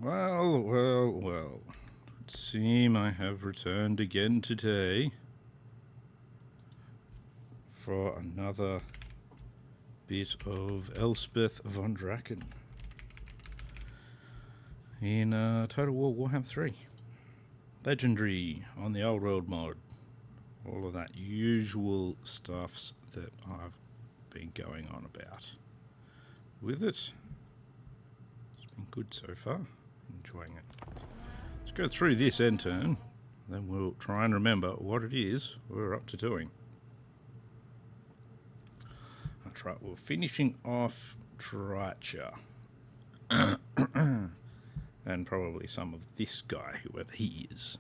Well. It seems I have returned again today for another bit of Elspeth von Draken in Total War Warhammer 3. Legendary on the old world mod. All of that usual stuffs that I've been going on about with it. It's been good so far. Enjoying it. Let's go through this end turn, then we'll try and remember what it is we're up to doing. That's right, we're finishing off Tricha. And probably some of this guy, whoever he is.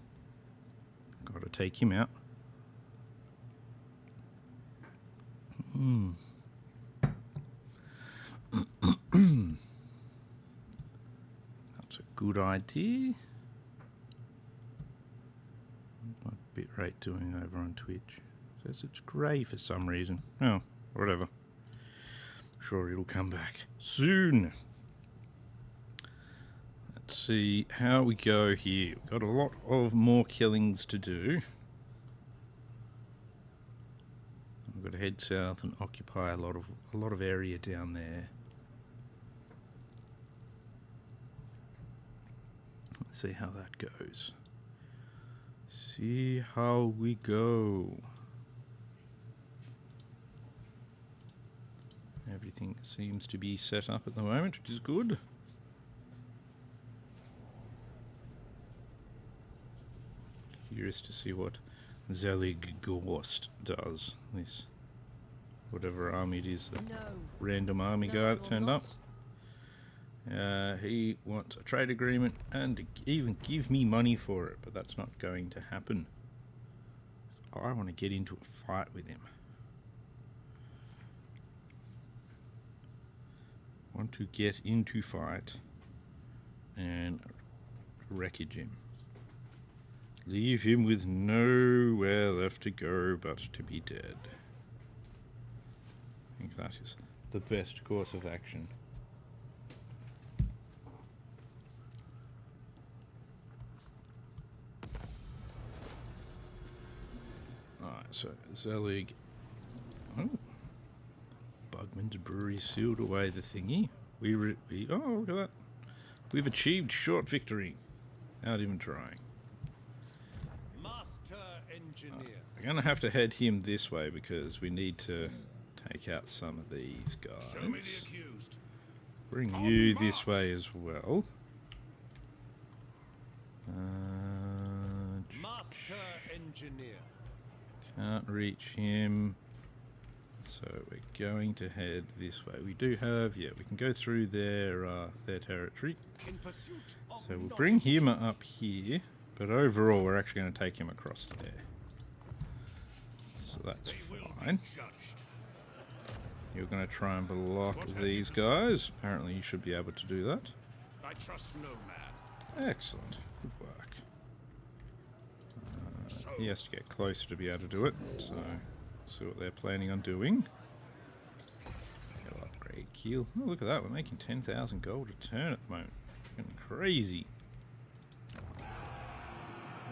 Got to take him out. That's a good idea. What bitrate doing over on Twitch? Says it's grey for some reason. Oh, whatever. Sure, it'll come back soon. Let's see how we go here. We've got a lot of more killings to do. We've got to head south and occupy a lot of area down there. Let's see how that goes. See how we go. Everything seems to be set up at the moment, which is good. Curious to see what Zelig Gorst does. This whatever army it is, the random army guy that turned up. He wants a trade agreement and to even give me money for it, but that's not going to happen. I want to get into a fight with him. Want to get into fight and wreckage him. Leave him with nowhere left to go but to be dead. I think that is the best course of action. Alright, so Zelig. Oh. Bugman's brewery sealed away the thingy. Oh, look at that. We've achieved short victory. Without even trying. Master engineer. We're going to have to head him this way because we need to take out some of these guys. Show me the accused. Bring you this way as well. Master engineer. Can't reach him. So we're going to head this way. We do have, we can go through their territory. So we'll bring him up here, but overall we're actually going to take him across there. So that's fine. You're going to try and block these guys. Apparently you should be able to do that. I trust no man. Excellent. Good work. He has to get closer to be able to do it. So see what they're planning on doing. They'll upgrade Keel. Oh, look at that. We're making 10,000 gold a turn at the moment. Fucking crazy.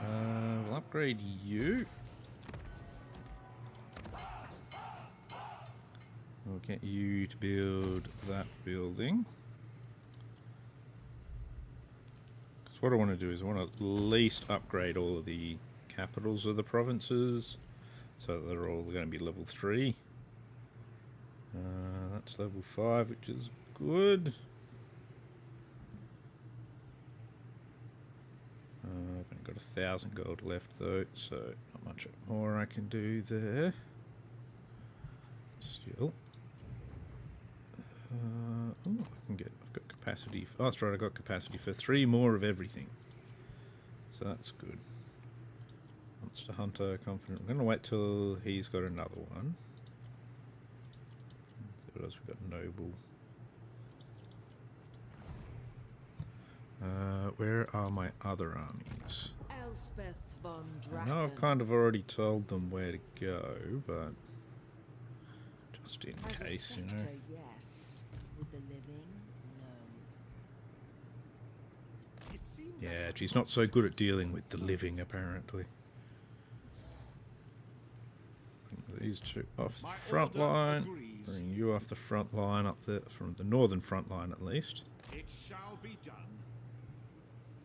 We'll upgrade you. We'll get you to build that building. Because what I want to do is I want to at least upgrade all of the capitals of the provinces. So they're all going to be level 3. That's level 5, which is good. I've only got 1,000 gold left though, so not much more I can do there. Still. I've got capacity. Oh, that's right, I've got capacity for 3 more of everything. So that's good. Monster Hunter, confident. I'm going to wait till he's got another one. What else we got? Noble. Where are my other armies? Elspeth von I know I've kind of already told them where to go, but just in case, you know. Yes. With the living, no. Yeah, she's not so good at dealing with the living, apparently. Bring these two off the front line. Bring you off the front line, up there, from the northern front line at least. It shall be done.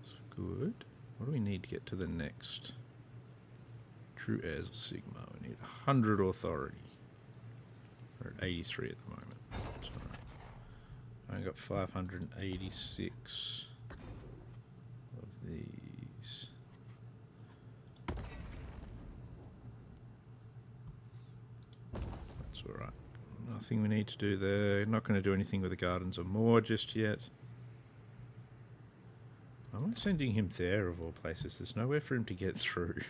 That's good. What do we need to get to the next? True as Sigma. We need 100 authority. We're at 83 at the moment. So I got 586 of these. That's alright. Nothing we need to do there. Not going to do anything with the Gardens of Moor just yet. I'm not sending him there of all places. There's nowhere for him to get through.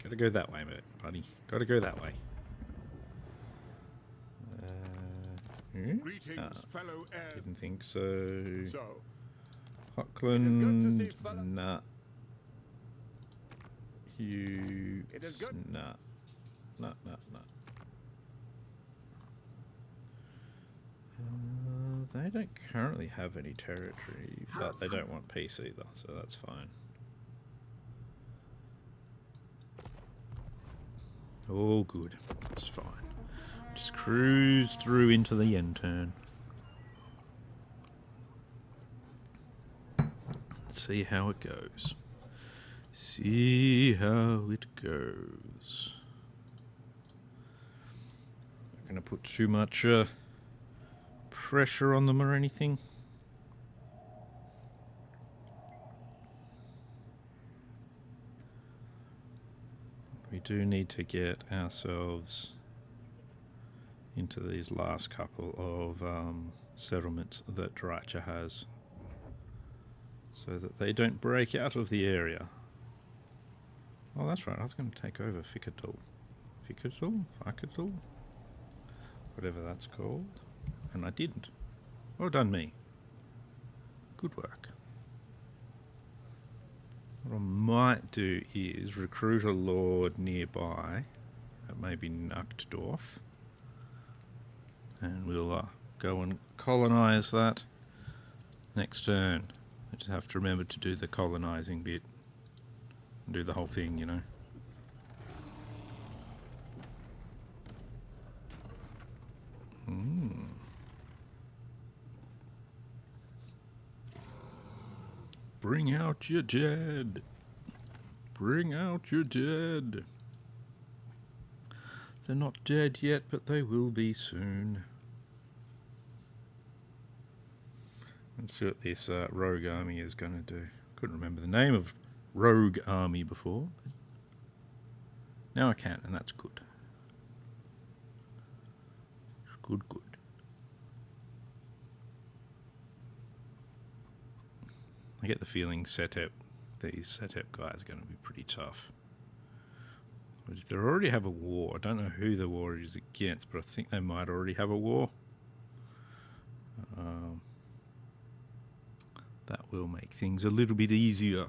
Gotta go that way, mate, buddy. Gotta go that way. Greetings, fellow heirs. Didn't think so. So, Hockland, nah. Hughes, It is good. nah. Nah. They don't currently have any territory, but they don't want peace either, so that's fine. All good. It's fine. Just cruise through into the end turn. See how it goes. See how it goes. Not gonna put too much pressure on them or anything. We do need to get ourselves into these last couple of settlements that Dracha has, so that they don't break out of the area. Oh, that's right, I was going to take over Ficadul, whatever that's called, and I didn't. Well done me. Good work. What I might do is recruit a lord nearby, that may be Nuchtdorf, and we'll go and colonise that next turn. I just have to remember to do the colonising bit, and do the whole thing, you know. Bring out your dead. Bring out your dead. They're not dead yet, but they will be soon. Let's see what this rogue army is going to do. Couldn't remember the name of rogue army before. But now I can, and that's good. Good. I get the feeling these Setep guys are going to be pretty tough. But if they already have a war, I don't know who the war is against, but I think they might already have a war. That will make things a little bit easier.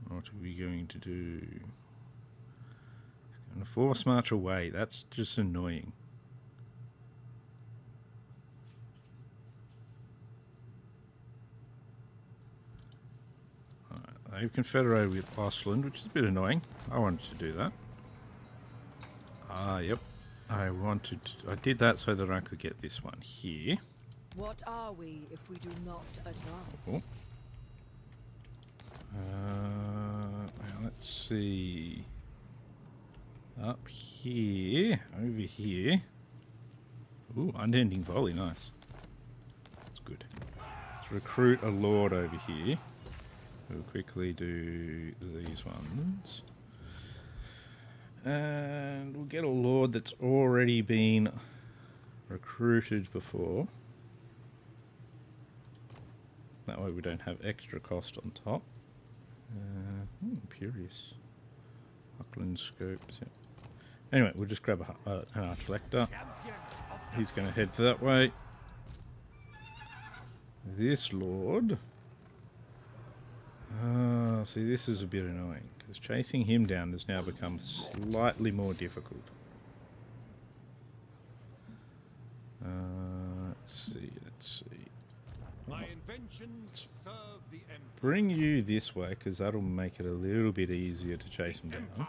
What are we going to do? It's going to force march away. That's just annoying. They've confederated with Ostland, which is a bit annoying. I wanted to do that. Yep. I did that so that I could get this one here. What are we if we do not advance? Now let's see. Up here, over here. Ooh, unending volley, nice. That's good. Let's recruit a lord over here. We'll quickly do these ones. And we'll get a lord that's already been recruited before. That way we don't have extra cost on top. Imperious. Buckland scopes, yeah. Anyway, we'll just grab an Archlector. He's going to head to that way. This lord... see, this is a bit annoying, because chasing him down has now become slightly more difficult. Dragons serve the Empire. Bring you this way, because that'll make it a little bit easier to chase him down. Empire.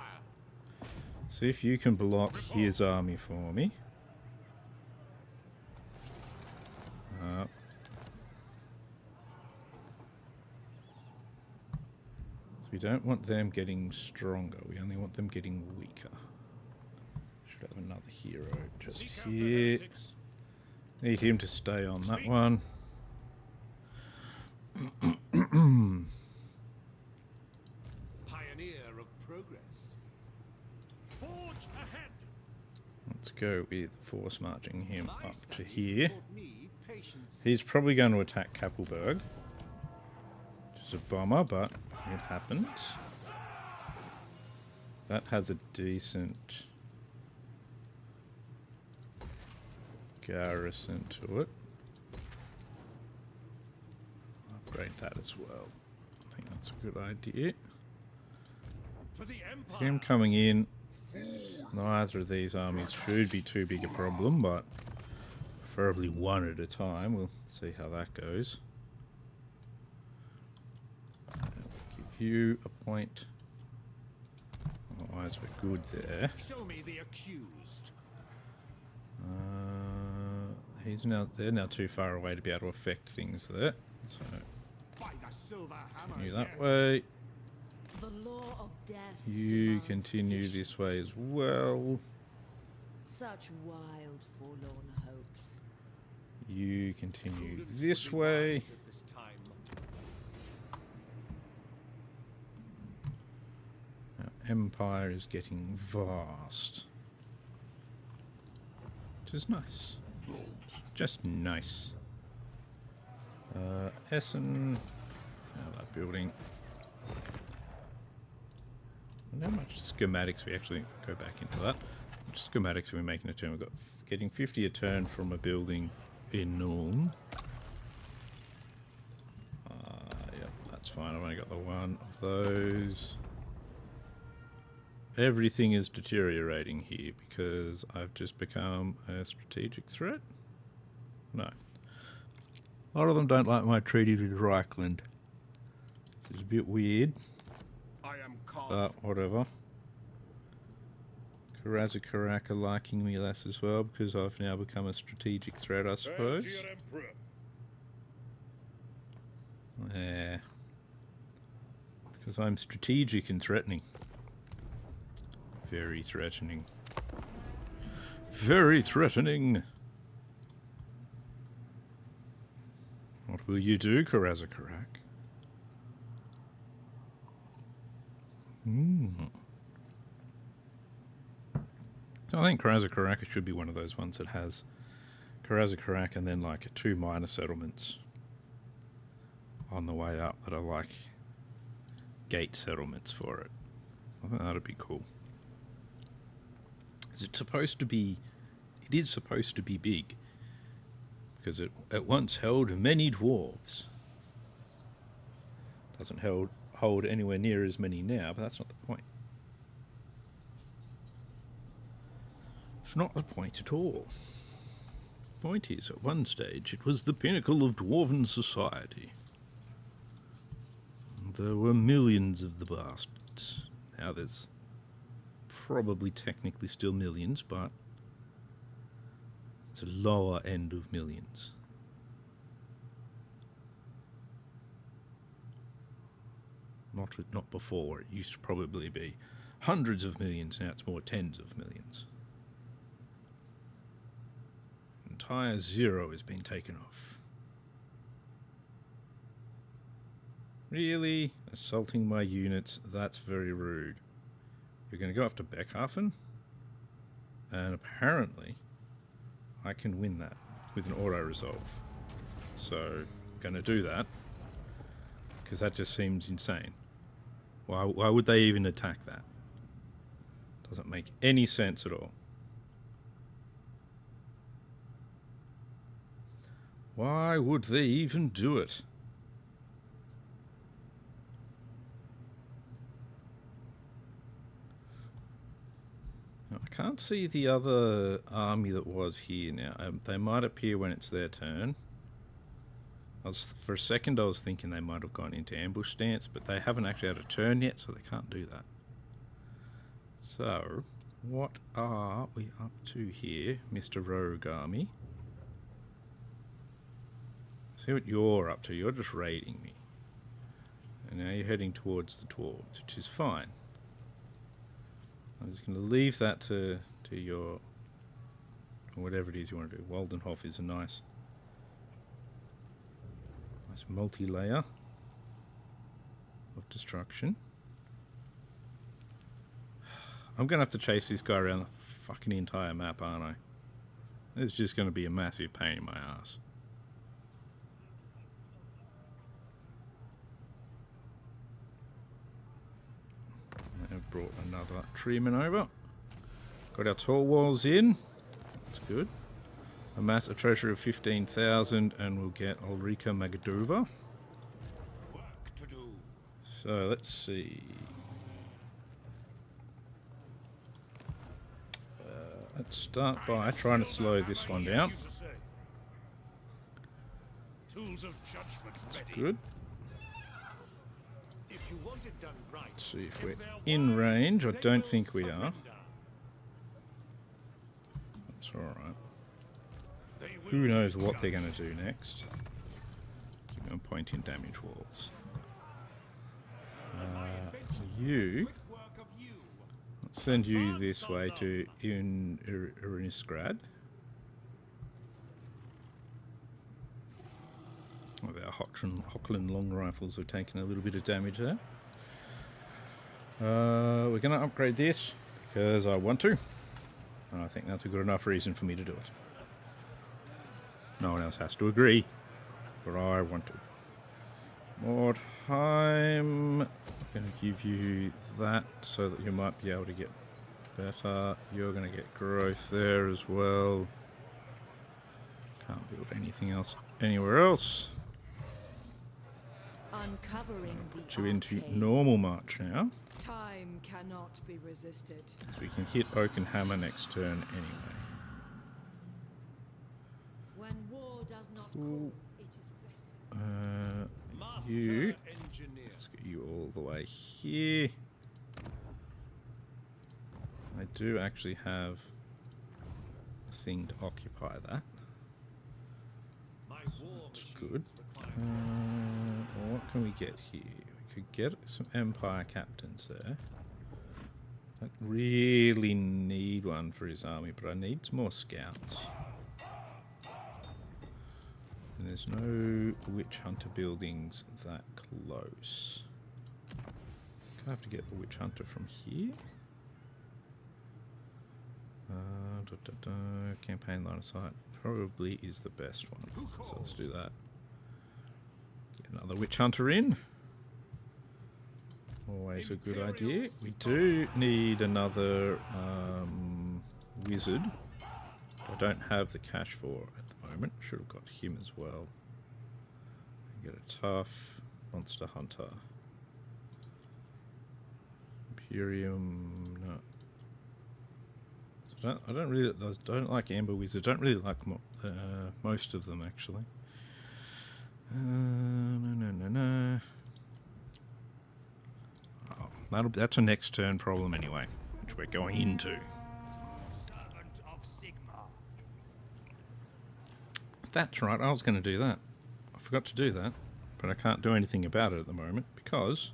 See if you can block his army for me. So we don't want them getting stronger, we only want them getting weaker. Should have another hero just Seek out the here. heretics. Need him to stay on that Speak. one. Pioneer of progress. Forge ahead. Let's go with force marching him My up to studies here. taught me patience. He's probably going to attack Kappelberg, which is a bomber, but it happens. That has a decent garrison to it. Upgrade that as well. I think that's a good idea. For the Empire. Him coming in, neither of these armies should be too big a problem, but preferably one at a time. We'll see how that goes. Give you a point. Otherwise, we're good there. Show me the accused. They're now too far away to be able to affect things there. So By the silver hammer. you that yes. way. The law of death. You demands continue patience. this way as well. Such wild, forlorn hopes. You continue Prudence this would be way. wise at this time. Our empire is getting vast. Which is nice. Just nice. Essen. Now that building. I wonder how much schematics we actually go back into that. How much schematics are we making a turn? We've got getting 50 a turn from a building in Nuln. Yep, that's fine. I've only got the one of those. Everything is deteriorating here because I've just become a strategic threat. No. A lot of them don't like my treaty with Reichland. It's a bit weird, I am calm. but whatever. Karazakarak are liking me less as well because I've now become a strategic threat, I suppose. Yeah. Because I'm strategic and threatening. Very threatening. Very threatening. What will you do, Karazakarak? So I think Karazakarak should be one of those ones that has Karazakarak and then like 2 minor settlements on the way up that are like gate settlements for it. I think that'd be cool. It is supposed to be big because it once held many dwarves. Doesn't hold anywhere near as many now, but that's not the point. It's not the point at all. The point is, at one stage, it was the pinnacle of dwarven society. There were millions of the bastards. Now there's probably technically still millions, but it's a lower end of millions. Not before. It used to probably be hundreds of millions. Now it's more tens of millions. Entire zero has been taken off. Really? Assaulting my units? That's very rude. You're going to go after Beckhafen? And apparently, I can win that with an auto-resolve. So, going to do that. Because that just seems insane. Why would they even attack that? Doesn't make any sense at all. Why would they even do it? Now, I can't see the other army that was here now. They might appear when it's their turn. For a second I was thinking they might have gone into ambush stance, but they haven't actually had a turn yet, so they can't do that. So, what are we up to here, Mr. Rogue Army? See what you're up to. You're just raiding me. And now you're heading towards the dwarves, which is fine. I'm just going to leave that to your... whatever it is you want to do. Waldenhof is a nice multi-layer of destruction. I'm going to have to chase this guy around the fucking entire map, aren't I? It's just going to be a massive pain in my ass. I've brought another treeman over. Got our tall walls in. That's good. Amass a treasure of 15,000 and we'll get Ulrika Magadova. Work to do. So let's see. Let's start by trying to slow this one down. Tools of judgment ready. Good. If you want it done right, Let's see if we're in range. I don't think we are. That's alright. Who knows what they're going to do next. Keep on pointing damage walls. You... Let's send you this way to Urinisgrad. Well, our Hochland long rifles have taken a little bit of damage there. We're going to upgrade this because I want to. And I think that's a good enough reason for me to do it. No one else has to agree, but I want to. Mordheim, I'm going to give you that so that you might be able to get better. You're going to get growth there as well. Can't build anything else anywhere else. Uncovering the Put you into arcane. normal march now. Time cannot be resisted. So we can hit Oak and Hammer next turn anyway. When war does not call, it is better. You, engineer. let's get you all the way here. I do actually have a thing to occupy that. My war That's machines good. require What can we get here? We could get some Empire captains there. Don't really need one for his army, but I need some more scouts. And there's no witch hunter buildings that close. I have to get the witch hunter from here. Campaign line of sight probably is the best one. So let's do that. Get another witch hunter in. Always a good idea. We do need another wizard. I don't have the cash for at the moment. Should have got him as well. Get a tough monster hunter. Imperium, no. So I don't like amber wizard. Don't really like most of them actually. No. Oh, that's a next turn problem anyway, which we're going into. servant of Sigma. That's right, I was going to do that. I forgot to do that, but I can't do anything about it at the moment because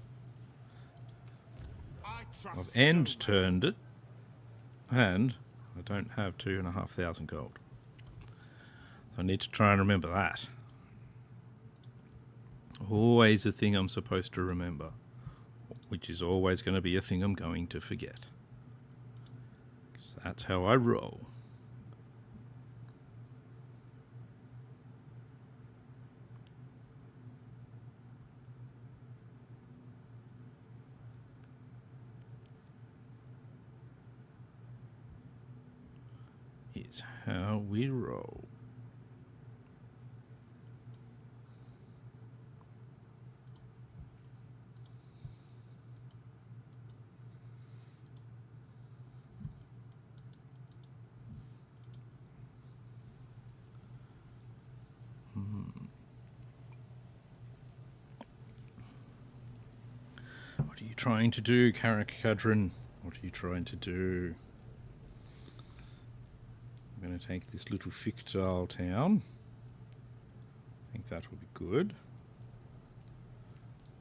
I trust I've end turned it and I don't have 2,500 gold. So I need to try and remember that. Always a thing I'm supposed to remember, which is always going to be a thing I'm going to forget. 'Cause that's how I roll. Is how we roll. are you trying to do, Carrick-Cadron? What are you trying to do? I'm going to take this little fictile town. I think that will be good.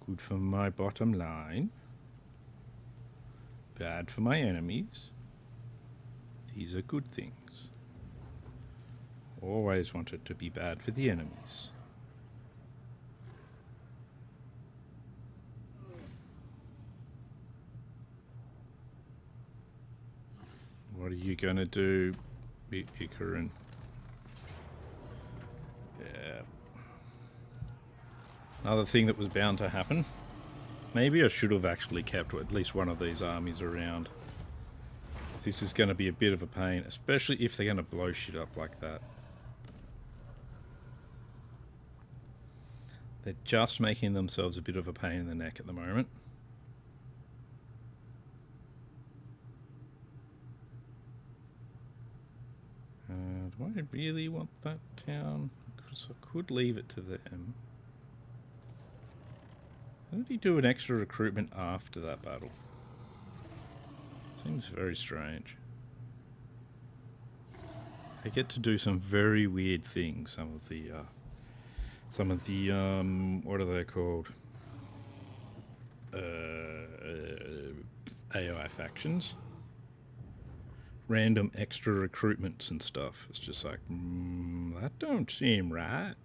Good for my bottom line. Bad for my enemies. These are good things. Always want it to be bad for the enemies. What are you going to do, Ikarin? Yeah. Another thing that was bound to happen. Maybe I should have actually kept at least one of these armies around. This is going to be a bit of a pain, especially if they're going to blow shit up like that. They're just making themselves a bit of a pain in the neck at the moment. Do I really want that town? Because I could leave it to them. How did he do an extra recruitment after that battle? Seems very strange. They get to do some very weird things. Some of the what are they called? AI factions. Random extra recruitments and stuff. It's just like, that don't seem right.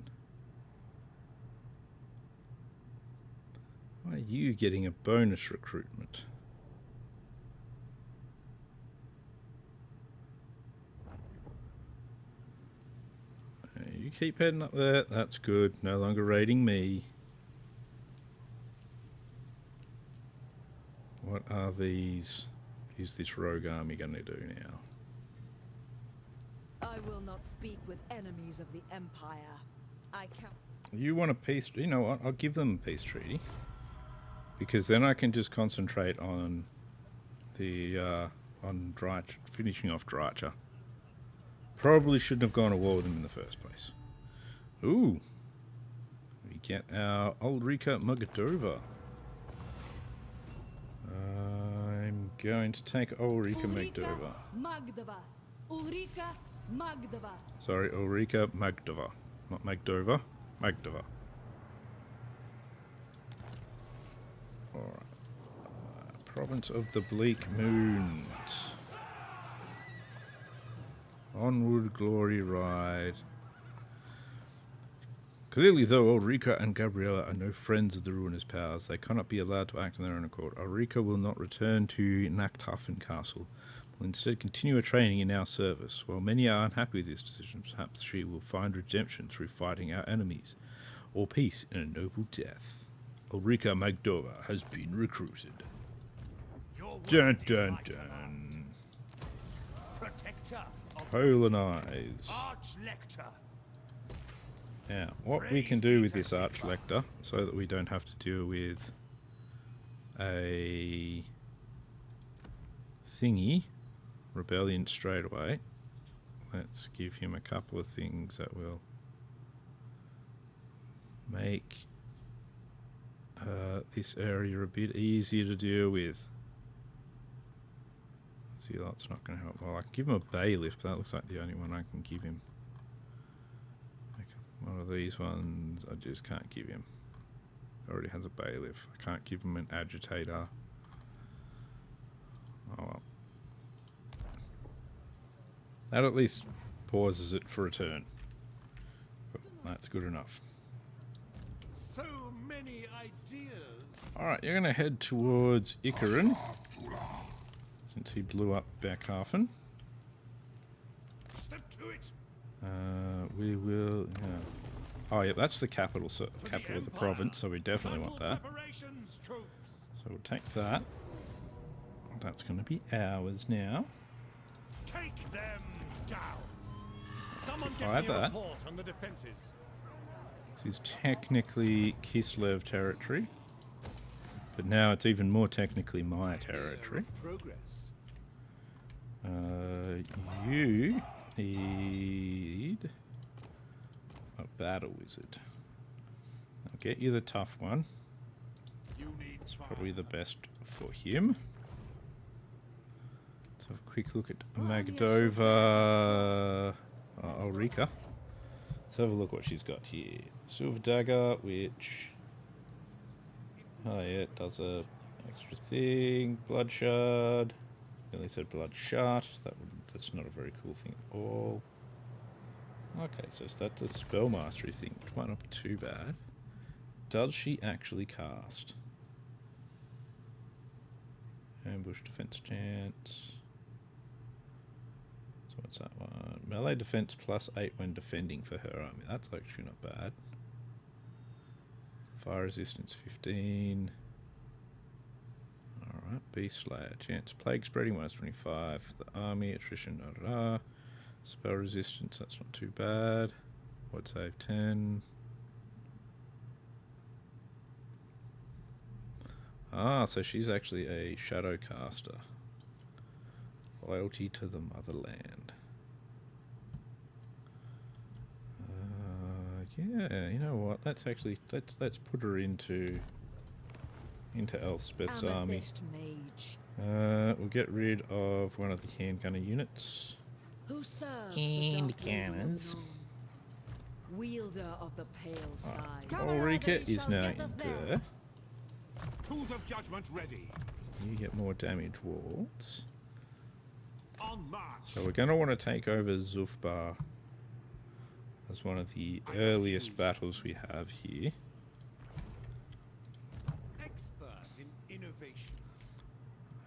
Why are you getting a bonus recruitment? You keep heading up there. That's good. No longer raiding me. What are these? Is this rogue army going to do now? I will not speak with enemies of the Empire. I can't. You want a peace? You know what? I'll give them a peace treaty, because then I can just concentrate on the finishing off Dracha. Probably shouldn't have gone to war with them in the first place. Ooh, we get our Ulrika Magdova. I'm going to take Ulrika Magdova. Ulrika Magdova. Sorry, Ulrika Magdova. Not Magdova, Magdova. Alright. Province of the Bleak Moons. Onward, glory ride. Clearly, though Ulrika and Gabriella are no friends of the Ruinous Powers, they cannot be allowed to act on their own accord. Ulrika will not return to Nachthafen Castle, will instead continue her training in our service. While many are unhappy with this decision, perhaps she will find redemption through fighting our enemies, or peace in a noble death. Ulrika Magdova has been recruited. Dun dun dun. Protector of Colonize. Archlector. Now, what we can do with this Archlector, so that we don't have to deal with a thingy, rebellion straight away, let's give him a couple of things that will make this area a bit easier to deal with. See, that's not going to help. Well, I can give him a bailiff, but that looks like the only one I can give him. One of these ones I just can't give him. Already has a bailiff. I can't give him an agitator. Oh well. That at least pauses it for a turn. But that's good enough. So many ideas. Alright, you're going to head towards Ikarin, since he blew up Beckhafen. Step to it. We will. Yeah. Oh, yeah, that's the capital, capital of the province, so we definitely want that. So we'll take that. That's going to be ours now. Take them down. Someone Buy get me a that. report on the defenses. This is technically Kislev territory, but now it's even more technically my territory. Progress. You need a battle wizard. I'll get you the tough one. You need That's probably the best for him. Let's have a quick look at Magdova Ulrika. Let's have a look what she's got here. Silver Dagger, which... Oh yeah, it does a extra thing. Bloodshard. Nearly said Bloodshot. That's not a very cool thing at all. Okay, so that's a spell mastery thing, which might not be too bad. Does she actually cast? Ambush defense chance. So what's that one? Melee defense +8 when defending for her army. That's actually not bad. Fire resistance 15. Alright, Beast Slayer. Chance plague spreading -25. The army attrition. Spell resistance, that's not too bad. What save 10. Ah, so she's actually a shadow caster. Loyalty to the motherland. Yeah, you know what? Let's put her into Elspeth's army. Amethyst Mage. We'll get rid of one of the handgunner units. Who serves And the the Dark Lady of cannons. Dawn? Wielder of the pale side. Ulrika is now in there. Tools of judgment ready. You get more damage walls. On march. So we're going to want to take over Zufbar as one of the earliest battles we have here. Expert in innovation.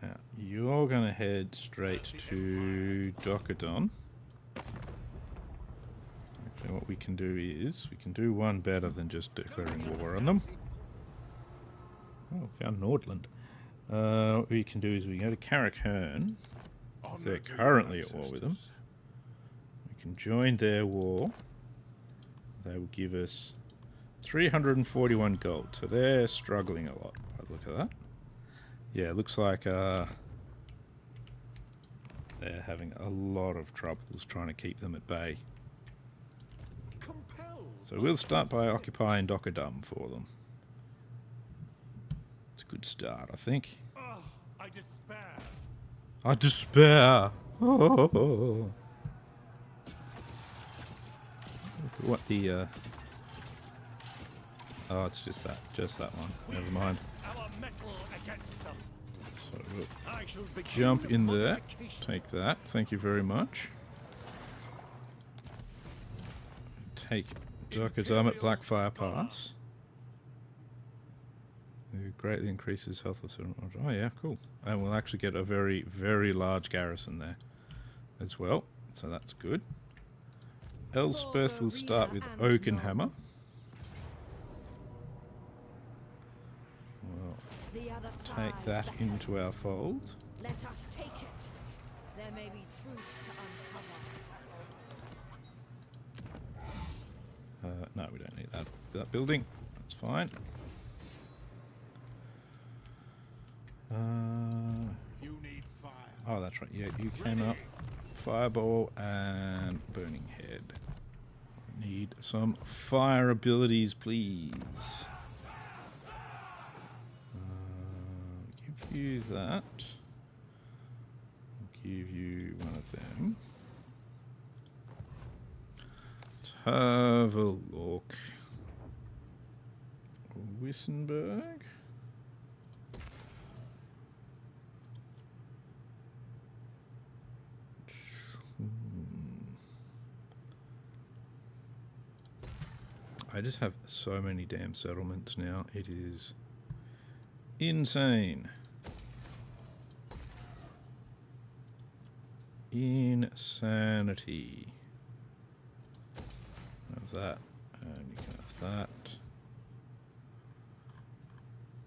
Now, you're going to head straight to Docadon. Actually, what we can do is, we can do one better than just declaring war on them. Oh, found Nordland. What we can do is we go to Carrick-Herne. They're currently at war with them. We can join their war. They will give us 341 gold. So they're struggling a lot. Look at that. Yeah, it looks like they're having a lot of troubles trying to keep them at bay. So we'll start by occupying Docadum for them. It's a good start, I think. Oh, I despair. I despair. Oh. What the? Oh, it's just that one. Never mind. Our metal against them. So we'll I shall begin jump in the there. modification. Take that. Thank you very much. Take Docadum at Blackfire Pass. It greatly increases health of certain. Oh yeah, cool. And we'll actually get a very, very large garrison there as well. So that's good. Elspeth will start with Oakenhammer. Well, The other take side that into our beckons. fold. Let us take it. There may be truths to uncover. No, we don't need that building. That's fine. You need fire. Oh, that's right. Yeah, you can up Fireball and Burning Head. Need some fire abilities, please. Give you that. Give you one of them. Let's have a look. Wissenberg. I just have so many damn settlements now. It is insane. Insanity. Have that, and you can have that.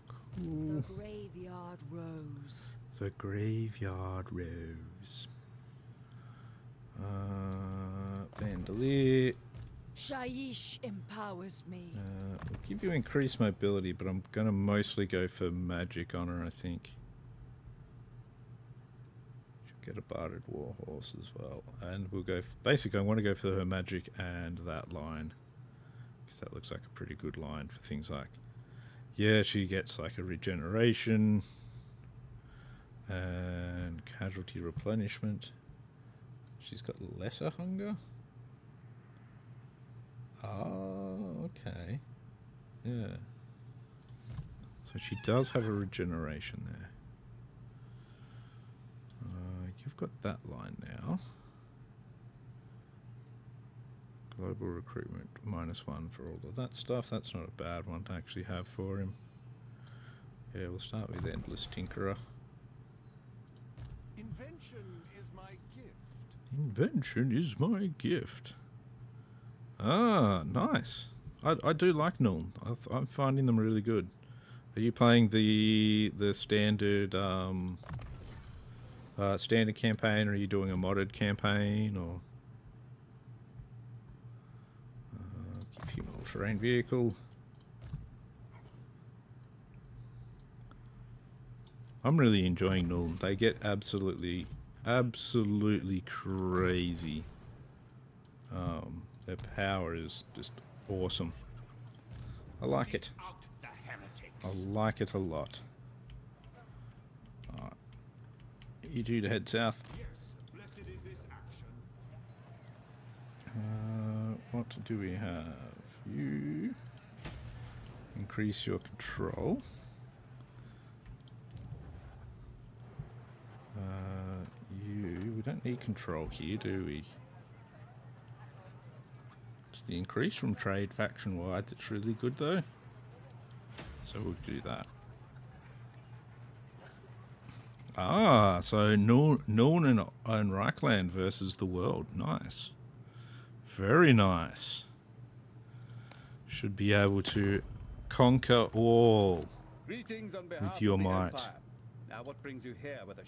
Cool. The graveyard rose. The graveyard rose. Bandolier. Shaiish empowers me. We'll give you increased mobility, but I'm going to mostly go for magic on her, I think. Should get a barded warhorse as well. And we'll go... basically, I want to go for her magic and that line. Because that looks like a pretty good line for things like Yeah, she gets like a regeneration and casualty replenishment. She's got lesser hunger. Oh, okay. Yeah. So she does have a regeneration there. You've got that line now. Global recruitment -1 for all of that stuff. That's not a bad one to actually have for him. Yeah, we'll start with Endless Tinkerer. Invention is my gift. Invention is my gift. Ah, nice. I do like Nuln. I'm finding them really good. Are you playing the standard standard campaign, or are you doing a modded campaign, or give you an all-terrain vehicle? I'm really enjoying Nuln. They get absolutely crazy. Their power is just awesome. I like it. Out the heretics. I like it a lot. Alright. You due to head south. Yes, blessed is this action. What do we have? You increase your control. We don't need control here, do we? It's the increase from trade faction wide that's really good though. So we'll do that. Ah, so Norn and Reichland versus the world. Nice. Very nice. Should be able to conquer all Greetings on behalf with your of the might. Empire. Now what brings you here with a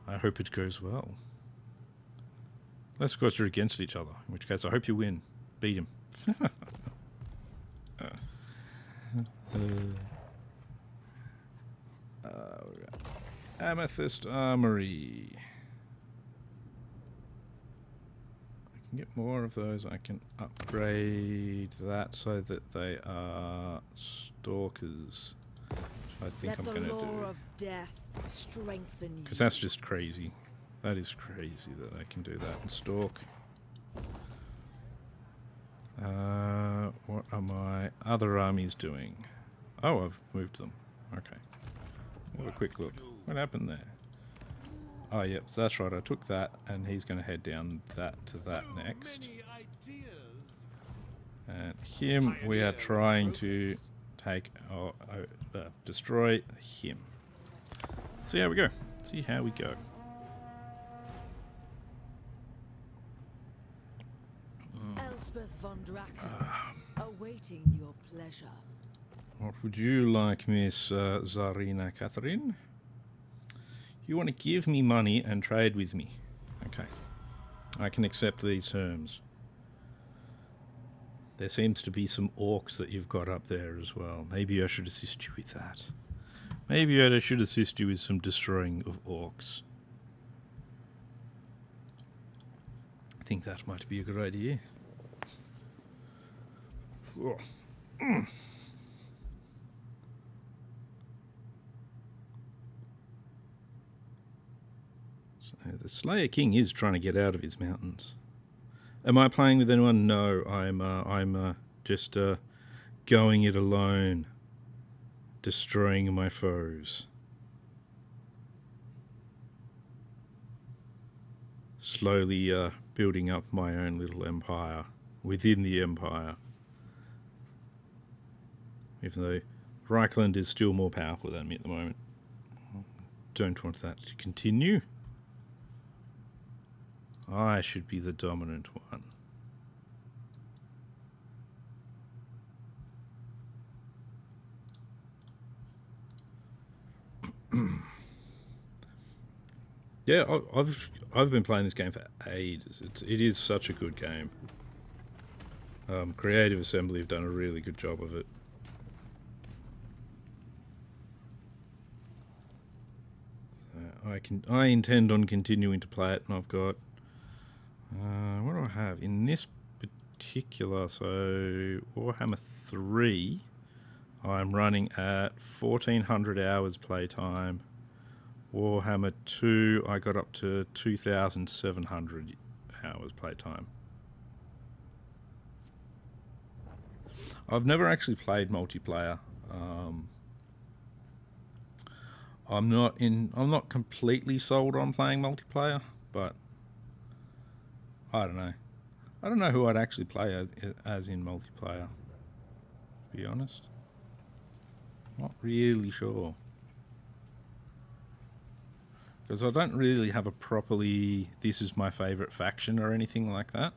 I hope it goes well. Unless, of course, you're against each other. In which case, I hope you win. Beat him. Amethyst Armory. I can get more of those. I can upgrade that so that they are stalkers. Which I think I'm going to do. Let the law of death strengthen you. Because that's just crazy. That is crazy that I can do that and stalk. What are my other armies doing? Oh, I've moved them. Okay. Have a quick look. What happened there? Oh, yep, so that's right. I took that, and he's going to head down that to that So next. many ideas. And him, we are trying to take, destroy him. See how we go. See how we go. Elspeth von Draken, awaiting your pleasure. What would you like, Miss Zarina Catherine? You want to give me money and trade with me. Okay. I can accept these terms. There seems to be some orcs that you've got up there as well. Maybe I should assist you with that. Maybe I should assist you with some destroying of orcs. I think that might be a good idea. Oh. So the Slayer King is trying to get out of his mountains. Am I playing with anyone? No, I'm just going it alone, destroying my foes. Slowly building up my own little empire within the empire. Even though Reichland is still more powerful than me at the moment. Don't want that to continue. I should be the dominant one. Yeah, I've been playing this game for ages. It is such a good game. Creative Assembly have done a really good job of it. I intend on continuing to play it, and I've got what do I have in this particular? So Warhammer 3, I'm running at 1,400 hours playtime. Warhammer 2, I got up to 2,700 hours playtime. I've never actually played multiplayer. I'm not completely sold on playing multiplayer, but I don't know. I don't know who I'd actually play as in multiplayer, to be honest. Not really sure. Because I don't really have a properly, this is my favourite faction or anything like that.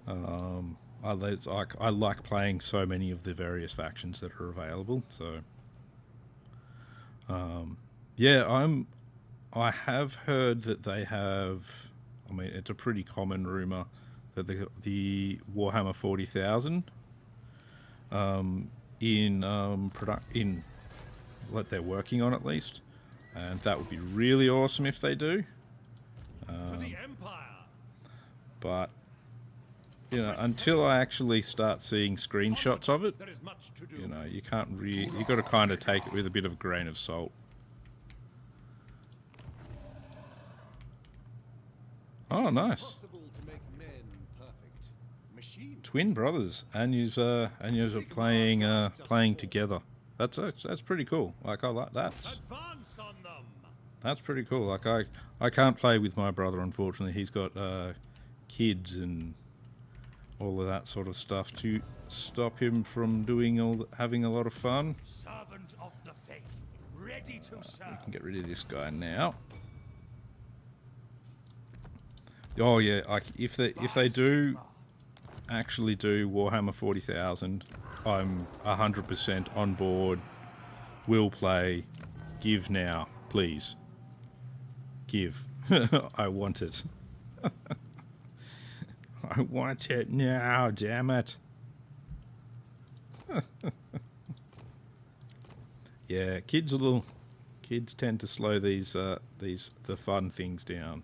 I like playing so many of the various factions that are available, so... yeah, I have heard that they have... I mean, it's a pretty common rumour that the Warhammer 40,000 in what they're working on, at least, and that would be really awesome if they do. For the Empire. But you know, until I actually start seeing screenshots of it, There is much to do. you know, you can't really. You got to kind of take it with a bit of a grain of salt. Oh, nice. Possible to make men perfect. Machine. Twin brothers, and you're playing together. That's pretty cool. Like, I like that. Advance on them. That's pretty cool. Like, I can't play with my brother, unfortunately. He's got kids and all of that sort of stuff to stop him from doing having a lot of fun. Servant of the faith, ready to serve. We can get rid of this guy now. Oh yeah, like if they do actually do Warhammer 40,000, I'm 100% on board. Will play. Give now, please. Give. I want it. I want it now, damn it. Yeah, kids tend to slow the fun things down.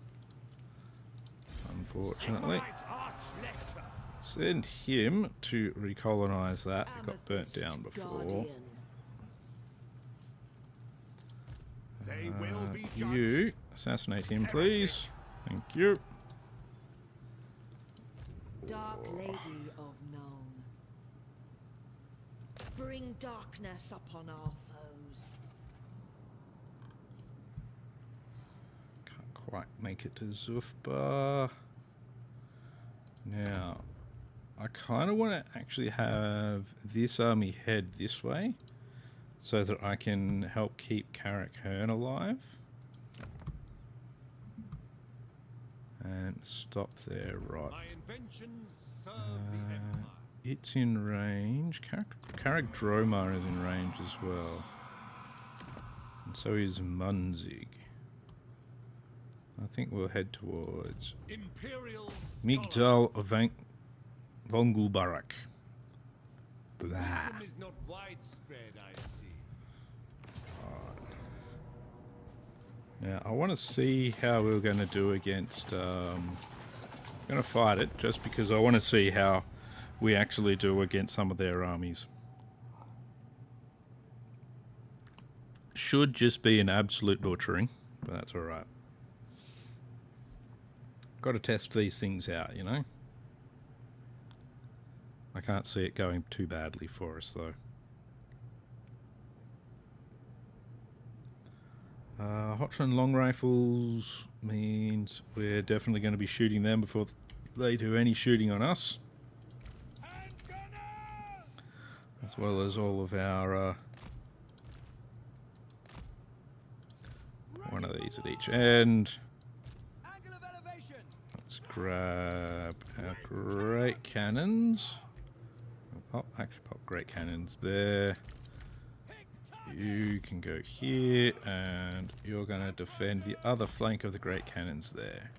Unfortunately. Send him to recolonize that. It got burnt down before. Guardian. They will be You judged. assassinate him, please. Thank you. Dark Lady of Known. Bring darkness upon our foes. Can't quite make it to Zufbar. Now, I kind of want to actually have this army head this way, so that I can help keep Carrick Hearn alive. And stop there, right. My inventions serve the Empire. It's in range. Carrick Dromar is in range as well. And so is Munzig. I think we'll head towards Imperial Migdal Vongelbarak. Blah. Wisdom is not widespread, I see. Now, I want to see how we're going to do against... I'm going to fight it, just because I want to see how we actually do against some of their armies. Should just be an absolute butchering, but that's alright. Got to test these things out, you know? I can't see it going too badly for us, though. Hotshot long rifles means we're definitely going to be shooting them before they do any shooting on us. As well as all of our... one of these at each end. Let's grab our great cannons. Actually pop great cannons there. You can go here, and you're going to defend the other flank of the great cannons there.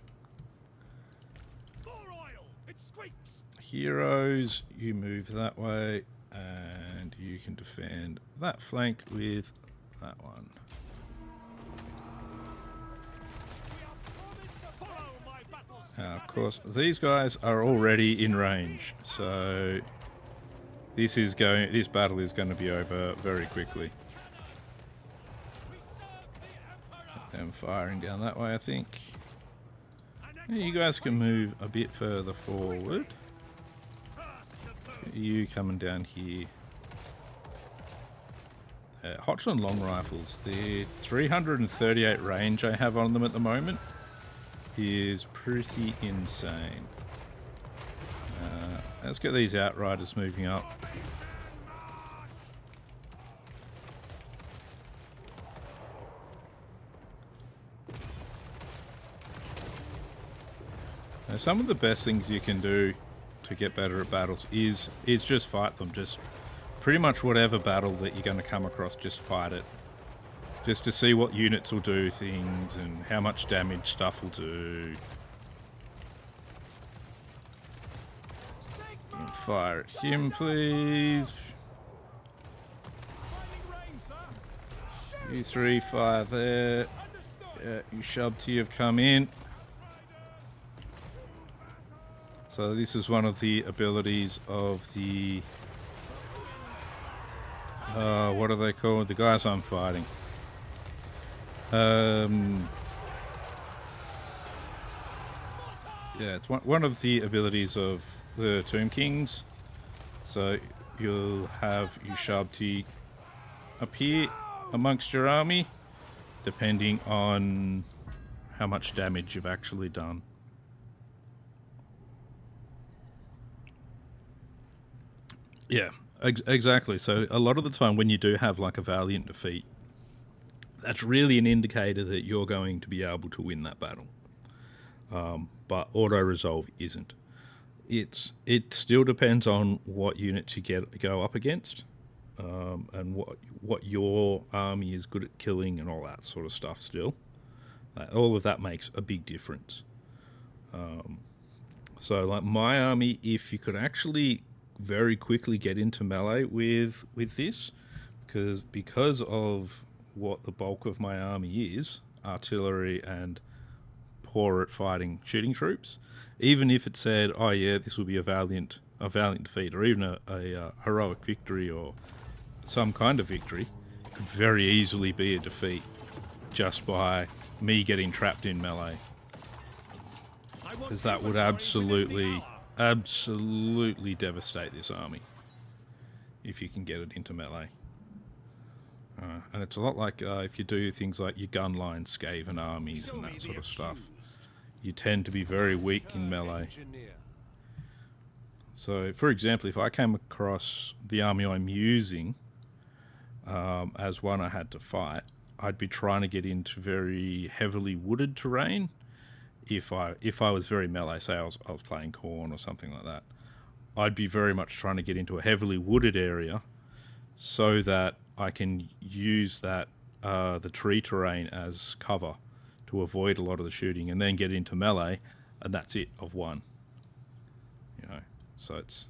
Heroes, you move that way, and you can defend that flank with that one. Now, of course, these guys are already in range, so This battle is going to be over very quickly. Them firing down that way, I think. Yeah, you guys can move a bit further forward. You coming down here. Hodgson long rifles. The 338 range I have on them at the moment is pretty insane. Let's get these outriders moving up. Now, some of the best things you can do to get better at battles is just fight them. Just pretty much whatever battle that you're going to come across, just fight it. Just to see what units will do things and how much damage stuff will do. Fire at him, please. You three, fire there. Yeah, you shoved here have come in. So this is one of the abilities of the... what are they called? The guys I'm fighting. Yeah, it's one of the abilities of the Tomb Kings. So you'll have Ushabti appear amongst your army, depending on how much damage you've actually done. Yeah, exactly. So a lot of the time when you do have like a valiant defeat, that's really an indicator that you're going to be able to win that battle. But auto-resolve isn't. It still depends on what units you go up against, and what your army is good at killing and all that sort of stuff still. All of that makes a big difference. So like my army, if you could actually very quickly get into melee with this, because of what the bulk of my army is, artillery and poor at fighting shooting troops, even if it said, oh yeah, this will be a valiant defeat, or even a heroic victory or some kind of victory, it could very easily be a defeat just by me getting trapped in melee, because that would absolutely devastate this army if you can get it into melee. And it's a lot like if you do things like your gun line Skaven armies and that sort of stuff, you tend to be very weak in melee. So for example, if I came across the army I'm using as one I had to fight, I'd be trying to get into very heavily wooded terrain. If I was very melee, say I was playing Khorne or something like that, I'd be very much trying to get into a heavily wooded area so that I can use that the tree terrain as cover to avoid a lot of the shooting, and then get into melee, and that's it, of one. You know, so it's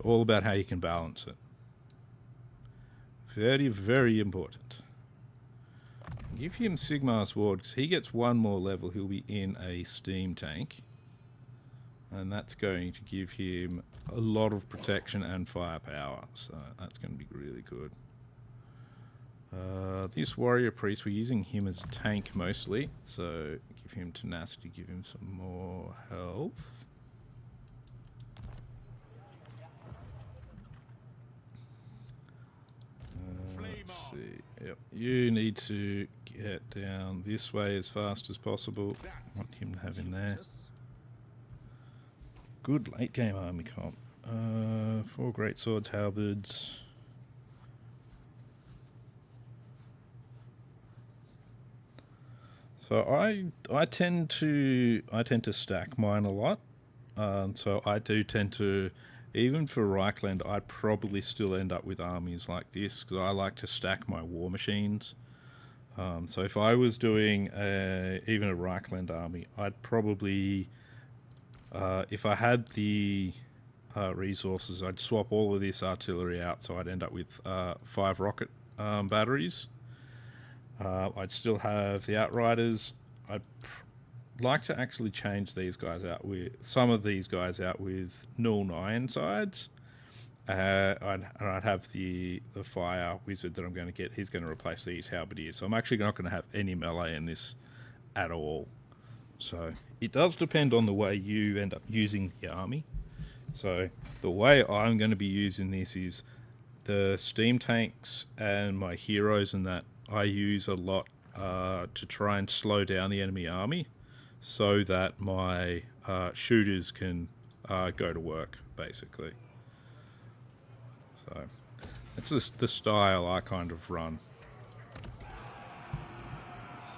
all about how you can balance it. Very, very important. Give him Sigmar's Ward, because he gets one more level, he'll be in a steam tank. And that's going to give him a lot of protection and firepower, so that's going to be really good. This warrior priest, we're using him as a tank mostly, so give him tenacity, give him some more health. Let's see. Yep, you need to get down this way as fast as possible. Want him to have in there. Good late game army comp. 4 great swords, halberds. So I tend to stack mine a lot. So I do tend to, even for Reichland, I'd probably still end up with armies like this, because I like to stack my war machines. So if I was doing even a Reichland army, I'd probably, if I had the resources, I'd swap all of this artillery out, so I'd end up with 5 rocket batteries. I'd still have the Outriders. I'd like to actually change these guys out with, some of these guys out with null 9 sides, I'd have the fire wizard that I'm going to get. He's going to replace these halberdiers. So I'm actually not going to have any melee in this at all. So it does depend on the way you end up using the army. So the way I'm going to be using this is the steam tanks and my heroes, and that I use a lot to try and slow down the enemy army so that my shooters can go to work, basically. So that's just the style I kind of run.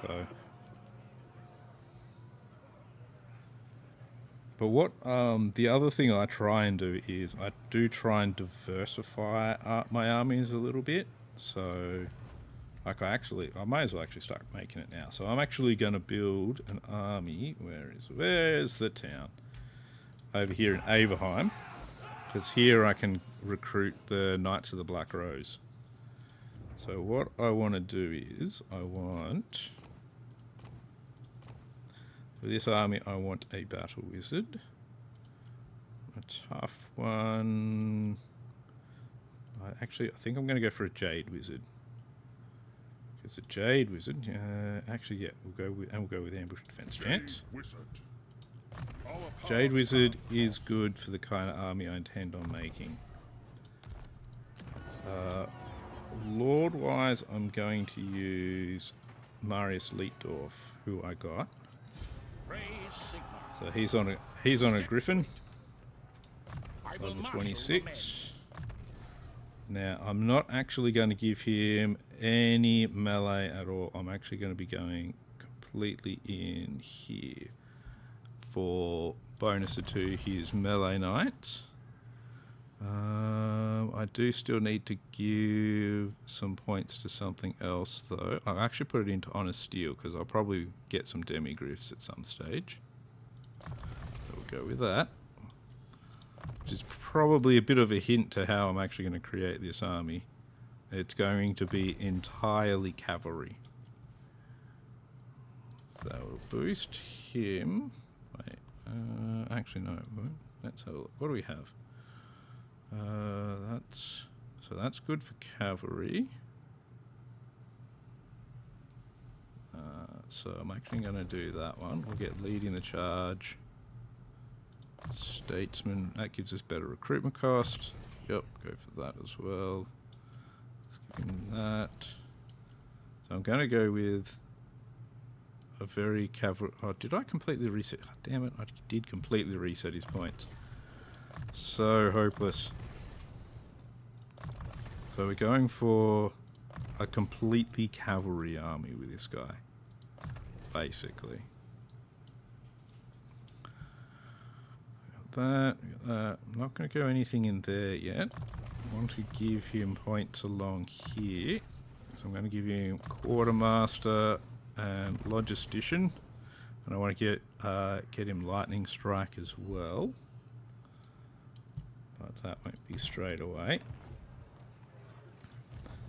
So, but what the other thing I try and do is I do try and diversify my armies a little bit. So, like I might as well actually start making it now. So I'm actually going to build an army. Where's the town? Over here in Averheim. Because here I can recruit the Knights of the Black Rose. So what I want to do is, for this army I want a battle wizard. A tough one. I think I'm going to go for a jade wizard. Because a jade wizard, we'll go with ambush defense chance. Jade Wizard is good for the kind of army I intend on making. Lord-wise, I'm going to use Marius Leitdorf, who I got. So he's on a Griffin, level 26. Now I'm not actually going to give him any melee at all. I'm actually going to be going completely in here for bonus to his melee knights. I do still need to give some points to something else though. I'll actually put it into Honest Steel because I'll probably get some demigryphs at some stage. So we'll go with that. Which is probably a bit of a hint to how I'm actually going to create this army. It's going to be entirely cavalry. So we'll boost him. Wait. Actually, no. Let's have a look. What do we have? That's good for cavalry. So I'm actually going to do that one. We'll get leading the charge. Statesman. That gives us better recruitment cost. Yep, go for that as well. Let's give him that. So I'm going to go with a very cavalry. Oh, did I completely reset? Oh, damn it! I did completely reset his points. So hopeless. So we're going for a completely cavalry army with this guy, basically. Got that. I'm not going to go anything in there yet. I want to give him points along here. So I'm going to give him Quartermaster and Logistician, and I want to get him Lightning Strike as well, but that won't be straight away.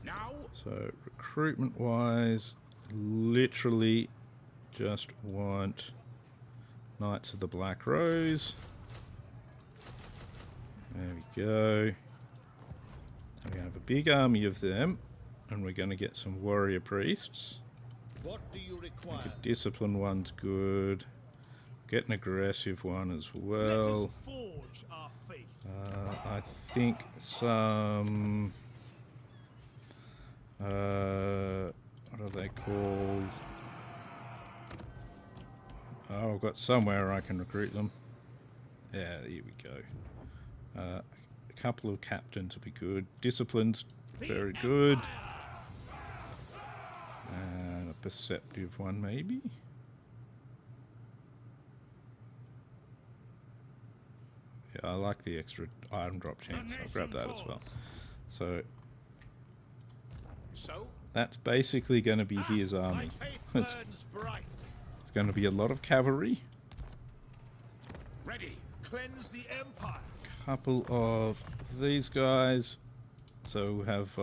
Now, so recruitment wise, literally just want Knights of the Black Rose. There we go. And we have a big army of them, and we're going to get some warrior priests. what do you require? The discipline one's good. Get an aggressive one as Let us well. forge our faith. I think some... what are they called? Oh, I've got somewhere I can recruit them. Yeah, here we go. A couple of captains would be good. Discipline's very good. And a perceptive one, maybe. Yeah, I like the extra item drop chance. I'll grab that as well. So that's basically going to be his army. It's going to be a lot of cavalry. Ready. Cleanse the empire. Couple of these guys. So we have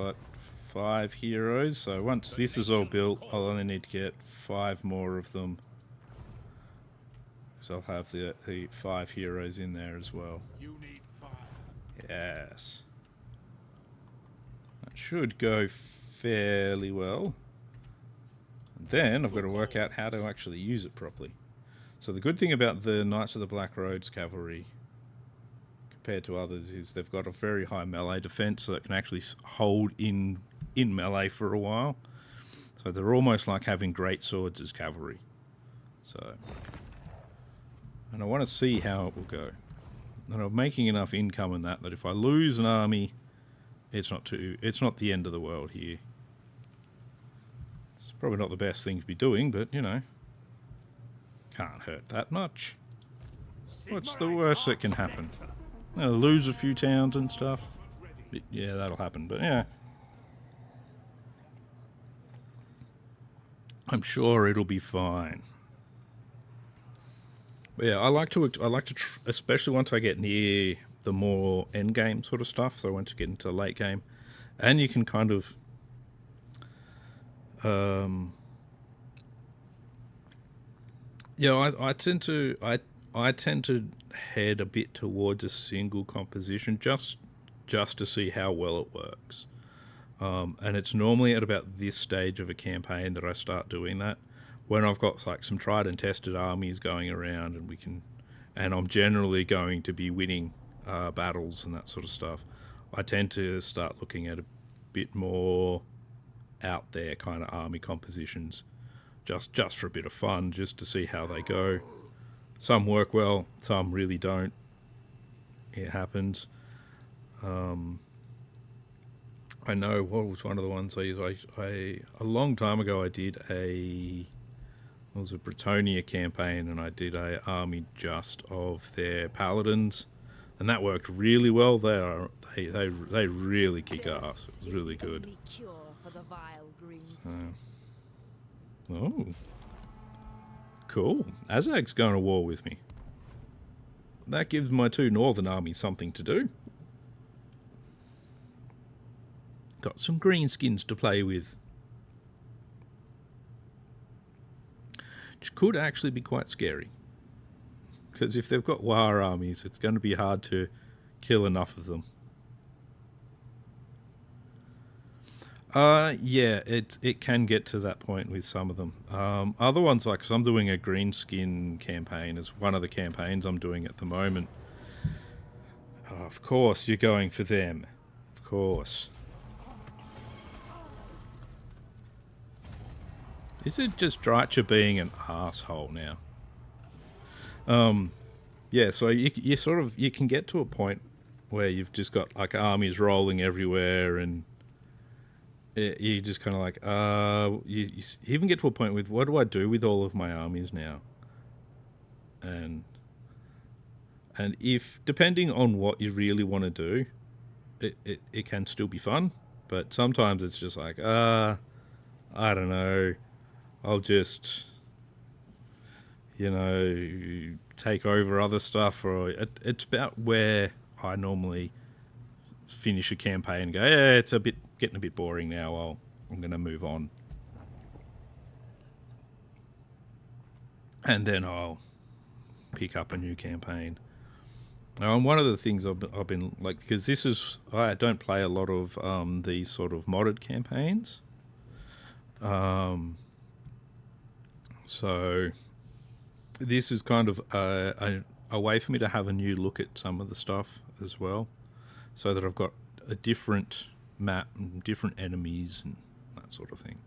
5 heroes. So once this is all built, I'll only need to get 5 more of them. So I'll have the 5 heroes in there as well. You need fire. Yes. should go fairly well. Then I've got to work out how to actually use it properly. So the good thing about the Knights of the Black Roads cavalry compared to others is they've got a very high melee defense, so it can actually hold in melee for a while. So they're almost like having great swords as cavalry. So, and I want to see how it will go. And I'm making enough income in that if I lose an army, it's not the end of the world here. It's probably not the best thing to be doing, but you know, can't hurt that much. What's the worst that can happen? I'll lose a few towns and stuff. Yeah, that'll happen, but yeah. I'm sure it'll be fine. But yeah, I like to especially once I get near the more end game sort of stuff. So once you get into the late game, and you can kind of, yeah, I tend to head a bit towards a single composition just to see how well it works. And it's normally at about this stage of a campaign that I start doing that, when I've got like some tried and tested armies going around, and I'm generally going to be winning battles and that sort of stuff. I tend to start looking at a bit more out there kind of army compositions, just for a bit of fun, just to see how they go. Some work well, some really don't. It happens. I know what was one of the ones I a long time ago I did it was a Bretonia campaign, and I did a army just of their paladins, and that worked really well. They really kick ass. It was really good. Oh, cool. Azag's going to war with me. That gives my two northern armies something to do. Got some greenskins to play with. Which could actually be quite scary. Because if they've got war armies, it's going to be hard to kill enough of them. Yeah, it can get to that point with some of them. Other ones, like, so I'm doing a greenskin campaign as one of the campaigns I'm doing at the moment. Oh, of course, you're going for them. Of course. Is it just Drycha being an asshole now? Yeah, so you sort of, you can get to a point where you've just got like armies rolling everywhere, and you just kind of like, you even get to a point with, what do I do with all of my armies now? And if, depending on what you really want to do, it can still be fun, but sometimes it's just like, I don't know, I'll just, you know, take over other stuff, or it's about where I normally finish a campaign and go, yeah, it's getting a bit boring now, I'm going to move on. And then I'll pick up a new campaign. And one of the things I've been like, because I don't play a lot of these sort of modded campaigns. So this is kind of a way for me to have a new look at some of the stuff as well, so that I've got a different map and different enemies and that sort of thing.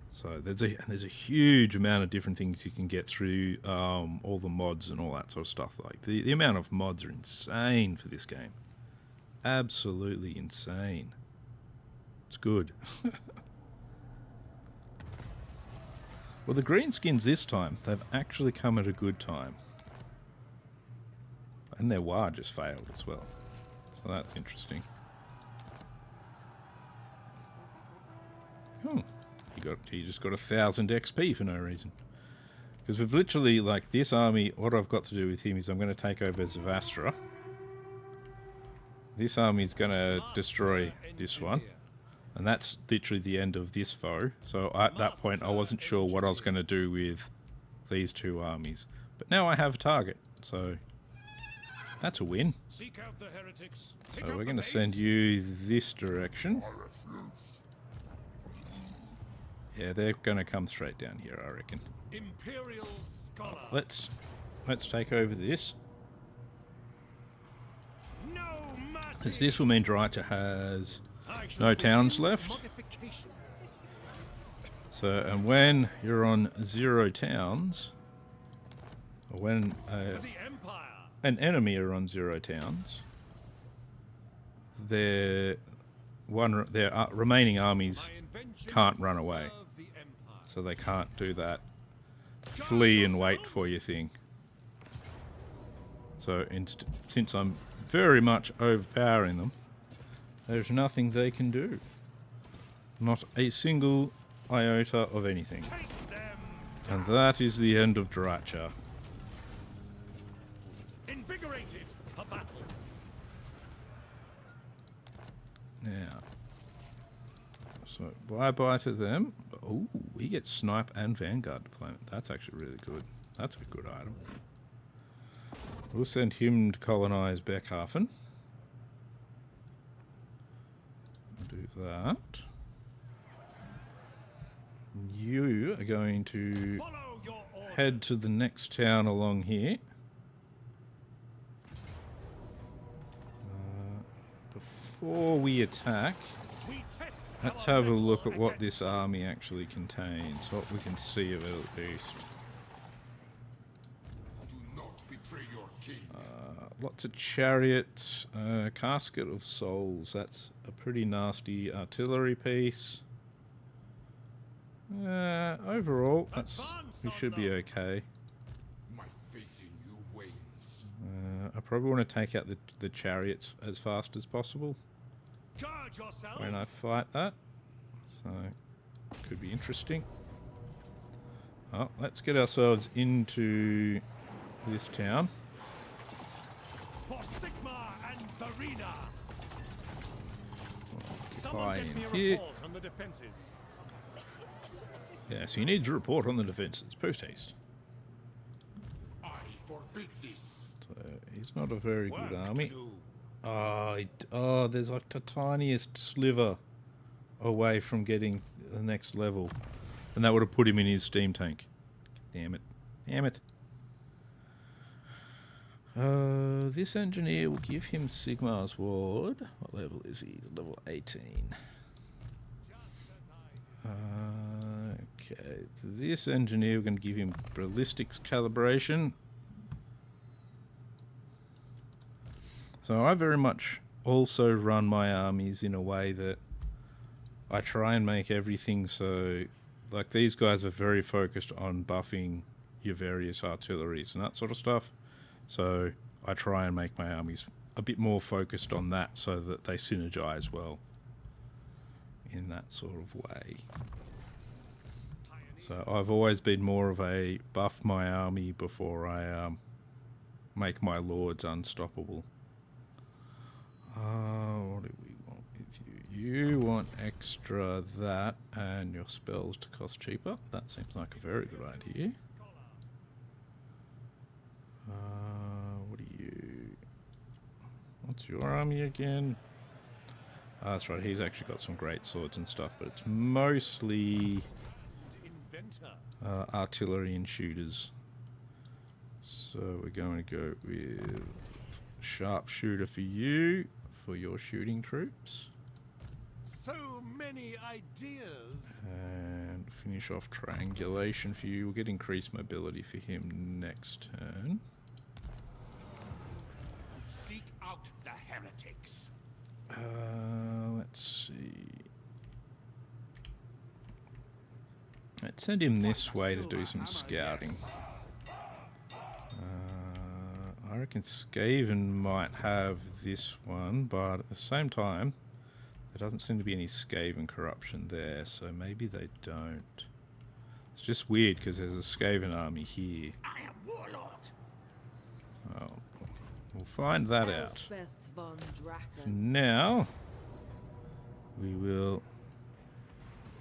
So there's a huge amount of different things you can get through all the mods and all that sort of stuff. Like the amount of mods are insane for this game. Absolutely insane. It's good. Well, the greenskins this time, they've actually come at a good time. And their war just failed as well. So that's interesting. Oh, he just got 1,000 XP for no reason. Because we've literally, like, this army, what I've got to do with him is I'm going to take over Zavastra. This army is going to destroy this one. And that's literally the end of this foe. So at that point, I wasn't sure what I was going to do with these two armies. But now I have a target, so That's a win. Seek out the heretics. Pick So up we're the going to pace. send you this direction. Yeah, they're going to come straight down here, I reckon. Imperial scholar. Let's take over this. No mercy. Because this will mean Drycha has I shall no towns begin left. modifications. So, and when you're on 0 towns, or when For the Empire. an enemy are on 0 towns, their remaining armies My inventions can't run away. serve the Empire. So they can't do that flee and wait for you thing. So since I'm very much overpowering them, there's nothing they can do. Not a single iota of anything. Take them. And that is the end of Drycha. Invigorated a battle. Now, so bye-bye to them. Oh, we get Snipe and Vanguard deployment. That's actually really good. That's a good item. We'll send him to colonize Beckhafen. Do that. You are going to Follow your orders. head to the next town along here. Before we attack, We test let's our have a mettle look at what against this army actually contains, what we can see of it at least. Do not betray your king. Lots of chariots, casket of souls, that's a pretty nasty artillery piece. Overall, we should be okay. My faith in you wanes. I probably want to take out the chariots as fast as possible Guard yourselves. when I fight that. So, could be interesting. Oh, let's get ourselves into this town. For Sigma and Verena. Someone Fly get me a in here. report on the defenses. Yeah, so you need to report on the defences, post haste. I forbid this. So, he's not a very Work good to army. do. Oh, there's like the tiniest sliver away from getting the next level. And that would have put him in his steam tank. Damn it. Damn it. This engineer will give him Sigmar's Ward. What level is he? Level 18. Okay. This engineer, we're going to give him ballistics calibration. So I very much also run my armies in a way that I try and make everything so, like these guys are very focused on buffing your various artilleries and that sort of stuff. So I try and make my armies a bit more focused on that so that they synergize well in that sort of way. So I've always been more of a buff my army before I make my lords unstoppable. What do we want with you? You want extra that and your spells to cost cheaper. That seems like a very good idea. What are you? What's your army again? That's right, he's actually got some great swords and stuff, but it's mostly Inventor. artillery and shooters. So we're going to go with sharpshooter for you, for your shooting troops. So many ideas. And finish off triangulation for you. We'll get increased mobility for him next turn. Seek out the heretics. Let's see. Let's send him this way to do some scouting. I reckon Skaven might have this one, but at the same time, there doesn't seem to be any Skaven corruption there, so maybe they don't. It's just weird because there's a Skaven army here. I am warlord. Oh, we'll find that out. Elspeth von Draken. Now, we will...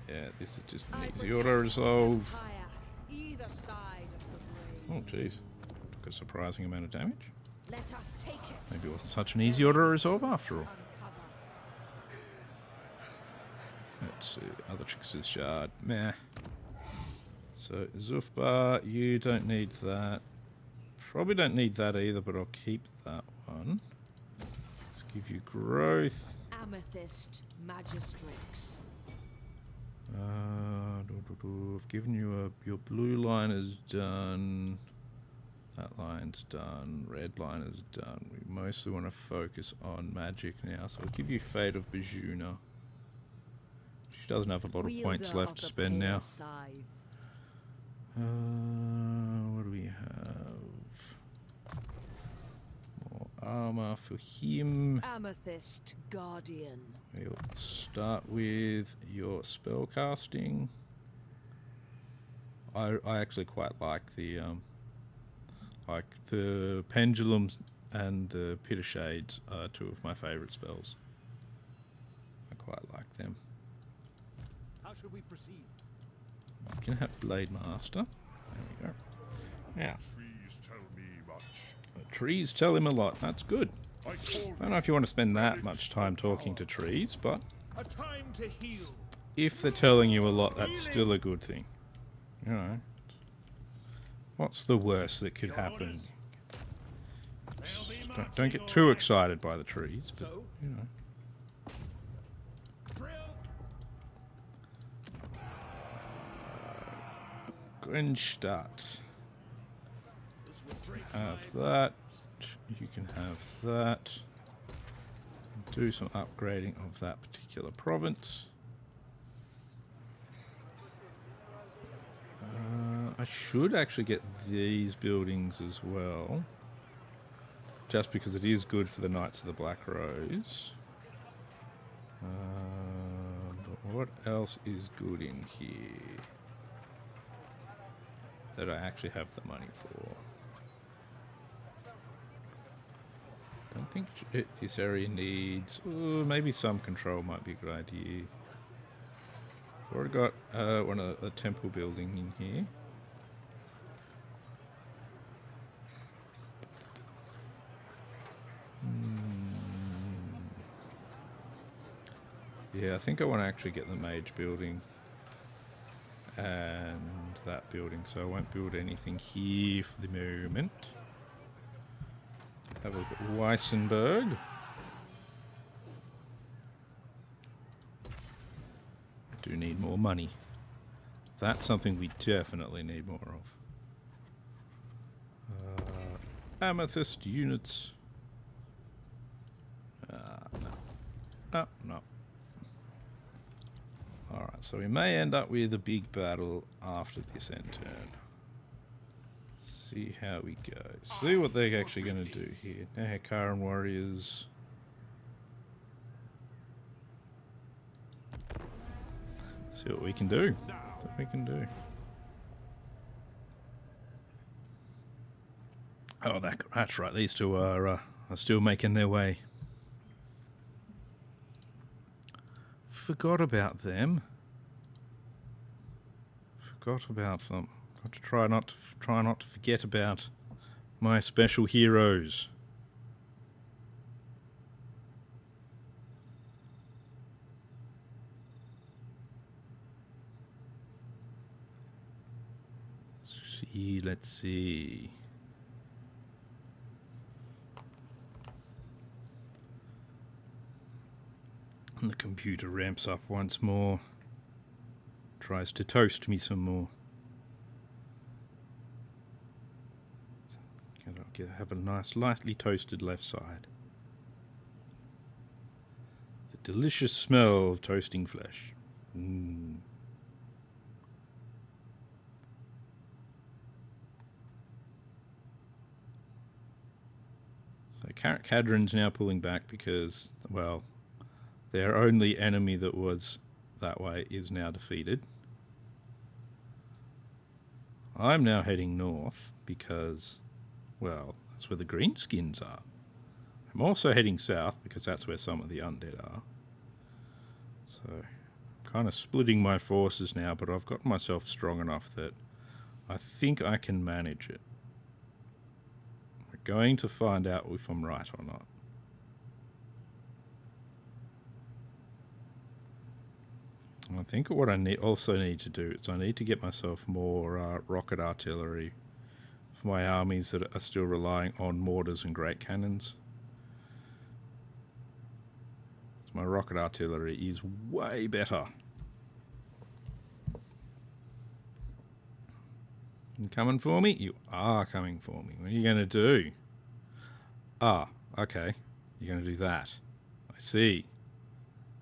Yeah, this is just an I easy protect auto-resolve. the Empire, either side of the Oh, grave. jeez. Took a surprising amount of damage. Let us take it. Maybe it wasn't such an easy order to resolve after all. Uncover. Let's see. Other trickster's shard. Meh. So, Zufbar, you don't need that. Probably don't need that either, but I'll keep that one. Let's give you growth. Amethyst Magistrix. I've given you your blue line is done. That line's done. Red line is done. We mostly want to focus on magic now, so I'll give you Fate of Bajuna. She doesn't have a lot of points Wielder left of to the spend pale now. scythe. What do we have? More armor for him. Amethyst Guardian. We'll start with your spell casting. I actually quite like the pendulums and the pit of shades are two of my favourite spells. I quite like them. How should we proceed? You can have Blade Master. There we go. Now, Trees tell me much. the trees tell him a lot. That's good. I call I don't know if you want to spend that much time talking to trees, but A time to heal. if they're telling you a lot, that's still a good thing. You know, what's the worst that could happen? Don't get too excited by the trees, but So, you know. drill. Grenstadt. This will break Have my that. You can have that. Do some upgrading of that particular province. I should actually get these buildings as well. Just because it is good for the Knights of the Black Rose. But what else is good in here that I actually have the money for? Don't think this area needs... maybe some control might be a good idea. I've already got a temple building in here. Yeah, I think I want to actually get the mage building and that building, so I won't build anything here for the moment. Have a look at Weissenberg. Do need more money. That's something we definitely need more of. Amethyst units. No. No. Alright, so we may end up with a big battle after this end turn. See how we go. See what they're actually going to do here. Nehekaran warriors. See what we can do. See what we can do. Oh, that's right. These two are still making their way. Forgot about them. Forgot about them. Got to try not to forget about my special heroes. Let's see. And the computer ramps up once more. Tries to toast me some more. Have a nice, lightly toasted left side. The delicious smell of toasting flesh. Mmm. So Cadron's now pulling back because, well, their only enemy that was that way is now defeated. I'm now heading north because, well, that's where the greenskins are. I'm also heading south because that's where some of the undead are. So, I'm kind of splitting my forces now, but I've got myself strong enough that I think I can manage it. I going to find out if I'm right or not. I think what I also need to do is I need to get myself more rocket artillery for my armies that are still relying on mortars and great cannons. So my rocket artillery is way better. You coming for me? You are coming for me. What are you going to do? Ah, okay. You're going to do that. I see.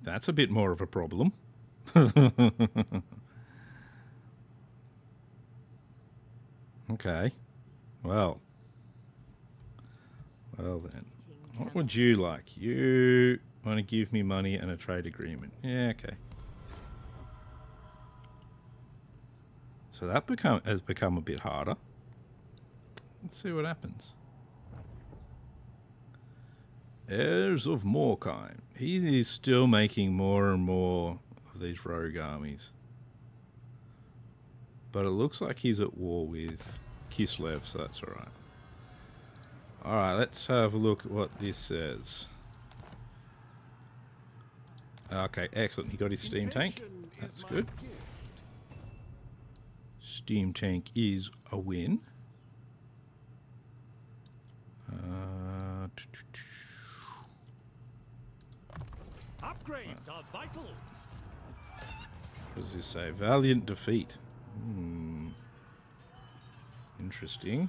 That's a bit more of a problem. Okay. Well then. What would you like? You want to give me money and a trade agreement. Yeah, okay. So that has become a bit harder. Let's see what happens. Heirs of Morkheim. He is still making more and more of these rogue armies. But it looks like he's at war with Kislev, so that's alright. Alright, let's have a look at what this says. Okay, excellent. He got his steam tank. That's good. Steam tank is a win. Upgrades are vital. What does this say? Valiant defeat. Interesting.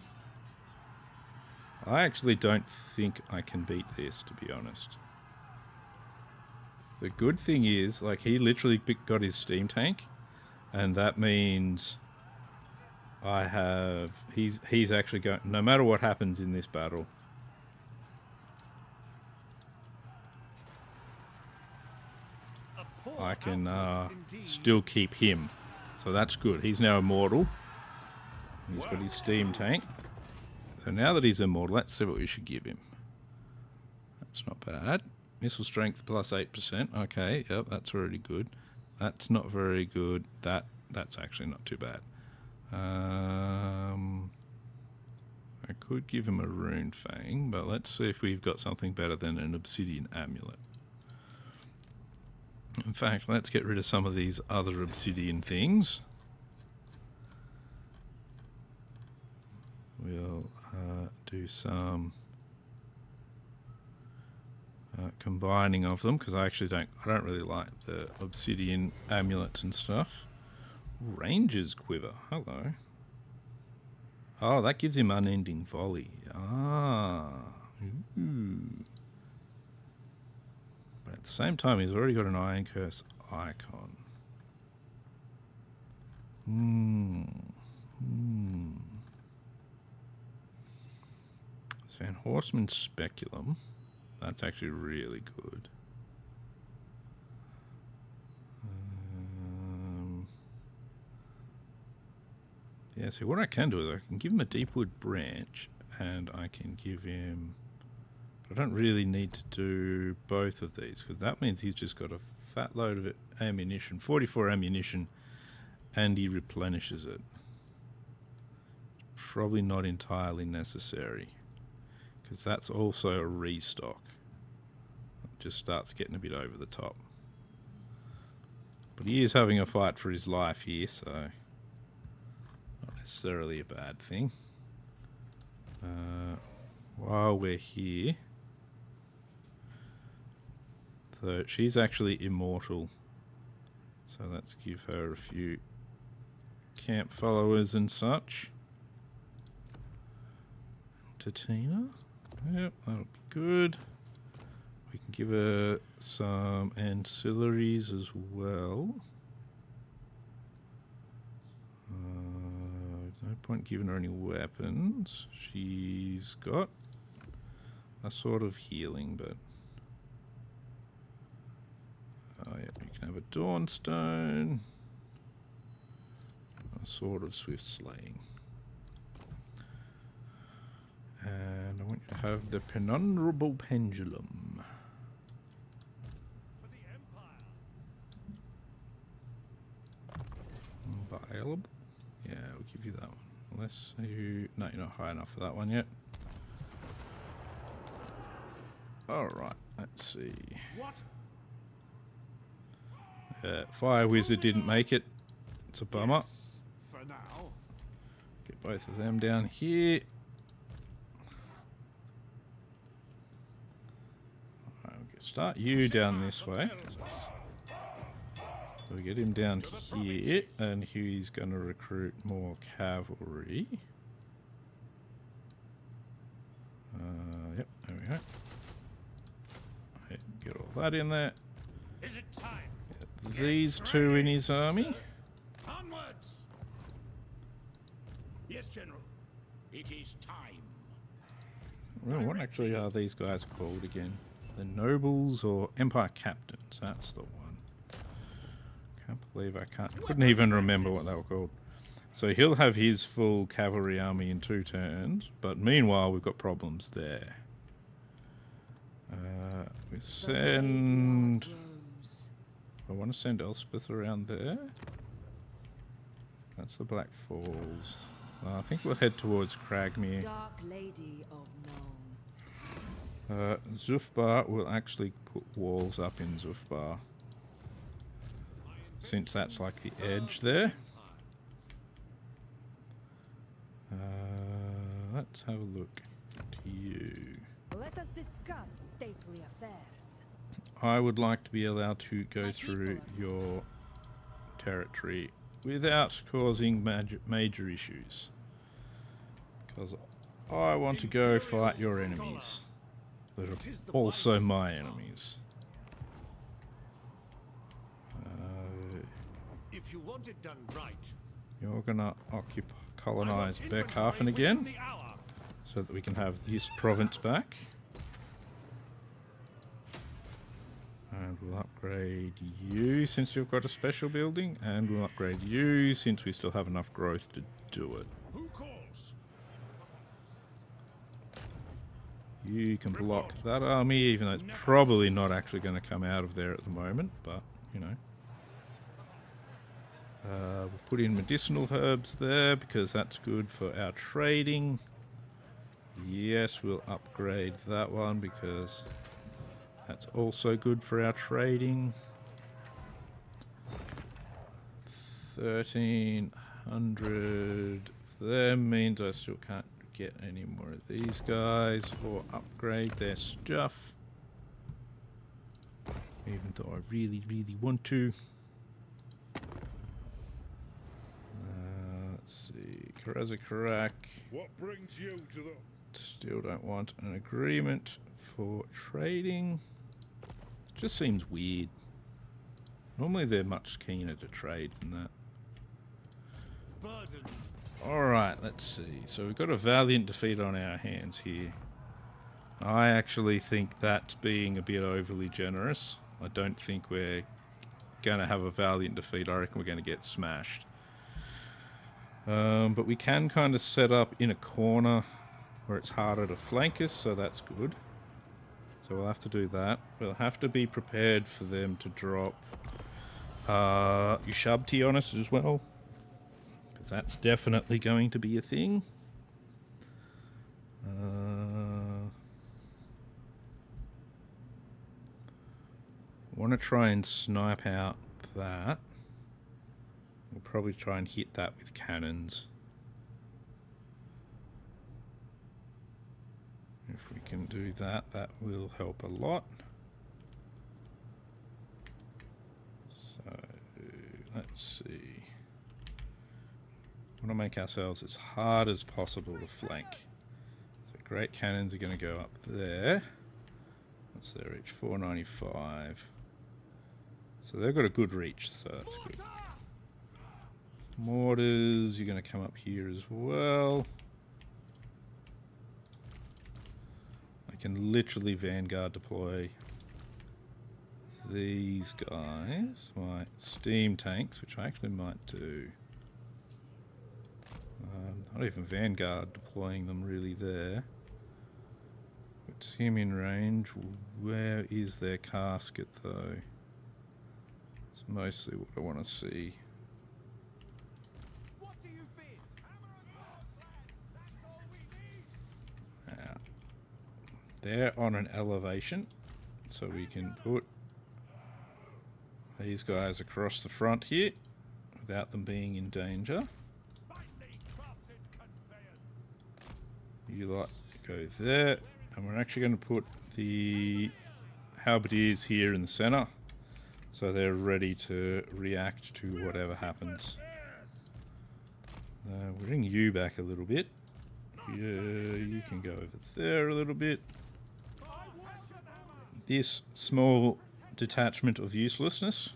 I actually don't think I can beat this, to be honest. The good thing is, like, he literally got his steam tank, and that means I have... He's actually going... No matter what happens in this battle... I can still keep him. So that's good. He's now immortal. He's got his steam tank. So now that he's immortal, let's see what we should give him. That's not bad. Missile strength plus 8%. Okay, yep, that's already good. That's not very good. That's actually not too bad. I could give him a rune fang, but let's see if we've got something better than an obsidian amulet. In fact, let's get rid of some of these other obsidian things. We'll do some combining of them, because I don't really like the obsidian amulets and stuff. Ranger's quiver. Hello. Oh, that gives him unending volley. Ah. Ooh. But at the same time, he's already got an Iron Curse icon. Van Horseman's Speculum. That's actually really good. Yeah, so what I can do is I can give him a Deepwood Branch, and I can give him... But I don't really need to do both of these, because that means he's just got a fat load of ammunition, 44 ammunition, and he replenishes it. Probably not entirely necessary, because that's also a restock. It just starts getting a bit over the top. But he is having a fight for his life here, so not necessarily a bad thing. While we're here... So she's actually immortal. So let's give her a few camp followers and such. Tatina. Yep, that'll be good. We can give her some ancillaries as well. No point giving her any weapons. She's got a sort of healing, but... Oh yeah, you can have a Dawnstone. A Sword of Swift Slaying. And I want you to have the Penunderable Pendulum. For the Empire. Available? Yeah, we'll give you that one. Unless you... No, you're not high enough for that one yet. Alright, let's see. What? Fire Wizard didn't make it. It's a bummer. Yes, for now. Get both of them down here. Alright, we'll start you down this way. So we get him down here, and he's going to recruit more cavalry. Yep, there we go. Okay, get all that in there. Is it time? Get these two in his army. Onwards! Yes, General. It is time. Well, what actually are these guys called again? The nobles or Empire Captains? That's the one. Can't believe I couldn't even remember what they were called. So he'll have his full cavalry army in 2 turns, but meanwhile we've got problems there. We send... I want to send Elspeth around there. That's the Black Falls. I think we'll head towards Cragmere. Dark Lady of Nome. Zufbar will actually put walls up in Zufbar, since that's like the edge there. Let's have a look at you. Let us discuss stately affairs. I would like to be allowed to go through your territory without causing major issues, because I want to go fight your enemies that are also my enemies. If you want it done right, You're gonna colonize Beckhafen again, so that we can have this province back. And we'll upgrade you since you've got a special building, and we'll upgrade you since we still have enough growth to do it. who calls? You can block that army, even though it's probably not actually going to come out of there at the moment, but, you know. We'll put in medicinal herbs there, because that's good for our trading. Yes, we'll upgrade that one, because that's also good for our trading. 1,300 for them means I still can't get any more of these guys or upgrade their stuff, even though I really, really want to. Let's see, Karazakarak. What brings you to the... Still don't want an agreement for trading. Just seems weird. Normally they're much keener to trade than that. Burden. Alright, let's see. So we've got a valiant defeat on our hands here. I actually think that's being a bit overly generous. I don't think we're going to have a valiant defeat. I reckon we're going to get smashed. But we can kind of set up in a corner where it's harder to flank us, so that's good. So we'll have to do that. We'll have to be prepared for them to drop Ushabti on us as well, because that's definitely going to be a thing. I want to try and snipe out that. We'll probably try and hit that with cannons. If we can do that, that will help a lot. So, let's see. We want to make ourselves as hard as possible to flank. So great cannons are going to go up there. What's their reach? 495. So they've got a good reach, so that's good. Mortars, you're going to come up here as well. I can literally vanguard deploy these guys, my steam tanks, which I actually might do. Not even vanguard deploying them really there. It's him in range. Where is their casket though? It's mostly what I want to see. They're on an elevation, so we can put these guys across the front here without them being in danger. You like to go there, and we're actually going to put the halberdiers here in the center, so they're ready to react to whatever happens. Bring you back a little bit. Yeah, you can go over there a little bit. This small detachment of uselessness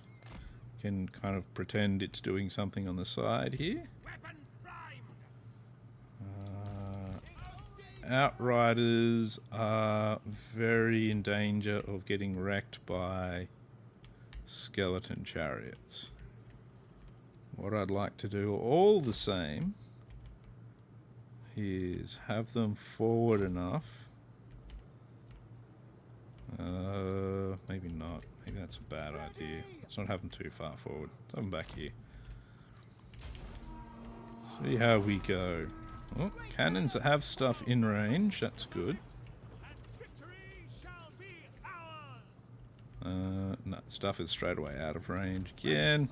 can kind of pretend it's doing something on the side here. Outriders are very in danger of getting wrecked by skeleton chariots. What I'd like to do all the same is have them forward enough. Maybe not. Maybe that's a bad idea. Let's not have them too far forward. Let's have them back here. See how we go. Oh, cannons that have stuff in range. That's good. No, stuff is straight away out of range again.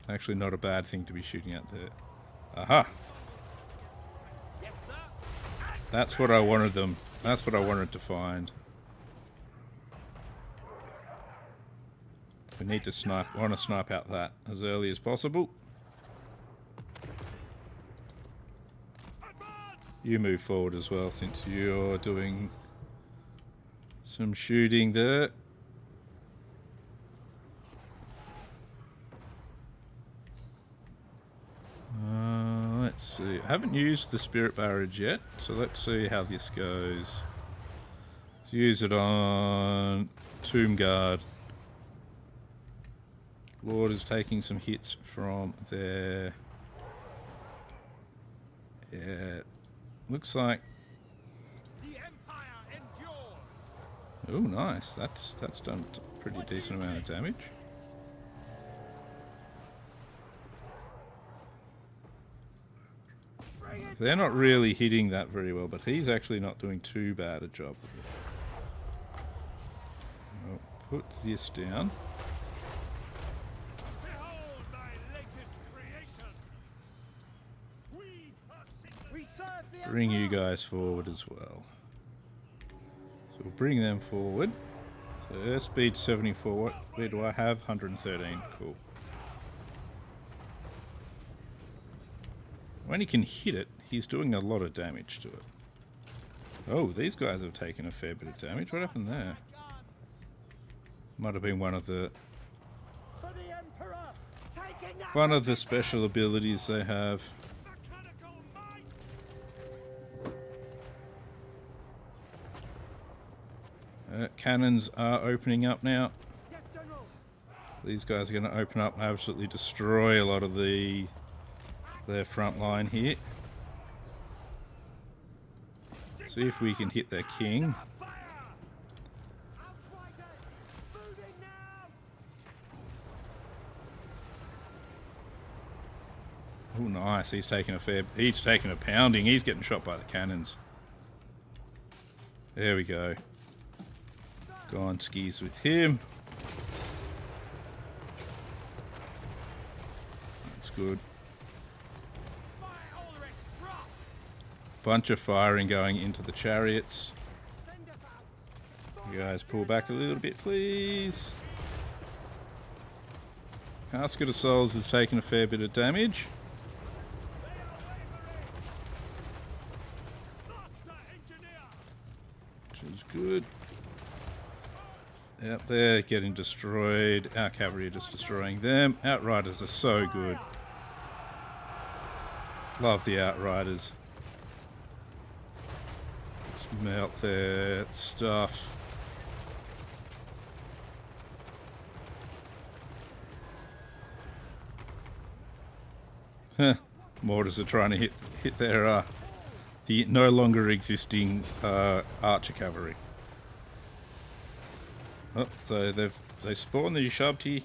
Actually not a bad thing to be shooting at there. Aha! That's what I wanted them. That's what I wanted to find. We need to snipe. I want to snipe out that as early as possible. You move forward as well, since you're doing some shooting there. Let's see. I haven't used the spirit barrage yet, so let's see how this goes. Let's use it on Tomb Guard. Lord is taking some hits from there. Yeah, looks like. The Empire endures. Oh, nice. That's done a pretty decent amount of damage. They're not really hitting that very well, but he's actually not doing too bad a job of it. I'll put this down. Behold my latest creation. We serve the Bring you guys forward as well. So we'll bring them forward. So airspeed 74. What where do I have? 113. Cool. When he can hit it, he's doing a lot of damage to it. Oh, these guys have taken a fair bit of damage. What happened there? Might have been one of the special abilities they have. Cannons are opening up now. These guys are going to open up and absolutely destroy a lot of their front line here. See if we can hit their king. Oh, nice. He's taking a pounding. He's getting shot by the cannons. There we go. Gone skis with him. That's good. Bunch of firing going into the chariots. You guys pull back a little bit, please. Casket of Souls has taken a fair bit of damage. Which is good. Out there getting destroyed. Our cavalry are just destroying them. Outriders are so good. Love the Outriders. Just melt their stuff. Mortars are trying to hit their the no longer existing archer cavalry. Oh, so they spawned the Ushabti.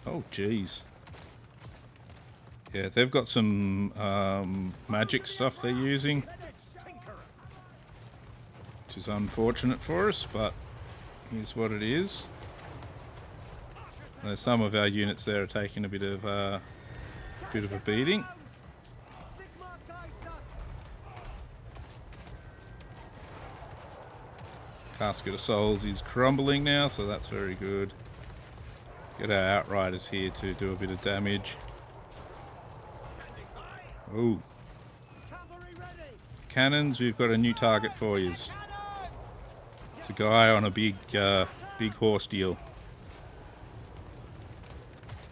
Oh, jeez. Yeah, they've got some magic stuff they're using. which is unfortunate for us, but here's what it is. Now, some of our units there are taking a bit of a beating. Sigmar guides us. Casket of Souls is crumbling now, so that's very good. Get our Outriders here to do a bit of damage. Oh, Cavalry ready. cannons! We've got a new target for you. It's a guy on a big horse deal.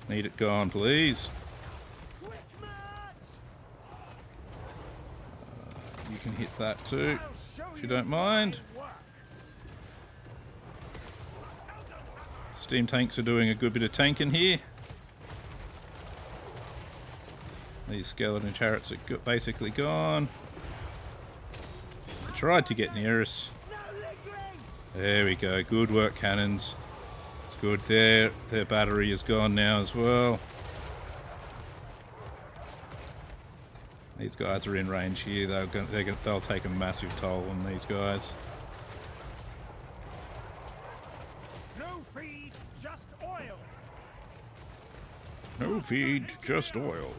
Need it gone, please. Quick march. You can hit that too, I'll show if you don't mind. my work. Steam tanks are doing a good bit of tanking here. These skeleton chariots are basically gone. They tried to get near us. No lingering. There we go. Good work, cannons. It's good. Their battery is gone now as well. These guys are in range here. They'll take a massive toll on these guys. No feed, just oil. No feed, just oil.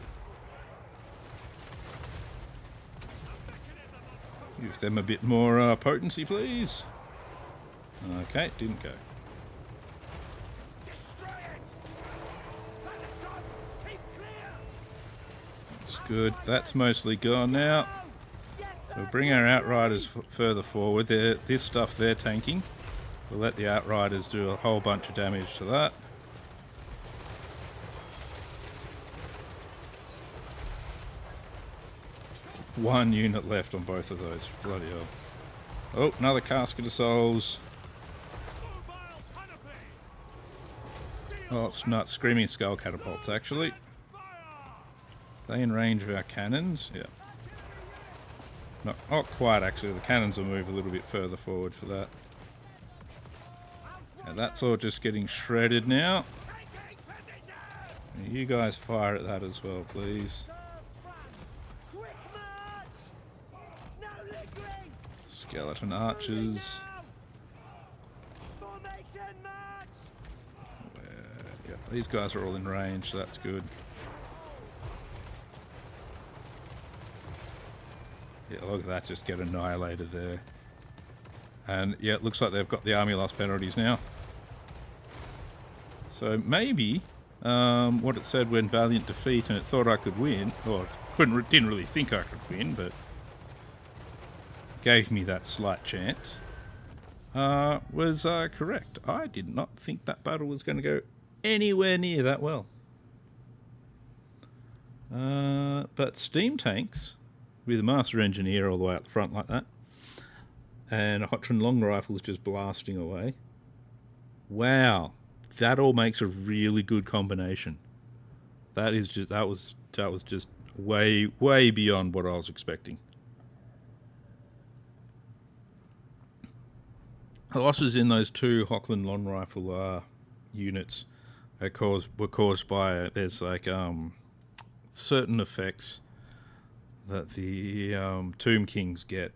Give them a bit more potency, please. Okay, didn't go. Destroy it. Battle guns, keep clear. That's good. That's mostly gone now. Yes, We'll bring our Outriders further forward. This stuff they're tanking. We'll let the Outriders do a whole bunch of damage to that. One unit left on both of those. Bloody hell. Oh, another Casket of Souls. mobile panoply. Oh, it's not Screaming Skull catapults, actually. They in range of our cannons? Yeah. Not quite, actually. The cannons will move a little bit further forward for that. And that's all just getting shredded now. Taking position. You guys fire at that as well, please. Serve France. Quick march. No lingering. Skeleton archers. Now. Formation march. Yeah, these guys are all in range, so that's good. Yeah, look at that, just get annihilated there. And yeah, it looks like they've got the army loss penalties now. So maybe what it said when Valiant defeat and it thought I could win, or didn't really think I could win, but gave me that slight chance, was correct. I did not think that battle was going to go anywhere near that well. But steam tanks with a master engineer all the way out the front like that, and a Hotron long rifles just blasting away. Wow, that all makes a really good combination. That was just way beyond what I was expecting. The losses in those two Hochland long rifle units were caused by there's like certain effects that the Tomb Kings get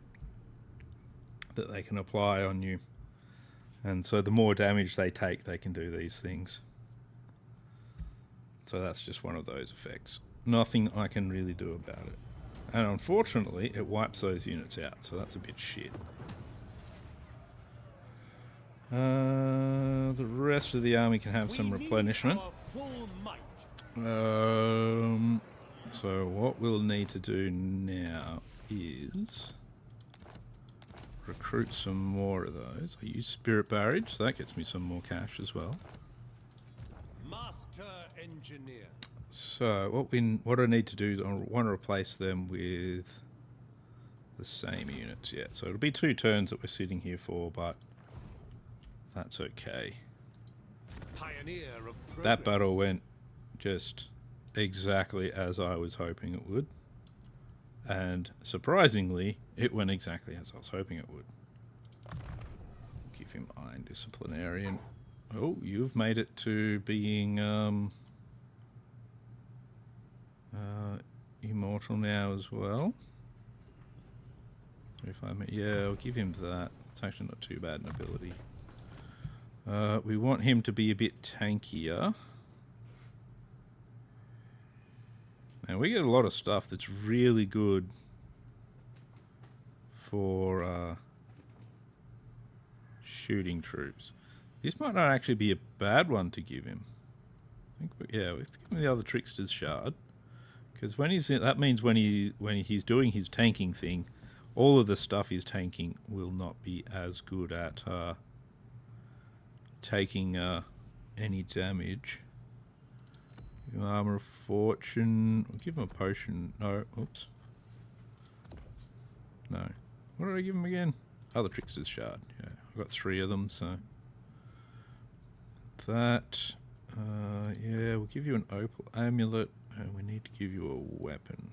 that they can apply on you, and so the more damage they take, they can do these things. So that's just one of those effects. Nothing I can really do about it, and unfortunately it wipes those units out, so that's a bit shit. The rest of the army can have some replenishment. Full might. So what we'll need to do now is recruit some more of those. I use Spirit Barrage, so that gets me some more cash as well. Master engineer. So what I need to do is I want to replace them with the same units. Yeah, so it'll be 2 turns that we're sitting here for, but that's okay. Pioneer of progress. That battle went just exactly as I was hoping it would, and surprisingly it went exactly as I was hoping it would. Give him Iron Disciplinarian. Oh, you've made it to being immortal now as well. Yeah, I'll give him that. It's actually not too bad an ability. We want him to be a bit tankier. And we get a lot of stuff that's really good for shooting troops. This might not actually be a bad one to give him. I think, yeah, let's give him the other Trickster's Shard. Because when he's in, that means when he's doing his tanking thing, all of the stuff he's tanking will not be as good at taking any damage. Give him Armor of Fortune. We'll give him a potion. No, oops. No. What did I give him again? Oh, the Trickster's Shard. Yeah, I've got 3 of them, so... That... yeah, we'll give you an Opal Amulet, and we need to give you a weapon.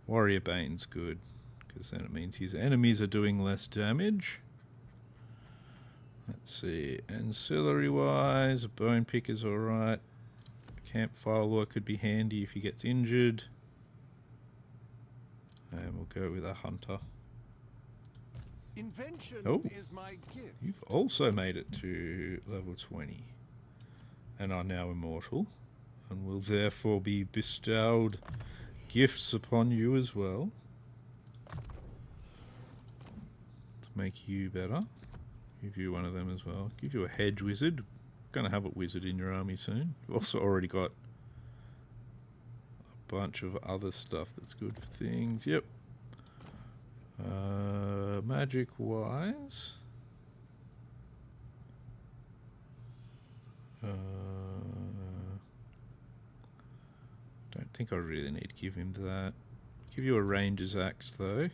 Warrior Bane's good, because then it means his enemies are doing less damage. Let's see, ancillary-wise, a Bone Picker's alright. Campfire Lore could be handy if he gets injured. And we'll go with a Hunter. Invention Oh, is my gift. you've also made it to level 20. And are now immortal. And will therefore be bestowed gifts upon you as well. To make you better. Give you one of them as well. Give you a Hedge Wizard. Gonna have a wizard in your army soon. You've also already got a bunch of other stuff that's good for things. Yep. Magic wise, don't think I really need to give him that. Give you a ranger's axe though.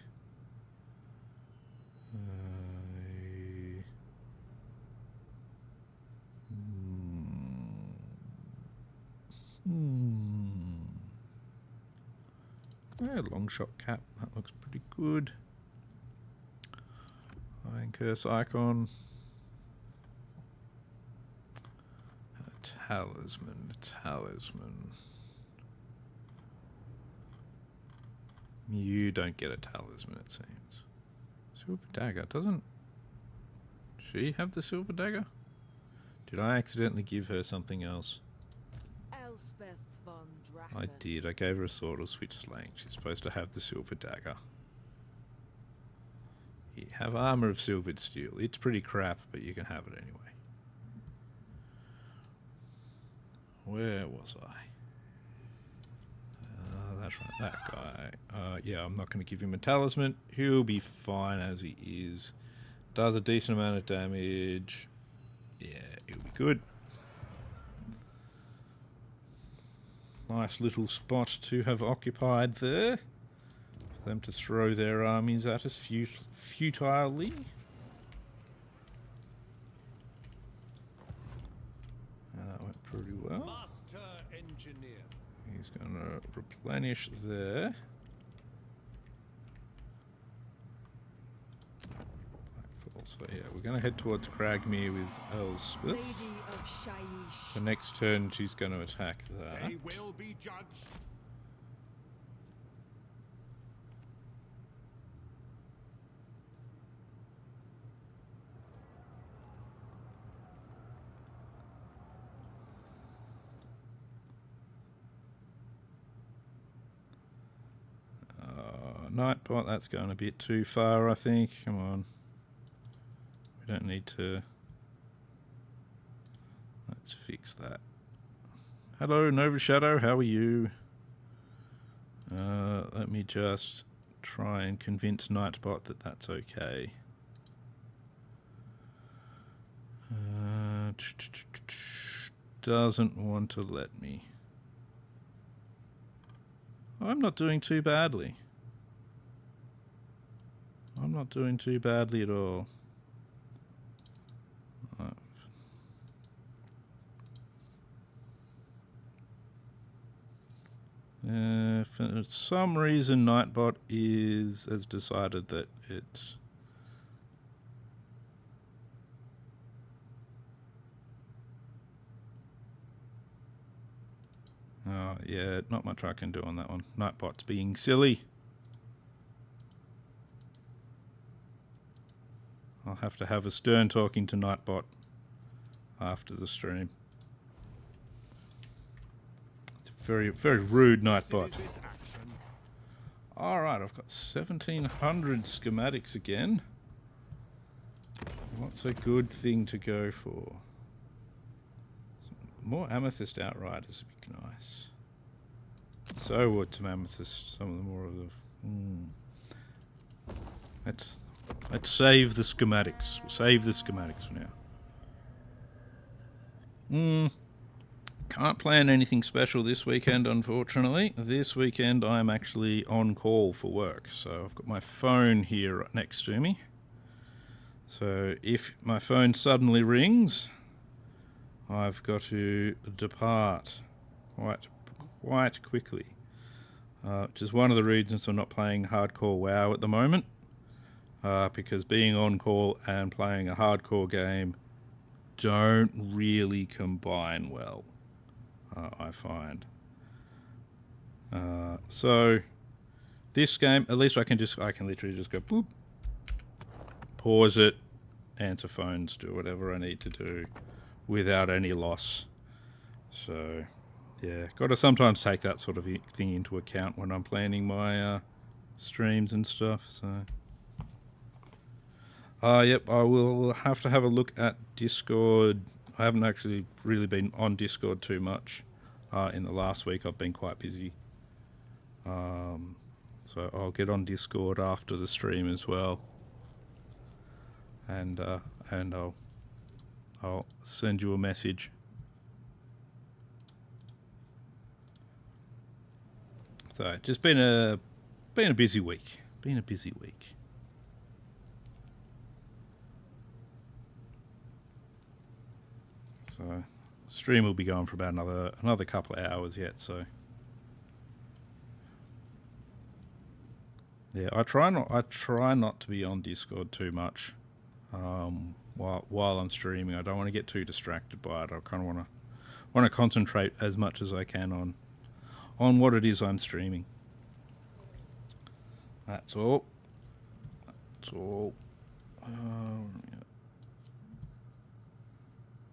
Yeah, long shot cap, that looks pretty good. Iron Curse icon. A talisman, talisman. You don't get a talisman, it seems. Silver dagger, doesn't she have the silver dagger? Did I accidentally give her something else? Elspeth von Draken. I did. I gave her a sword or switch slang. She's supposed to have the silver dagger. You have armor of silvered steel. It's pretty crap, but you can have it anyway. Where was I? That's right, that guy. Yeah, I'm not going to give him a talisman. He'll be fine as he is. Does a decent amount of damage. Yeah, he'll be good. Nice little spot to have occupied there. For them to throw their armies at us futilely. That went pretty well. Master engineer. He's going to replenish there. So yeah, we're going to head towards Cragmere with Elspeth. Lady of Shaiish. The next turn she's going to attack that. They will be judged. Nightbot, that's going a bit too far, I think. Come on. We don't need to... Let's fix that. Hello, Nova Shadow, how are you? Let me just try and convince Nightbot that that's okay. Doesn't want to let me. I'm not doing too badly. I'm not doing too badly at all. For some reason, Nightbot has decided that it's... Oh, yeah, not much I can do on that one. Nightbot's being silly. have to have a stern talking to Nightbot after the stream. It's a very, very rude Nightbot. This action. Alright, I've got 1700 schematics again. What's a good thing to go for? More amethyst outriders would be nice. So would some amethyst, some of the more of the... Let's save the schematics. We'll save the schematics for now. Can't plan anything special this weekend, unfortunately. This weekend I'm actually on call for work. So I've got my phone here right next to me. So if my phone suddenly rings, I've got to depart quite quickly. Which is one of the reasons I'm not playing hardcore WoW at the moment. Because being on call and playing a hardcore game don't really combine well, I find. So this game, at least I can literally just go boop, pause it, answer phones, do whatever I need to do without any loss. So yeah, got to sometimes take that sort of thing into account when I'm planning my streams and stuff. So yep, I will have to have a look at Discord. I haven't actually really been on Discord too much in the last week. I've been quite busy. So I'll get on Discord after the stream as well. And I'll send you a message. So just been a busy week. Been a busy week. So stream will be going for about another couple of hours yet. So yeah, I try not to be on Discord too much while I'm streaming. I don't want to get too distracted by it. I kind of want to concentrate as much as I can on what it is I'm streaming. That's all. That's all.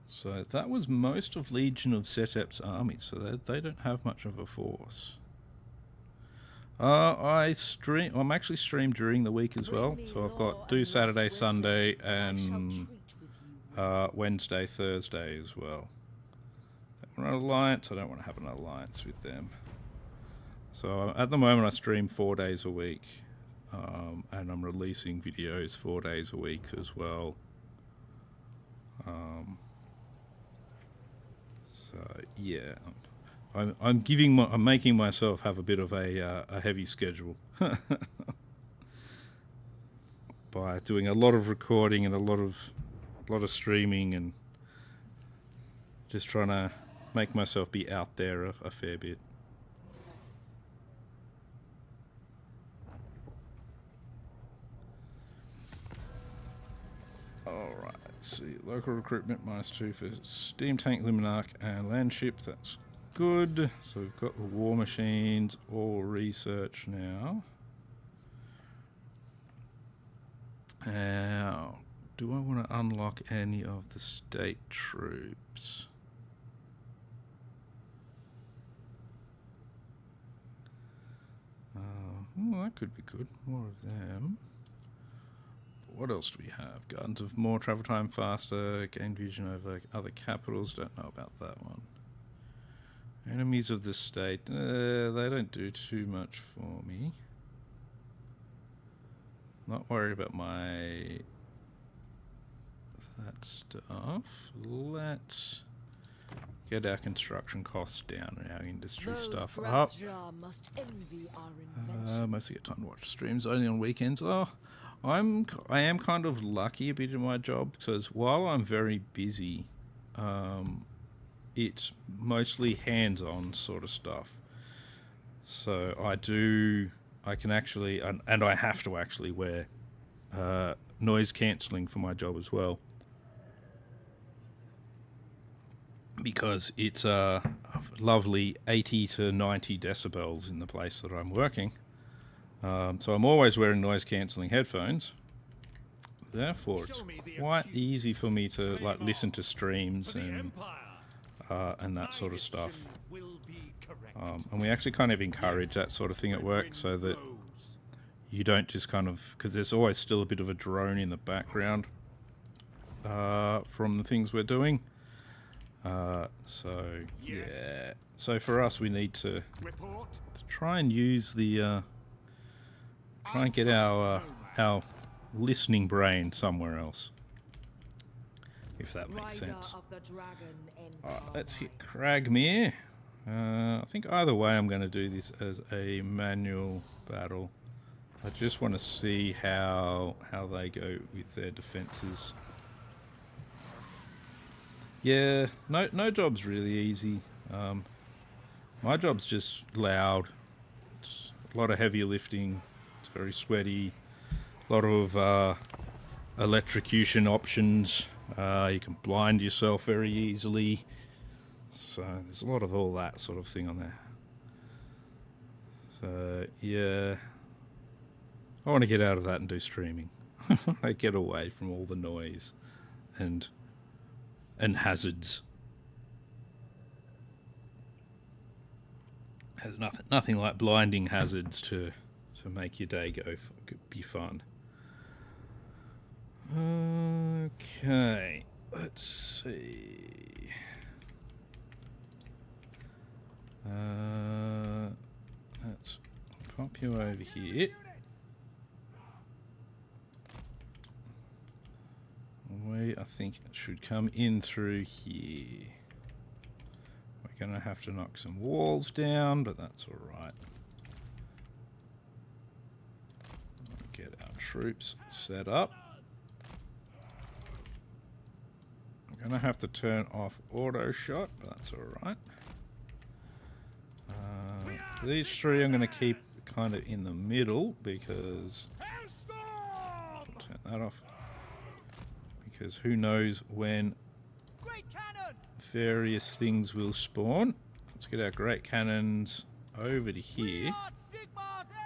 So that was most of Legion of Setep's army, so they don't have much of a force. I'm actually stream during the week as well, so I've got Saturday, Sunday, and Wednesday, Thursday as well. I want an alliance. I don't want to have an alliance with them. So at the moment I stream 4 days a week, and I'm releasing videos 4 days a week as well. So yeah, I'm making myself have a bit of a heavy schedule by doing a lot of recording and a lot of streaming, and just trying to make myself be out there a fair bit. Alright, let's see. Local recruitment -2 for Steam Tank, Luminarch, and Landship. That's good. So we've got the war machines all researched now. Now, do I want to unlock any of the state troops? Well, that could be good. More of them. What else do we have? Gardens of more travel time faster, gain vision over other capitals. Don't know about that one. Enemies of the state. They don't do too much for me. Not worried about that stuff. Let's get our construction costs down and our industry stuff up. Must envy our invention. Mostly get time to watch streams only on weekends. I am kind of lucky a bit in my job, because while I'm very busy, it's mostly hands-on sort of stuff. So I can actually, and I have to actually wear noise cancelling for my job as well, because it's a lovely 80 to 90 decibels in the place that I'm working. So I'm always wearing noise cancelling headphones therefore it's quite easy for me to like listen to streams and that sort of stuff. And we actually kind of encourage that sort of thing at work so that you don't just kind of, because there's always still a bit of a drone in the background from the things we're doing. So yeah, so for us we need to try and use the try and get our listening brain somewhere else, if that makes sense. Alright, let's hit Cragmere. I think either way I'm going to do this as a manual battle. I just want to see how they go with their defenses. Yeah, no job's really easy. My job's just loud. It's a lot of heavy lifting. It's very sweaty. A lot of electrocution options. You can blind yourself very easily. So there's a lot of all that sort of thing on there. So yeah, I want to get out of that and do streaming. I get away from all the noise and hazards. There's nothing like blinding hazards to make your day be fun. Okay, let's see. Let's pop you over here. I think it should come in through here. We're going to have to knock some walls down, but that's alright. Get our troops set up. I'm going to have to turn off auto shot, but that's alright. These three I'm going to keep kind of in the middle because I'll turn that off. Because who knows when various things will spawn. Let's get our great cannons over to here,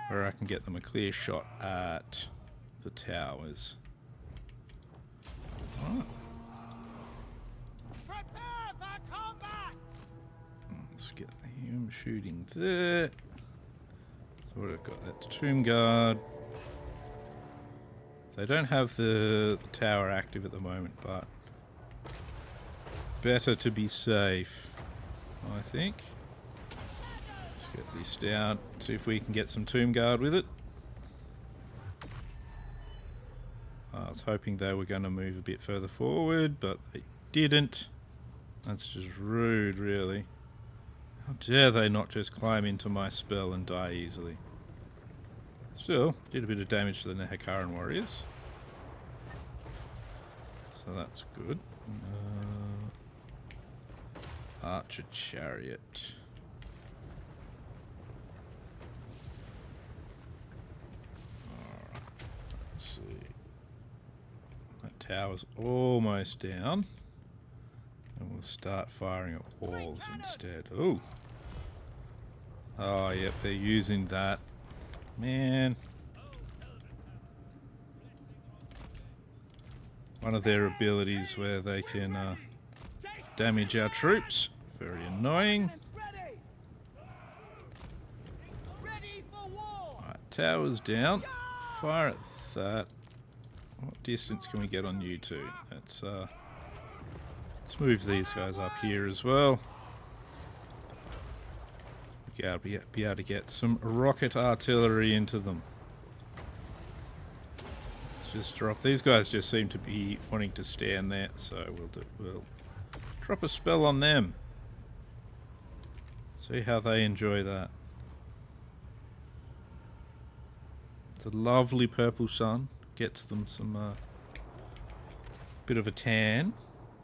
where I can get them a clear shot at the towers. Oh. Let's get him shooting there. So what I've got, that's Tomb Guard. They don't have the tower active at the moment, but better to be safe, I think. Let's get this down, see if we can get some Tomb Guard with it. I was hoping they were going to move a bit further forward, but they didn't. That's just rude, really. How dare they not just climb into my spell and die easily. Still, did a bit of damage to the Nehekaran warriors. So that's good. Archer chariot. Alright, let's see. That tower's almost down. And we'll start firing at walls instead. Ooh. Oh, yep, they're using that. Man. One of their abilities where they can damage our troops. Very annoying. Alright, tower's down. Fire at that. What distance can we get on you two? Let's move these guys up here as well. Be able to get some rocket artillery into them. Let's just drop. These guys just seem to be wanting to stand there, so we'll drop a spell on them. See how they enjoy that. It's a lovely purple sun. Gets them some bit of a tan.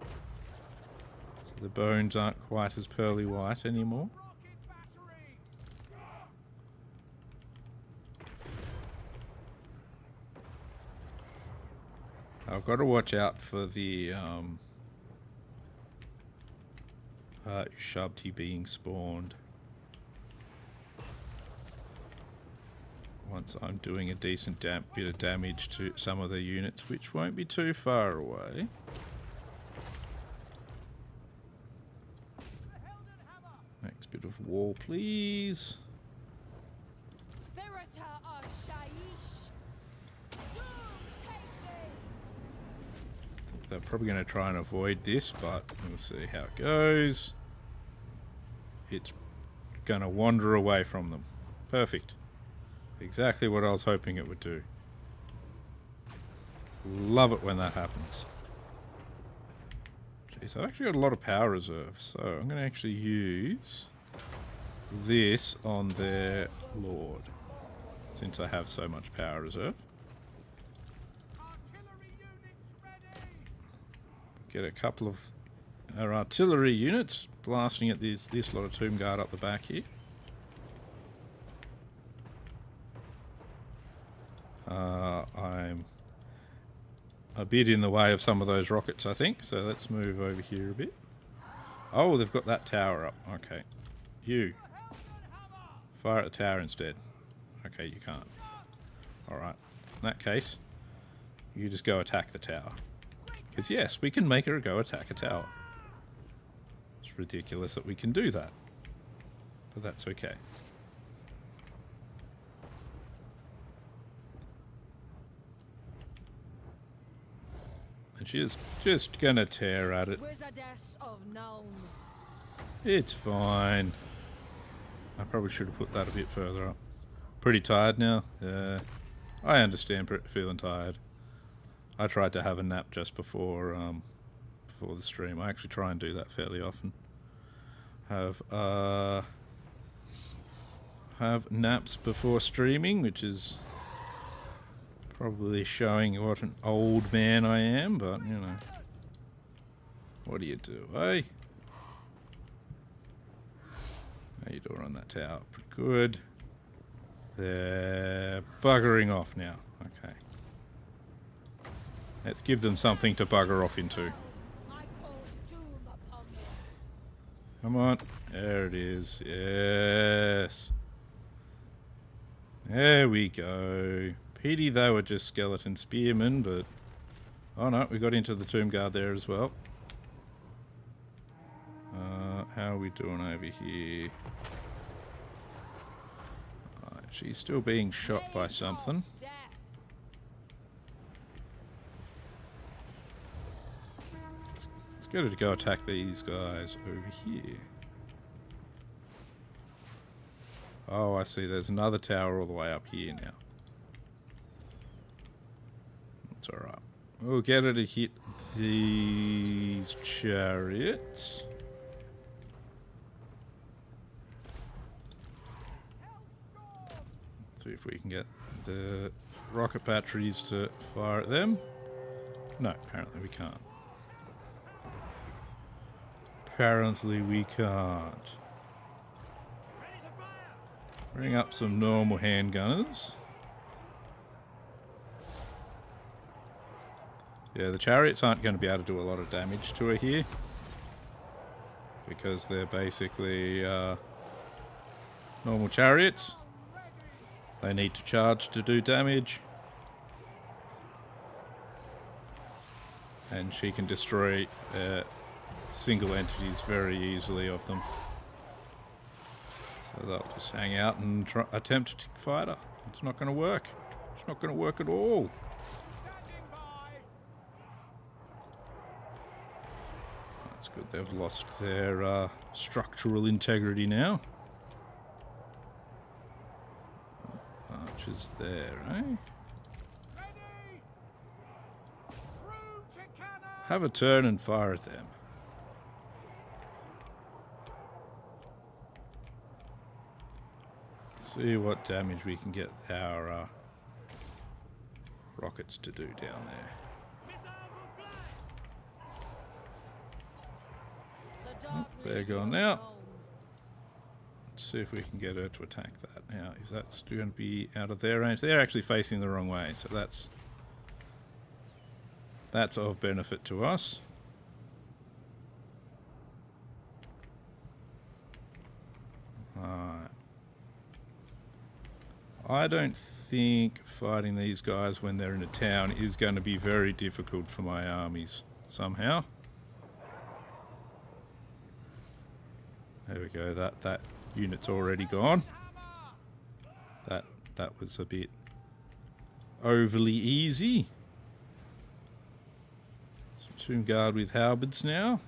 So the bones aren't quite as pearly white anymore. I've got to watch out for the Ushabti being spawned. once I'm doing a decent bit of damage to some of the units, which won't be too far away. Next bit of wall, please. Spirita of Shaiish. Doom take thee. They're probably going to try and avoid this, but we'll see how it goes. It's going to wander away from them. Perfect. Exactly what I was hoping it would do. Love it when that happens. Jeez, I've actually got a lot of power reserves, so I'm going to actually use this on their lord, since I have so much power reserve. Artillery units ready! Get a couple of our artillery units blasting at this lot of tomb guard up the back here. I'm a bit in the way of some of those rockets, I think, so let's move over here a bit. Oh, they've got that tower up. Okay. You. Fire at the tower instead. Okay, you can't. Alright. In that case, you just go attack the tower. Because yes, we can make her go attack a tower. It's ridiculous that we can do that. But that's okay. And she's just gonna tear at it. Wizardess of Nuln. It's fine. I probably should have put that a bit further up. Pretty tired now? Yeah. I understand feeling tired. I tried to have a nap just before the stream. I actually try and do that fairly often. Have naps before streaming, which is probably showing what an old man I am, but you know. What do you do, eh? How you doing on that tower? Pretty good. They're buggering off now. Okay. Let's give them something to bugger off into. I call doom upon them. Come on. There it is. Yes. There we go. Pity they were just skeleton spearmen, but... Oh no, we got into the tomb guard there as well. How are we doing over here? Right, she's still being shot by something. Death. Let's get her to go attack these guys over here. Oh, I see. There's another tower all the way up here now. That's alright. We'll get her to hit these chariots. See if we can get the rocket batteries to fire at them. No, apparently we can't. Apparently we can't. Ready to fire! Bring up some normal handgunners. Yeah, the chariots aren't going to be able to do a lot of damage to her here. Because they're basically normal chariots. They need to charge to do damage. And she can destroy single entities very easily of them. So they'll just hang out and attempt to fight her. It's not going to work. It's not going to work at all. Standing by! That's good. They've lost their structural integrity now. Archers there, eh? Ready! Through to cannon! Have a turn and fire at them. See what damage we can get our rockets to do down there. Missiles will fly! The dark They're legion gone of now. Nuln. Let's see if we can get her to attack that. Now, is that still going to be out of their range? They're actually facing the wrong way, so that's of benefit to us. Alright. I don't think fighting these guys when they're in a town is going to be very difficult for my armies somehow. There we go. That unit's already gone. That was a bit overly easy. Some Tomb Guard with halberds now.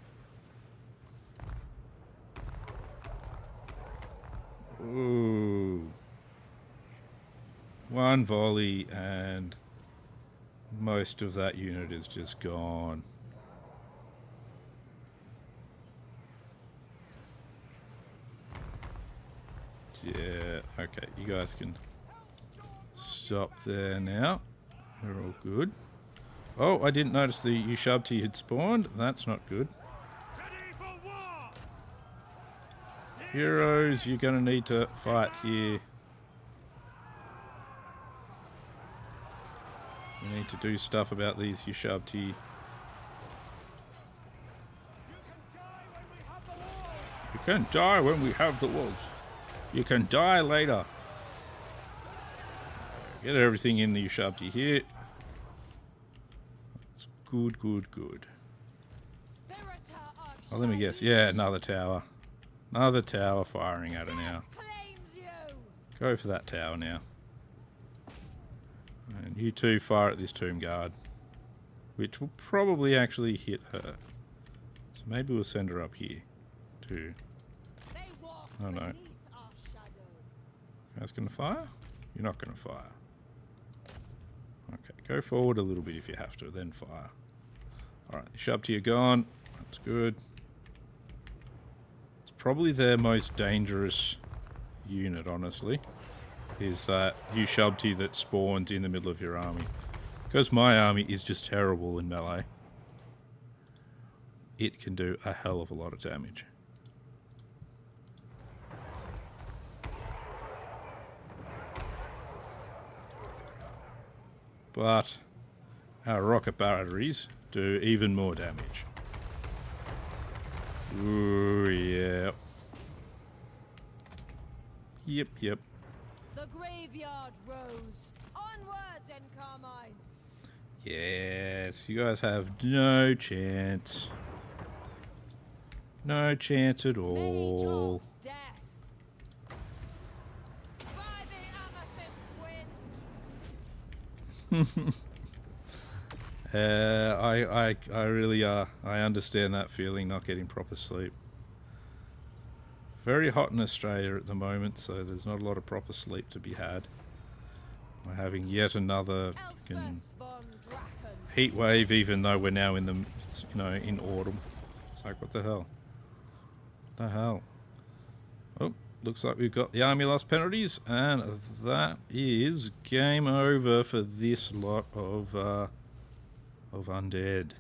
Ooh. One volley and most of that unit is just gone. Yeah, okay, you guys can stop there now. We're all good. Oh, I didn't notice the Ushabti had spawned. That's not good. Ready for war! Heroes, you're going to need to fight here. We need to do stuff about these Ushabti. You can die when we have the walls. You can die later. Get everything in the Ushabti here. That's good, good, good. Oh, let me guess. Yeah, another tower. Another tower firing at her now. Go for that tower now. And you two fire at this Tomb Guard, which will probably actually hit her. So maybe we'll send her up here too. Oh no. You guys gonna fire? You're not gonna fire. Okay, go forward a little bit if you have to, then fire. Alright, the Ushabti are gone. That's good. It's probably their most dangerous unit, honestly. Is that Ushabti that spawns in the middle of your army. Because my army is just terrible in melee. It can do a hell of a lot of damage. But our rocket batteries do even more damage. Ooh, yeah. Yep, yep. The graveyard rose. Onwards, and Carmine. Yes, you guys have no chance. No chance at all. Death. By the amethyst wind. I really I understand that feeling, not getting proper sleep. Very hot in Australia at the moment, so there's not a lot of proper sleep to be had. We're having yet another heat wave, even though we're now in the, in autumn. It's like, what the hell? What the hell? Oh, looks like we've got the army loss penalties, and that is game over for this lot of undead.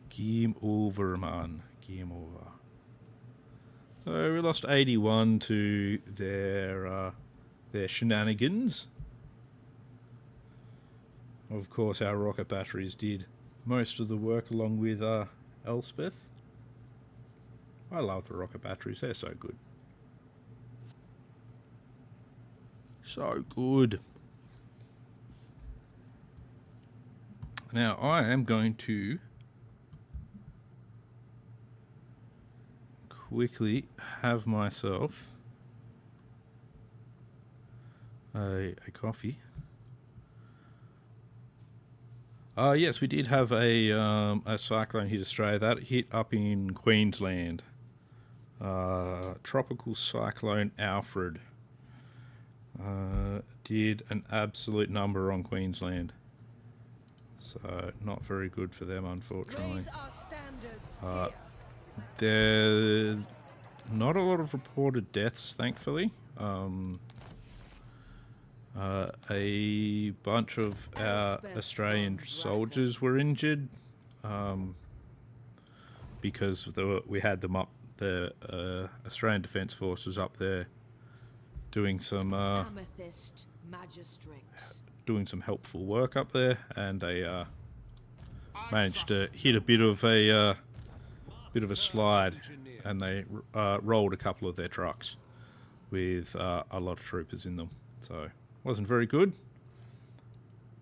Game over, man. Game over. So we lost 81 to their shenanigans. Of course, our rocket batteries did most of the work, along with Elspeth. I love the rocket batteries. They're so good. So good. Now I am going to quickly have myself a coffee. Yes, we did have a cyclone hit Australia. That hit up in Queensland. Tropical cyclone Alfred did an absolute number on Queensland. So not very good for them, unfortunately. There's not a lot of reported deaths, thankfully. A bunch of our Australian soldiers were injured because we had them up. The Australian Defence Force was up there doing some helpful work up there, and they managed to hit a bit of a bit of a slide, and they rolled a couple of their trucks with a lot of troopers in them. So wasn't very good,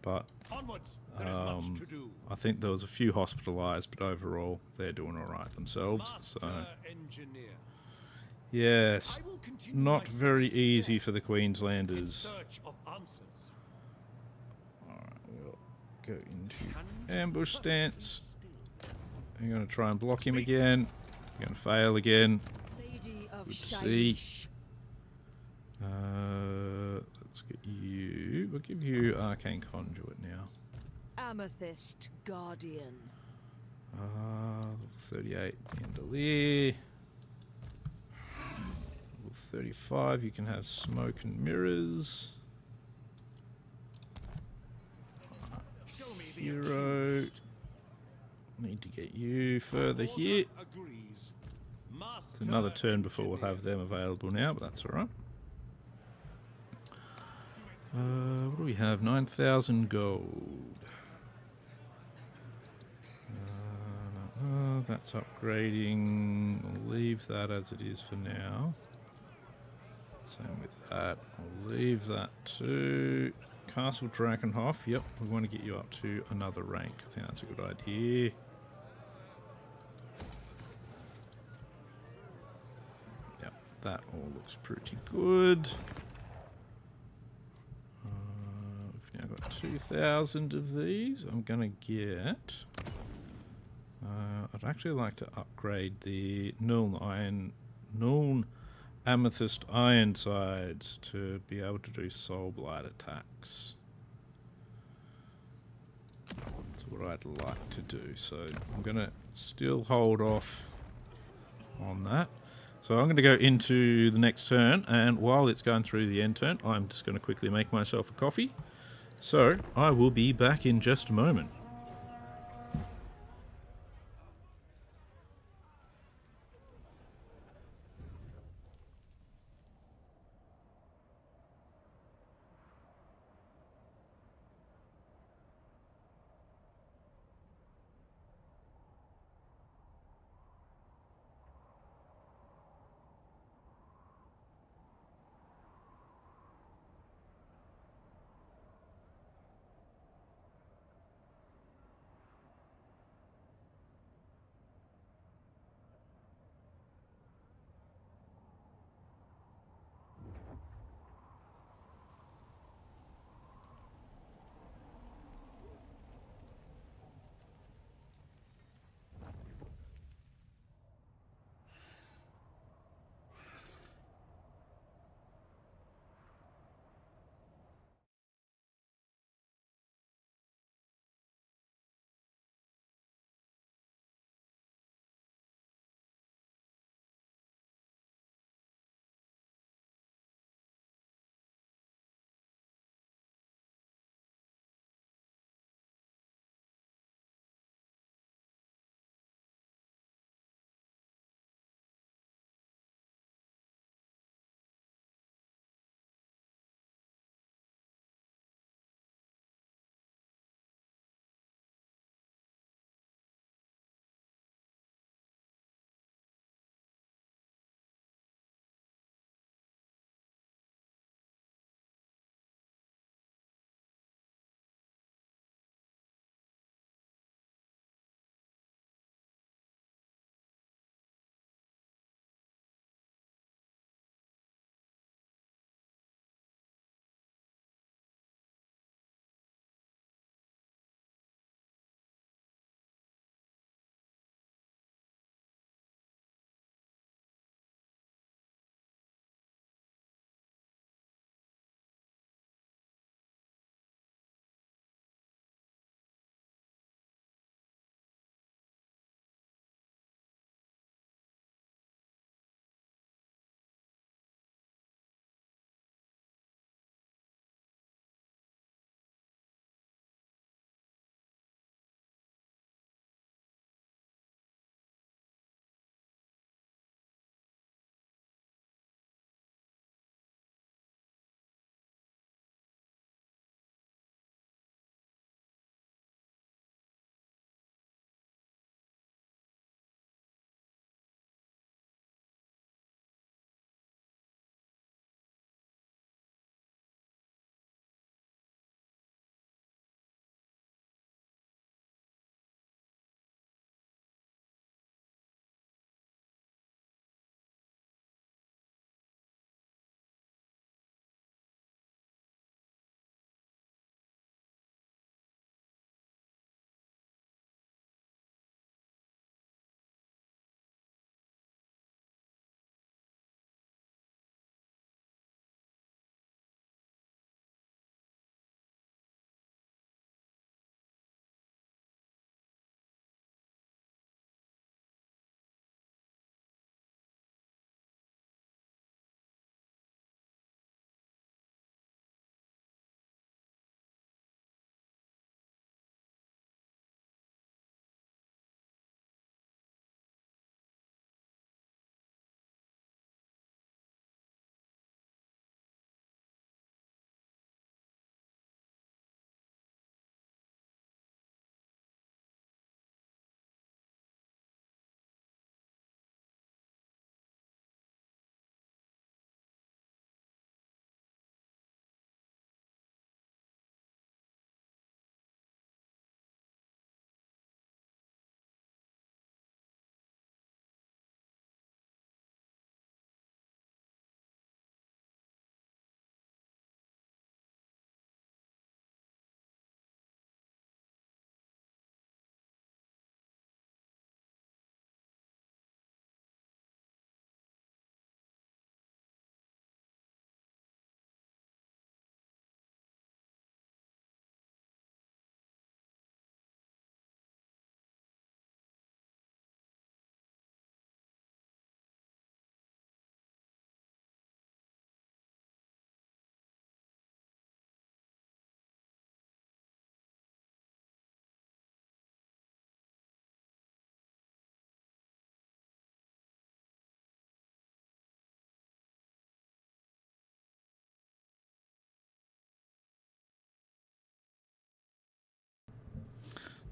but Onwards. There is much to do. I think there was a few hospitalised, but overall they're doing all right themselves. So Master engineer. yes, I will continue not my very studies easy there for the in Queenslanders. search of answers. Alright, we'll go into ambush stance. I'm going to try and block him again. I'm going to fail again. Lady of Good to see. Shaiish. Let's get you. We'll give you Arcane Conduit now. Amethyst Guardian. Level 38 Bandolier. Level 35, you can have Smoke and Mirrors. Show me the Hero. accused. Need to get you further here. Agrees. It's another turn before we'll have them available now, but that's alright. What do we have? 9,000 gold. That's upgrading. I'll leave that as it is for now. Same with that. I'll leave that too. Castle Drakenhof. Yep, we want to get you up to another rank. I think that's a good idea. Yep, that all looks pretty good. We've now got 2,000 of these. I'm going to get... I'd actually like to upgrade the Nuln Amethyst Ironsides to be able to do Soul Blight attacks. That's what I'd like to do. So I'm going to still hold off on that. So I'm going to go into the next turn, and while it's going through the end turn, I'm just going to quickly make myself a coffee. So I will be back in just a moment.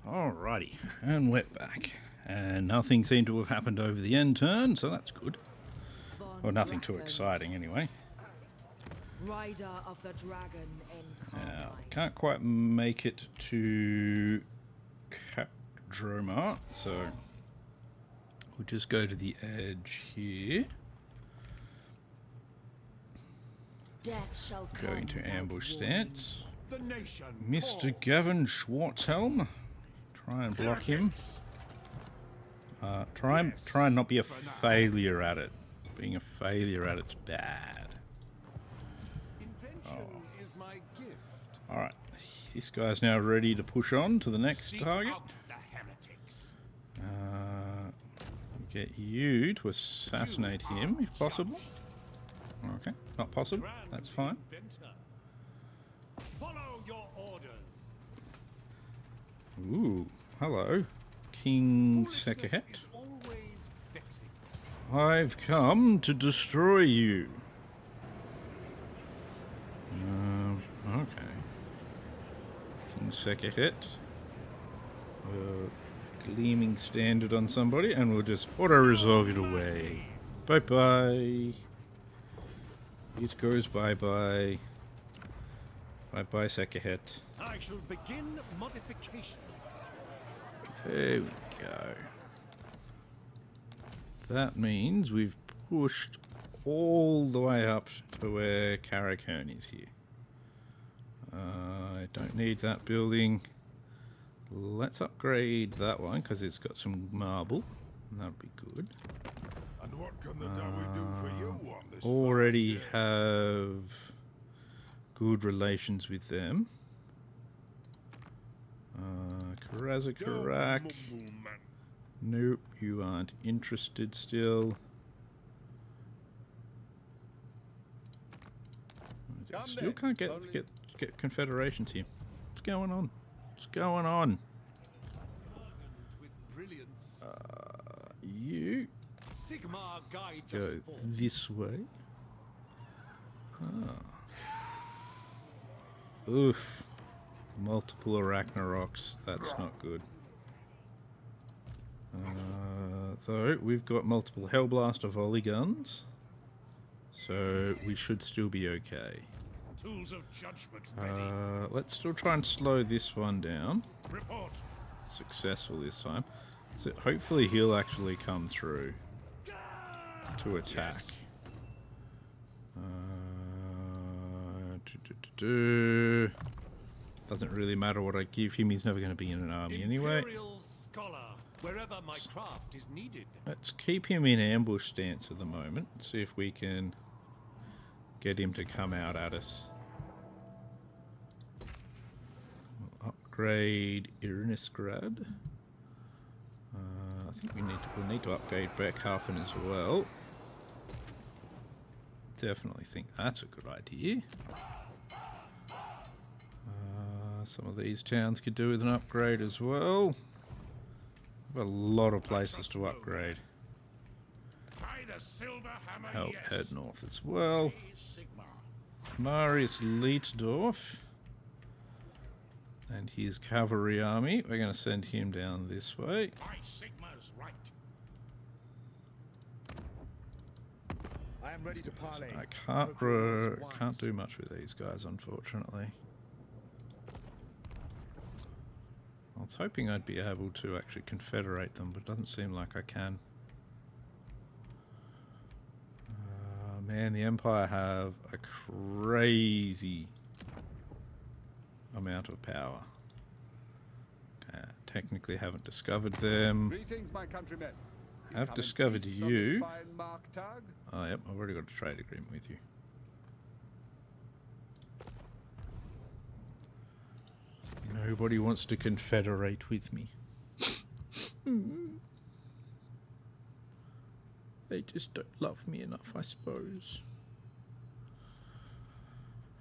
Alrighty, and we're back. And nothing seemed to have happened over the end turn, so that's good. Well, nothing too exciting anyway. Rider of the dragon in Now, can't quite make it to Capdroma, so we'll just go to the edge here. Death shall come Going to without ambush warning. stance. The nation Mr. calls. Gavin Schwartzhelm. Try and block him. Try and not be a failure at it. Being a failure at it's bad. Invention is my gift. Alright, this guy's now ready to push on to the next Seek target. out the heretics. Get you to assassinate him if possible. Okay, not possible. Grand That's fine. inventor. Follow your orders. Ooh, hello, King Foolishness Sekhet. is always vexing. I've come to destroy you. Okay. King Sekhet. Gleaming standard on somebody, and we'll just auto-resolve it away. Bye-bye. It goes bye-bye. Bye-bye, Sekhet. I shall begin modifications. There we go. That means we've pushed all the way up to where Karakern is here. I don't need that building. Let's upgrade that one because it's got some marble. And that'll be good. And what can the Dawi do for you on this Already fine day? have good relations with them. Karazakarak. Man. Nope, you aren't interested still. Still then, can't only- get confederations here. What's going on? What's going on? With brilliance. You Sigmar guides go us forth. this way. Oof. Multiple Arachnaroks. That's not good. Though, we've got multiple Hellblaster volley guns. So, we should still be okay. Tools of judgment ready. Let's still try and slow this one down. Report. Successful this time. So, hopefully he'll actually come through to attack. Doesn't really matter what I give him, he's never going to be in an army anyway. Imperial scholar, wherever my craft is needed. Let's keep him in ambush stance at the moment. See if we can get him to come out at us. We'll upgrade Irinisgrad. I think we'll need to upgrade Beckhafen as well. Definitely think that's a good idea. Some of these towns could do with an upgrade as well. We've got a lot of places to upgrade. By the silver hammer, Help yes. head north as well. Sigmar. Marius Leitdorf and his cavalry army. We're going to send him down this way. My Sigmar's right. I am ready to parley. I can't do much with these guys, unfortunately. I was hoping I'd be able to actually confederate them, but it doesn't seem like I can. Man, the Empire have a crazy amount of power. Technically haven't discovered them. Greetings, my countrymen. You Have come in discovered peace on you. this fine Marktag? Oh, yep, I've already got a trade agreement with you. Nobody wants to confederate with me. They just don't love me enough, I suppose.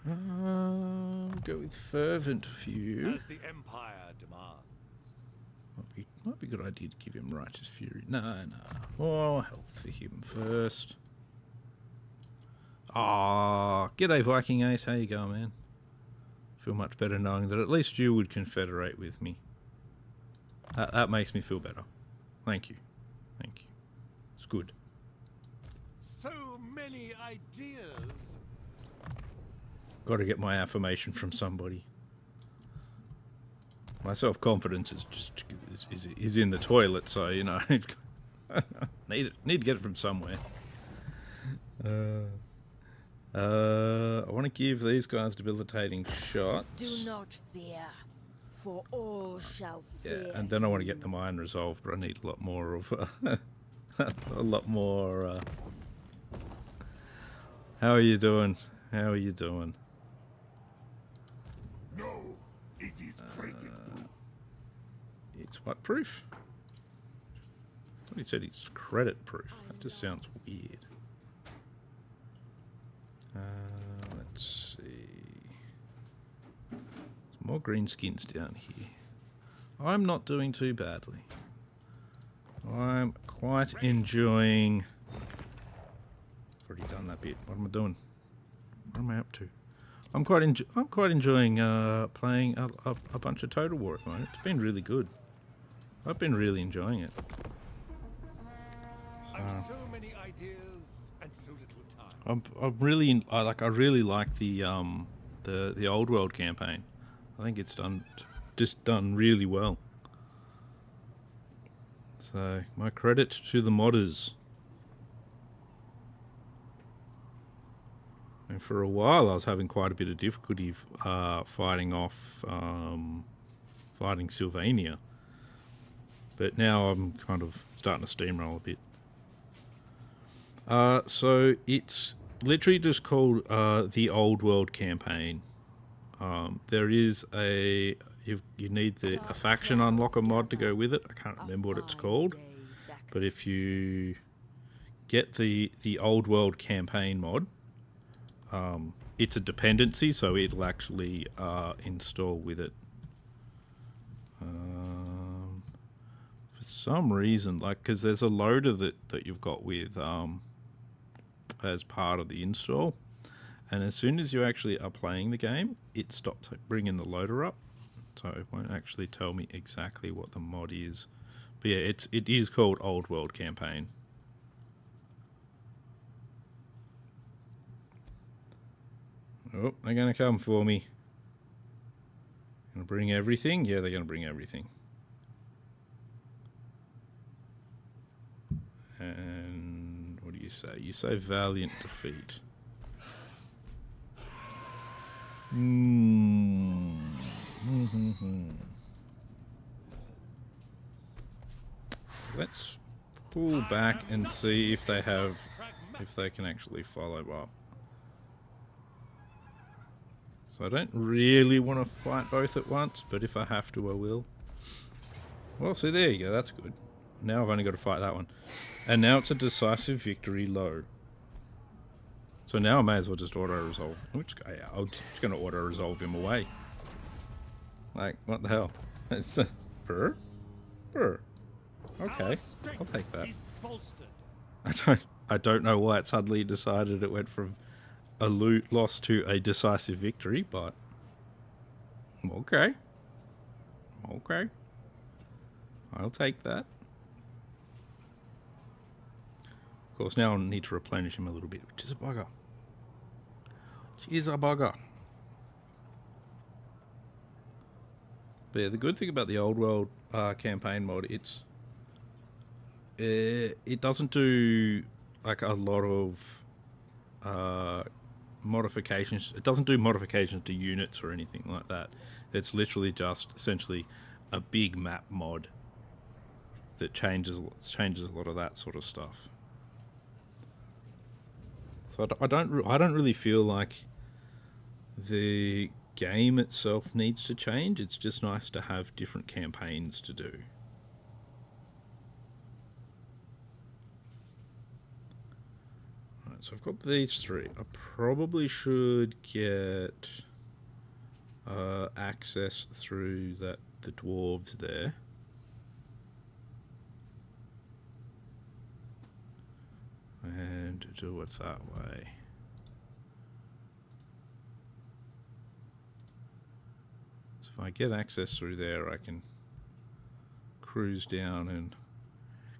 Go with fervent for you. As the Empire demands. Might be a good idea to give him righteous fury. No. More health for him first. Ah, g'day Viking Ace. How you going, man? Feel much better knowing that at least you would confederate with me. That makes me feel better. Thank you. Thank you. It's good. So many ideas. Got to get my affirmation from somebody. My self-confidence is just is in the toilet, so you know, need to get it from somewhere. I want to give these guys debilitating shots. Do not fear, for all shall fear. Yeah, and then I want to get the mine resolved, but I need a lot more of a lot more. How are you doing? How are you doing? No, it is breaking proof. It's what proof? I thought he said it's credit proof. That just sounds weird. Let's see. There's more green skins down here. I'm not doing too badly. I'm quite enjoying... I've already done that bit. What am I doing? What am I up to? I'm quite enjoying playing a bunch of Total War at the moment. It's been really good. I've been really enjoying it. I've so many ideas and so little time. I really like the old world campaign. I think it's done really well. So my credit to the modders. And for a while, I was having quite a bit of difficulty fighting Sylvania. But now I'm kind of starting to steamroll a bit. So it's literally just called the Old World Campaign. There is you need a faction unlocker mod to go with it. I can't remember what it's called. But if you get the Old World Campaign mod, it's a dependency, so it'll actually install with it. For some reason, because there's a loader that you've got with as part of the install, and as soon as you actually are playing the game, it stops bringing the loader up, so it won't actually tell me exactly what the mod is. But yeah, it is called Old World Campaign. Oh, they're going to come for me. Going to bring everything? Yeah, they're going to bring everything. And what do you say? You say valiant defeat. Let's pull back and see if they can actually follow up. So I don't really want to fight both at once, but if I have to, I will. Well, see, there you go. That's good. Now I've only got to fight that one. And now it's a decisive victory low. So now I may as well just auto-resolve. I'm just going to auto-resolve him away. Like, what the hell? It's burr? Burr. Okay, I'll take that. I don't know why it suddenly decided it went from a loot loss to a decisive victory, but okay. Okay. I'll take that. Of course, now I need to replenish him a little bit, which is a bugger. Which is a bugger. But yeah, the good thing about the Old World campaign mod, it doesn't do like a lot of modifications. It doesn't do modifications to units or anything like that. It's literally just essentially a big map mod that changes a lot of that sort of stuff. So I don't really feel like the game itself needs to change. It's just nice to have different campaigns to do. So I've got these three. I probably should get access through the dwarves there. And do it that way. So if I get access through there, I can cruise down and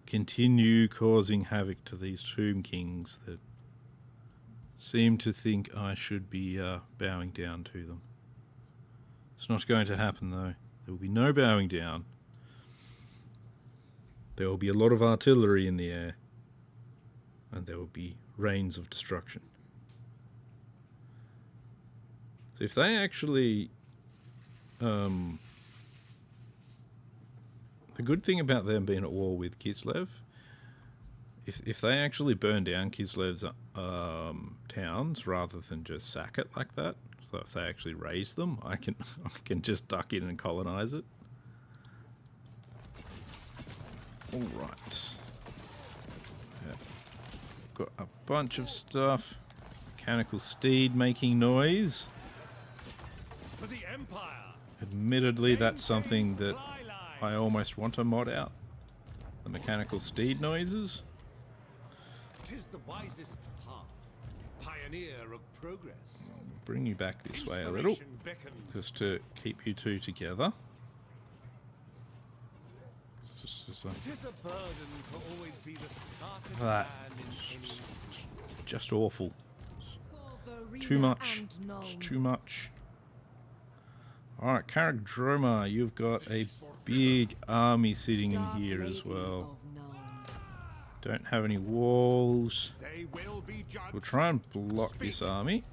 continue causing havoc to these Tomb Kings that seem to think I should be bowing down to them. It's not going to happen though. There will be no bowing down. There will be a lot of artillery in the air, and there will be rains of destruction. So if they actually... the good thing about them being at war with Kislev, if they actually burn down Kislev's towns rather than just sack it like that, so if they actually raise them, I can just duck in and colonize it. All right. Yeah. Got a bunch of stuff. Mechanical steed making noise. For the Empire. Admittedly, that's something that I almost want to mod out. The mechanical steed noises. 'Tis the wisest path, pioneer of progress. I'll bring you back this way a little, Inspiration beckons. just to keep you two together. It's just like, 'Tis a burden to always be the smartest that. man in any... Just awful. For Too Verena much. and It's Nuln. too much. Alright, Carrick Droma, you've got a big army sitting in Dark here as Lady well. of Nuln. Don't have any walls. They will be judged. We'll try and block this army.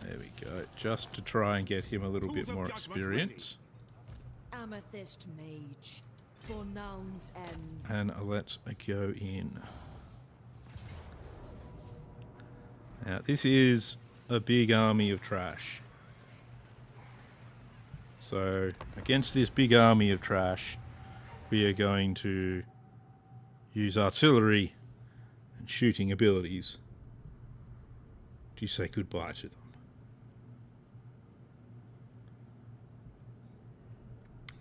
There we go. Just to try and get him a little bit Tools of more judgment experience. Amethyst Mage. For Nuln's ends. And let's go in. Now, this is a big army of trash. So, against this big army of trash, we are going to use artillery and shooting abilities to say goodbye to them.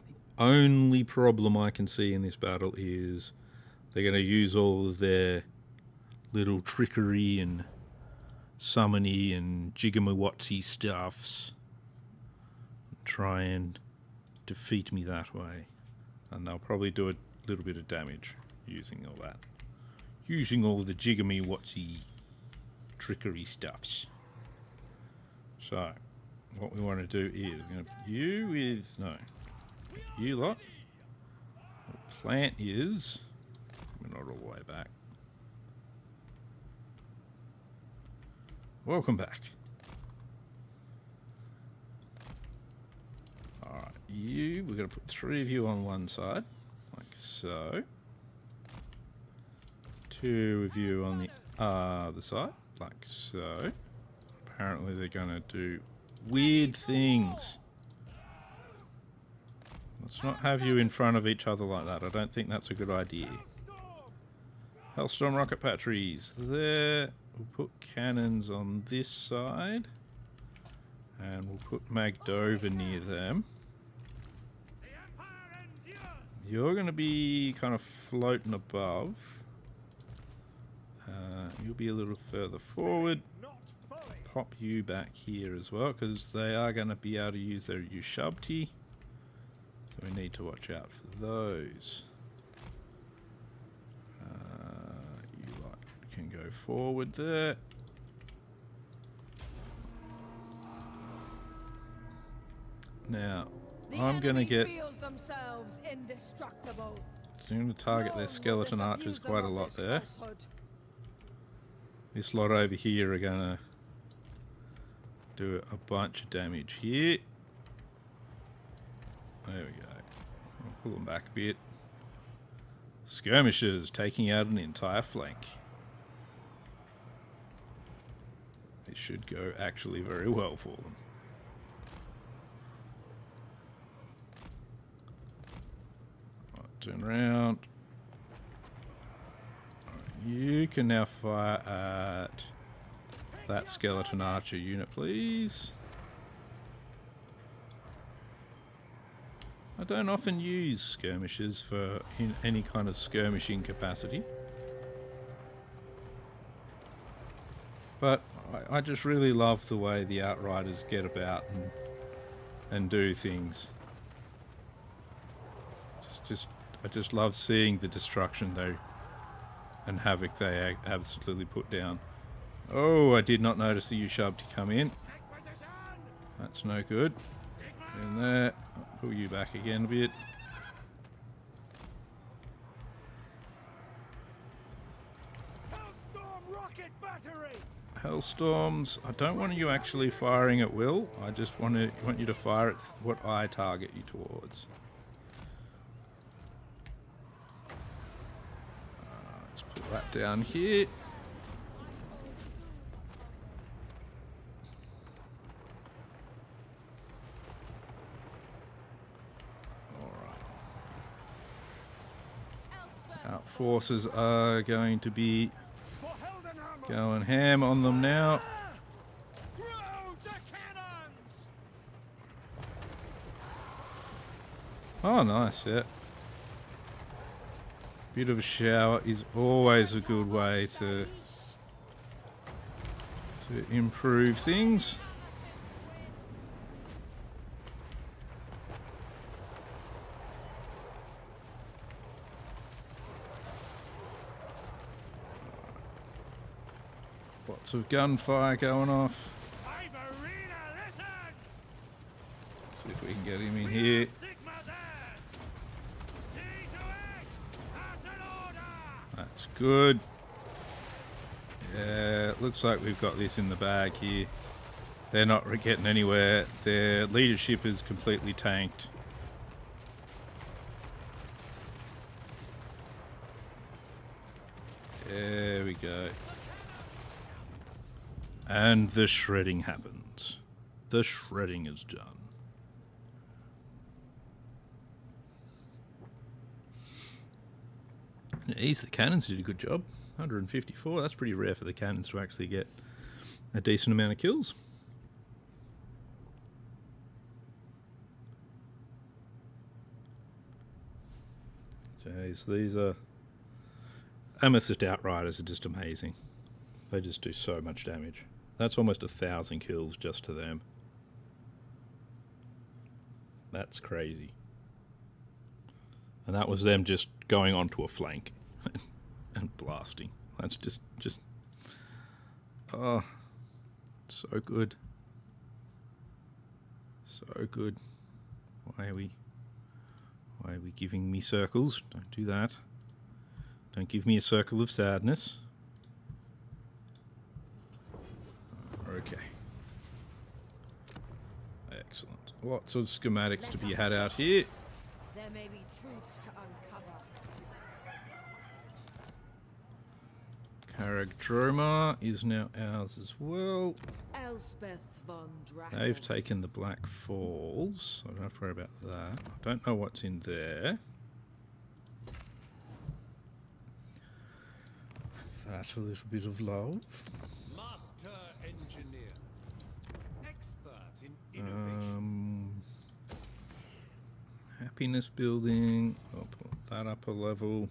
The only problem I can see in this battle is they're going to use all of their little trickery and summony and jigamawatsi stuffs and try and defeat me that way. And they'll probably do a little bit of damage using all that. Using all the jigamawatsi trickery stuffs. So, what we want to do is, we're going to put you with, no, you lot. The plan is, we're not all the way back. Welcome back. Alright, we're going to put 3 of you on one side, like so. 2 of you on the other side, like so. Apparently they're going to do weird things. Let's not have you in front of each other like that. I don't think that's a good idea. Hellstorm rocket batteries. There. We'll put cannons on this side. And we'll put Magdova near them. You're going to be kind of floating above. You'll be a little further forward. Pop you back here as well, because they are going to be able to use their Ushabti. So we need to watch out for those. You lot can go forward there. Now, The I'm going to enemy get... feels themselves indestructible. I'm going to target their None skeleton will archers disabuse them quite a of lot this there. falsehood. This lot over here are going to do a bunch of damage here. There we go. I'll pull them back a bit. Skirmishers taking out an entire flank. This should go actually very well for them. Right, turn around. You can now fire at that skeleton archer unit, please. I don't often use skirmishers for in any kind of skirmishing capacity. But I just really love the way the Outriders get about and do things. Just I just love seeing the destruction they and havoc they absolutely put down. Oh, I did not notice the U-shub to come in. Take position! That's no good. In there. I'll pull you back again a bit. Hellstorm rocket battery! Hellstorms. I don't want you actually firing at will. I just want you to fire at what I target you towards. Let's put that down here. Our forces are going to be For Heldenhammer! going ham on them now. Through to cannons! Oh, nice, yeah. Bit of a shower is always a good way to improve things. Lots of gunfire going off. Ivorina, listen! See if we can get him in here. Sigma's heirs! See to it! That's an order! That's good. Yeah, it looks like we've got this in the bag here. They're not getting anywhere. Their leadership is completely tanked. There we go. And the shredding happens. The shredding is done. Geez, the cannons did a good job. 154. That's pretty rare for the cannons to actually get a decent amount of kills. Jeez, these are Amethyst Outriders are just amazing. They just do so much damage. That's almost 1,000 kills just to them. That's crazy. And that was them just going onto a flank and blasting. That's just oh, so good. So good. Why are we giving me circles? Don't do that. Don't give me a circle of sadness. Okay. Excellent. Lots of schematics to be had out here. There may be truths to uncover. Karagdroma is now ours as well. Elspeth von Draken. They've taken the Black Falls, so I don't have to worry about that. I don't know what's in there. That a little bit of love. Master engineer. Expert in innovation. Happiness building. I'll put that up a level.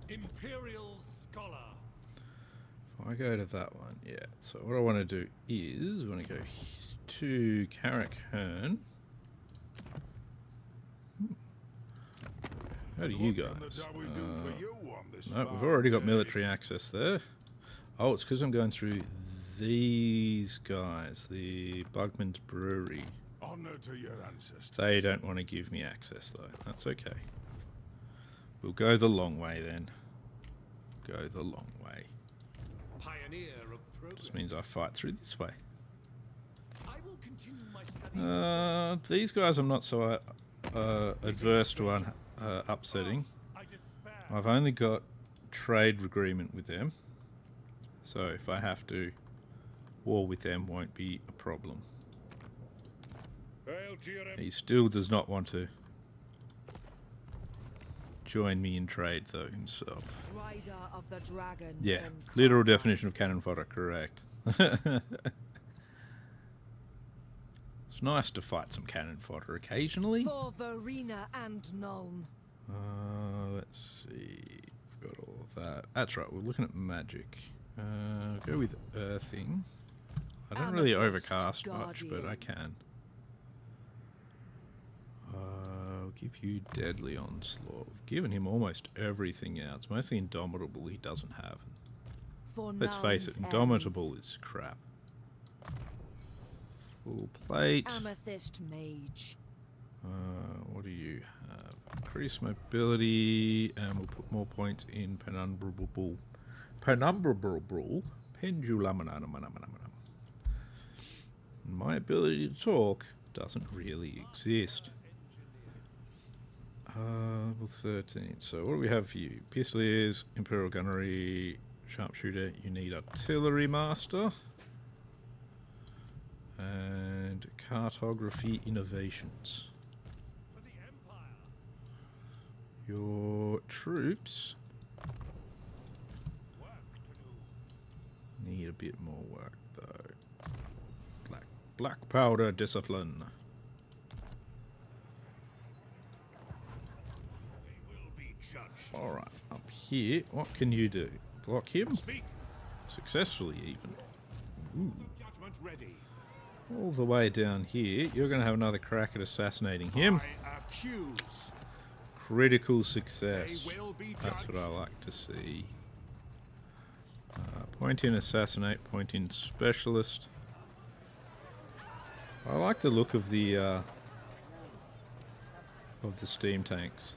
Imperial scholar. If I go to that one, yeah. So what I want to do is I want to go to Carrick Hearn. How do you guys? No, we've already got military access there. Oh, it's because I'm going through these guys, the Bugman's Brewery. Honor to your ancestors. They don't want to give me access, though. That's okay. We'll go the long way, then. Go the long way. Pioneer of progress. Just means I fight through this way. I will continue my studies. These guys I'm not so adverse to upsetting. I despair. I've only got trade agreement with them, so if I have to, war with them won't be a problem. Hail to your He still does not want to join me in trade, though, himself. Rider of the Dragon. Yeah, and literal Conqueror. definition of cannon fodder, correct. It's nice to fight some cannon fodder occasionally. For Verena and Nuln. Let's see. We've got all of that. That's right, we're looking at magic. Go with earthing. I don't really Amethyst overcast much, but I Guardian. can. Give you deadly onslaught. We've given him almost everything else. Mostly indomitable he doesn't have. For Let's face it, Noun's indomitable is crap. Full plate. Amethyst Mage. What do you have? Increase mobility, and we'll put more points in penumbrable. Penumbrable? Pendulum. My ability to talk doesn't really exist. Level 13. So what do we have for you? Pistoliers, Imperial Gunnery, Sharpshooter. You need Artillery Master. And Cartography Innovations. For the Empire. Your troops Work to do. need a bit more work though. Black powder discipline. They will be judged. Alright, up here, what can you do? Block him? Speak. Successfully even. Ooh. Judgment ready. All the way down here, you're going to have another crack at assassinating him. I accuse. Critical success. They will be That's what I judged. like to see. Point in assassinate, point in specialist. I like the look of the steam tanks.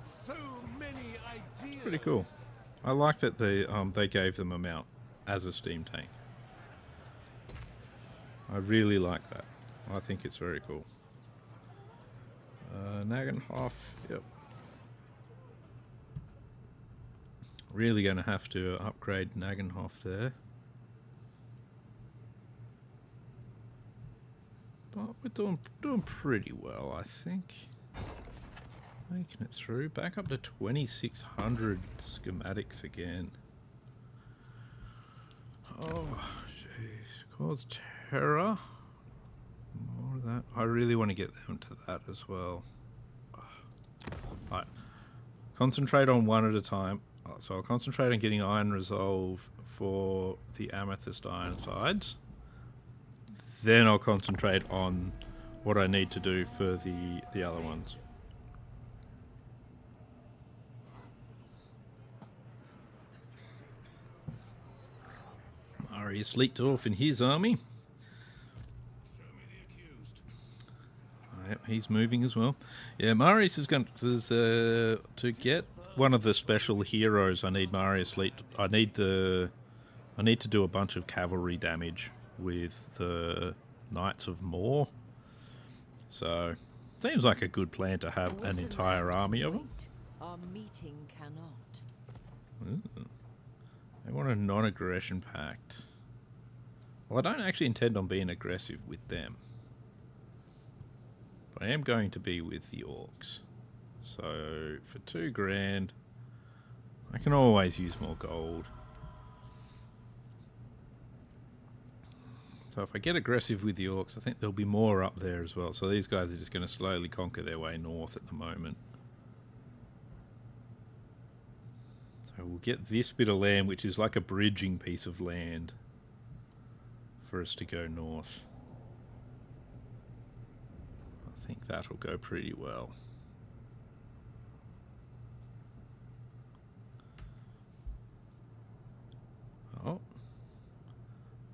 So many ideas. Pretty cool. I like that they gave them a mount as a steam tank. I really like that. I think it's very cool. Nagenhof, yep. Really going to have to upgrade Nagenhof there. But we're doing pretty well, I think. Making it through. Back up to 2,600 schematics again. Oh, jeez. Cause terror. More of that. I really want to get them to that as well. Right. Concentrate on one at a time. So I'll concentrate on getting Iron Resolve for the Amethyst Ironsides. Then I'll concentrate on what I need to do for the other ones. Marius Leitdorf and his army. Show me the accused. Yep, he's moving as well. Yeah, Marius is going to get one of the special heroes. I need Marius Leet. I need to do a bunch of cavalry damage with the Knights of Moor. So, seems like a good plan to have an entire army of them. Our meeting cannot. Ooh. They want a non-aggression pact. Well, I don't actually intend on being aggressive with them. But I am going to be with the orcs. So, for 2 grand, I can always use more gold. So if I get aggressive with the orcs, I think there'll be more up there as well. So these guys are just going to slowly conquer their way north at the moment. So we'll get this bit of land, which is like a bridging piece of land, for us to go north. I think that'll go pretty well. Oh.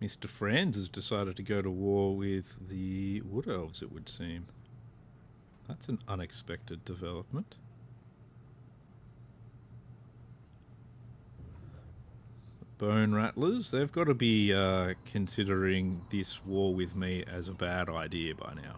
Mr. Franz has decided to go to war with the Wood Elves, it would seem. That's an unexpected development. The Bone Rattlers, they've got to be considering this war with me as a bad idea by now.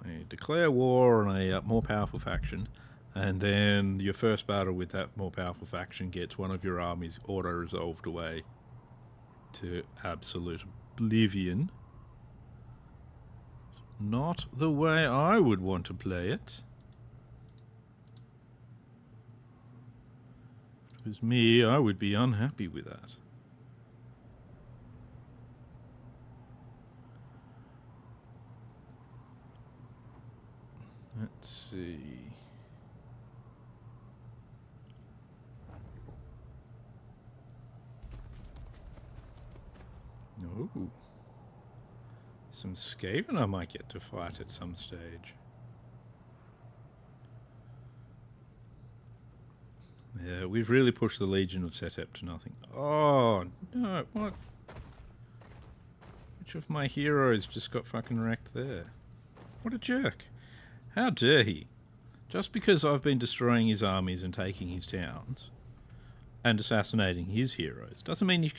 You declare war on a more powerful faction, and then your first battle with that more powerful faction gets one of your armies auto-resolved away to absolute oblivion. Not the way I would want to play it. If it was me, I would be unhappy with that. Let's see. Some Skaven I might get to fight at some stage. Yeah, we've really pushed the Legion of Setep to nothing. Oh, no, what? Which of my heroes just got fucking wrecked there? What a jerk. How dare he? Just because I've been destroying his armies and taking his towns and assassinating his heroes doesn't mean you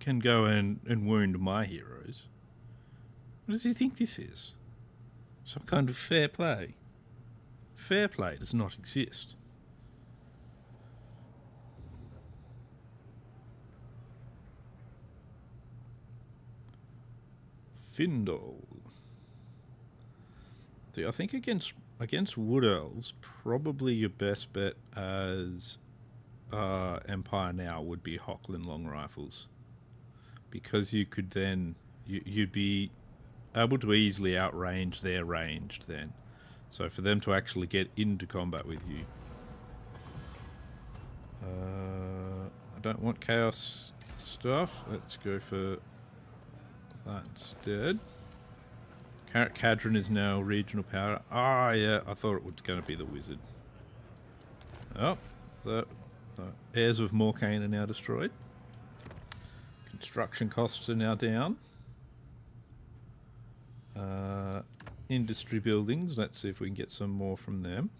can go and wound my heroes. What does he think this is? Some kind of fair play? Fair play does not exist. Findle. See, I think against Wood Elves, probably your best bet as Empire now would be Hochland long rifles, because you could then you'd be able to easily outrange their ranged then. So for them to actually get into combat with you, I don't want chaos stuff. Let's go for that instead. Cadron is now regional power. Ah, yeah, I thought it was going to be the wizard. Oh, the heirs of Morkane are now destroyed. Construction costs are now down. Industry buildings, let's see if we can get some more from them.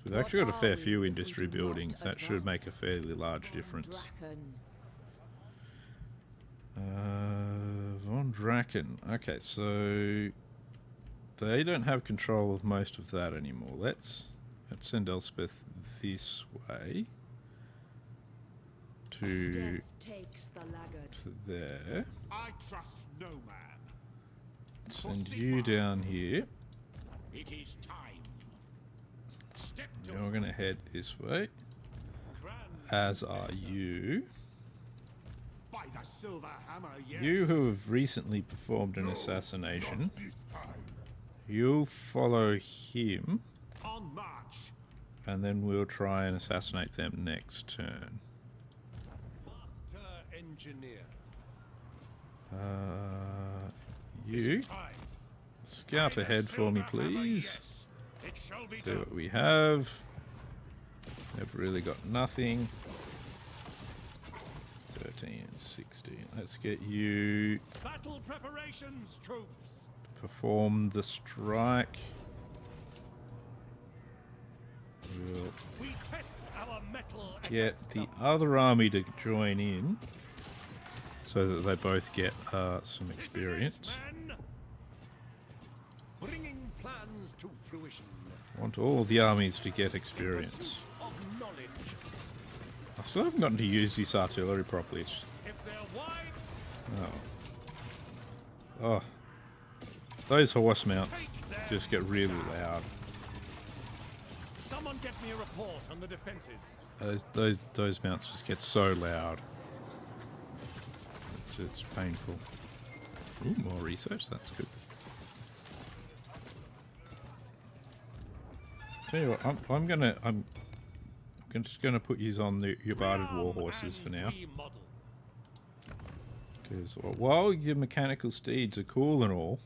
So we've actually got a fair few industry buildings. That should make a fairly large difference. Von Draken. Okay, so they don't have control of most of that anymore. Let's send Elspeth this way to there. I trust no man. Send you down here. It is time. Step to You're going to head this way, Grand as are you. by the silver hammer, yes. You who have recently performed an assassination, This time. you'll follow him, On march. and then we'll try and assassinate them next turn. Master engineer. You time. scout ahead for me, please. Yes. It shall be See done. what we have. They've really got nothing. 13 and 16. Let's get you Battle preparations, troops. to perform the strike. We'll We test our metal get against the them. other army to join in so that they both get some This is it, experience. men. Bringing plans to fruition. Want all the armies to get Pursuit experience. of knowledge. I still haven't gotten to use this artillery properly. It's- If they're wide, Oh. Those horse mounts just get really loud. someone get me a report on the defenses. Those mounts just get so loud. It's painful. Ooh, more research, that's good. Tell you what, I'm just gonna put you on your barded war horses for now. Remodel. Because while your mechanical steeds are cool and all,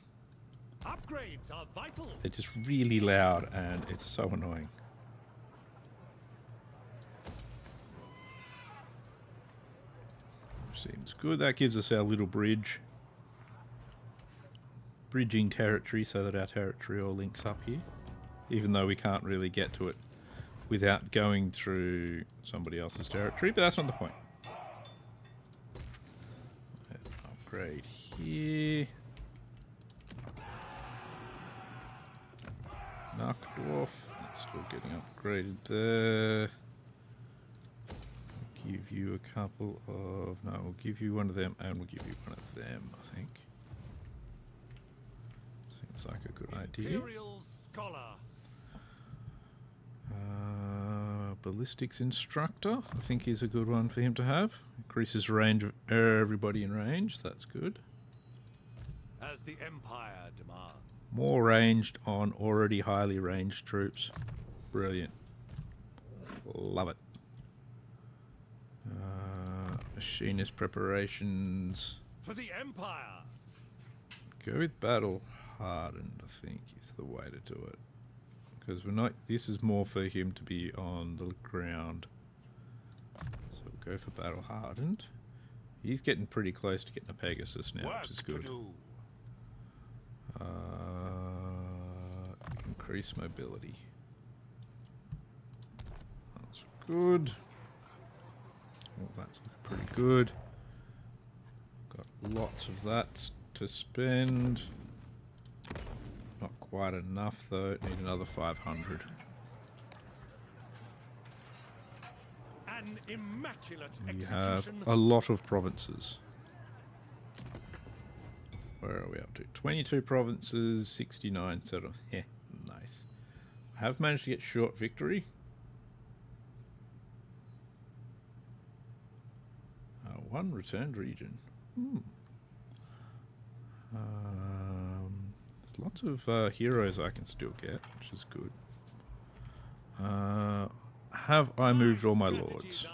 Upgrades are vital. they're just really loud and it's so annoying. Seems good. That gives us our little bridge. Bridging territory so that our territory all links up here. Even though we can't really get to it without going through somebody else's territory, but that's not the point. Upgrade here. Knockdwarf. That's still getting upgraded there. Give you a couple of... No, we'll give you one of them and we'll give you one of them, I think. Seems like a good idea. Imperial scholar. Ballistics instructor, I think is a good one for him to have. Increases range of everybody in range, so that's good. As the Empire demands. More ranged on already highly ranged troops. Brilliant. Love it. Machinist preparations. For the Empire. Go with battle hardened, I think, is the way to do it. Because we're not. This is more for him to be on the ground. So we'll go for battle hardened. He's getting pretty close to getting a Pegasus now, which is good. Increase mobility. That's good. Well, that's pretty good. Got lots of that to spend. Not quite enough though. Need another 500. An immaculate We have execution. a lot of provinces. Where are we up to? 22 provinces, 69 settled. Yeah, nice. I have managed to get short victory. One returned region. There's lots of heroes I can still get, which is good. Have I moved all my lords?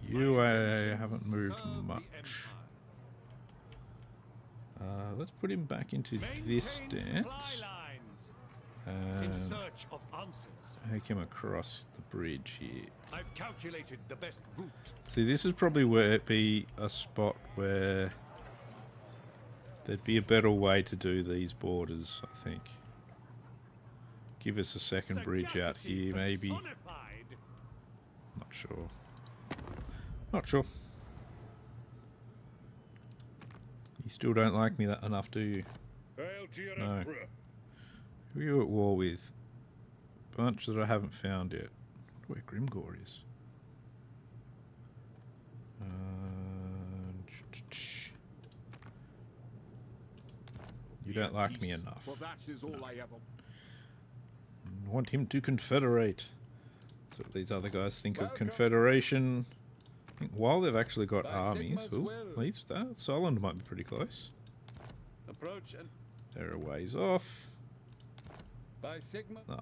You I haven't moved much. Let's put him back into this stance. In search of answers. Take him across the bridge here. I've calculated the best route. See, this is probably where it'd be a spot where there'd be a better way to do these borders, I think. Give us a second bridge out here, maybe. Not sure. Not sure. You still don't like me that enough, do you? No. Who are you at war with? Bunch that I haven't found yet. Where Grimgore is. You don't like me enough. For that is all I ever. I want him to confederate. So these other guys think of confederation. I think while they've actually got armies, at least that Solent might be pretty close. Approach and They're a ways off. by Sigma. No.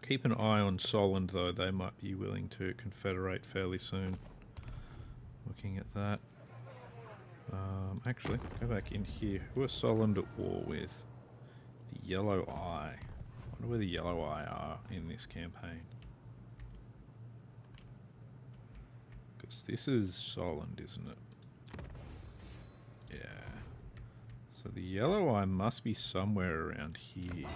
Keep an eye on Solent though, they might be willing to confederate fairly soon. Looking at that. Actually, go back in here. Who are Solent at war with? The Yellow Eye. I wonder where the Yellow Eye are in this campaign. Because this is Solent, isn't it? Yeah. So the Yellow Eye must be somewhere around here.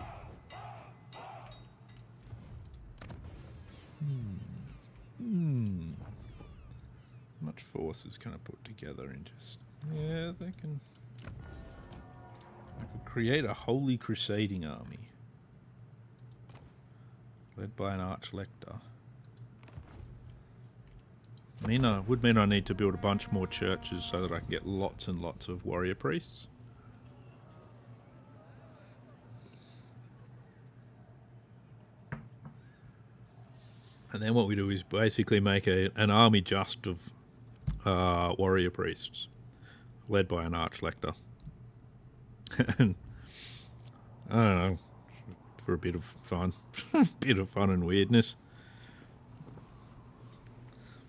How much forces can I put together in just... Yeah, they can... I could create a holy crusading army. Led by an archlector. Would mean I need to build a bunch more churches so that I can get lots and lots of warrior priests. And then what we do is basically make an army just of warrior priests, led by an archlector. And I don't know, for a bit of fun, bit of fun and weirdness.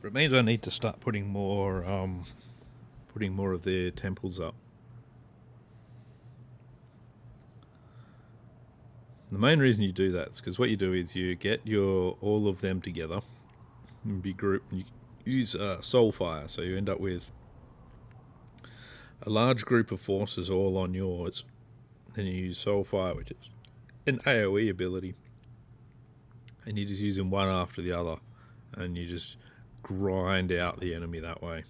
But it means I need to start putting more of their temples up. The main reason you do that is because what you do is you get all of them together and be grouped, and you use soulfire, so you end up with a large group of forces all on yours. Then you use soulfire, which is an AoE ability, and you just use them one after the other, and you just grind out the enemy that way.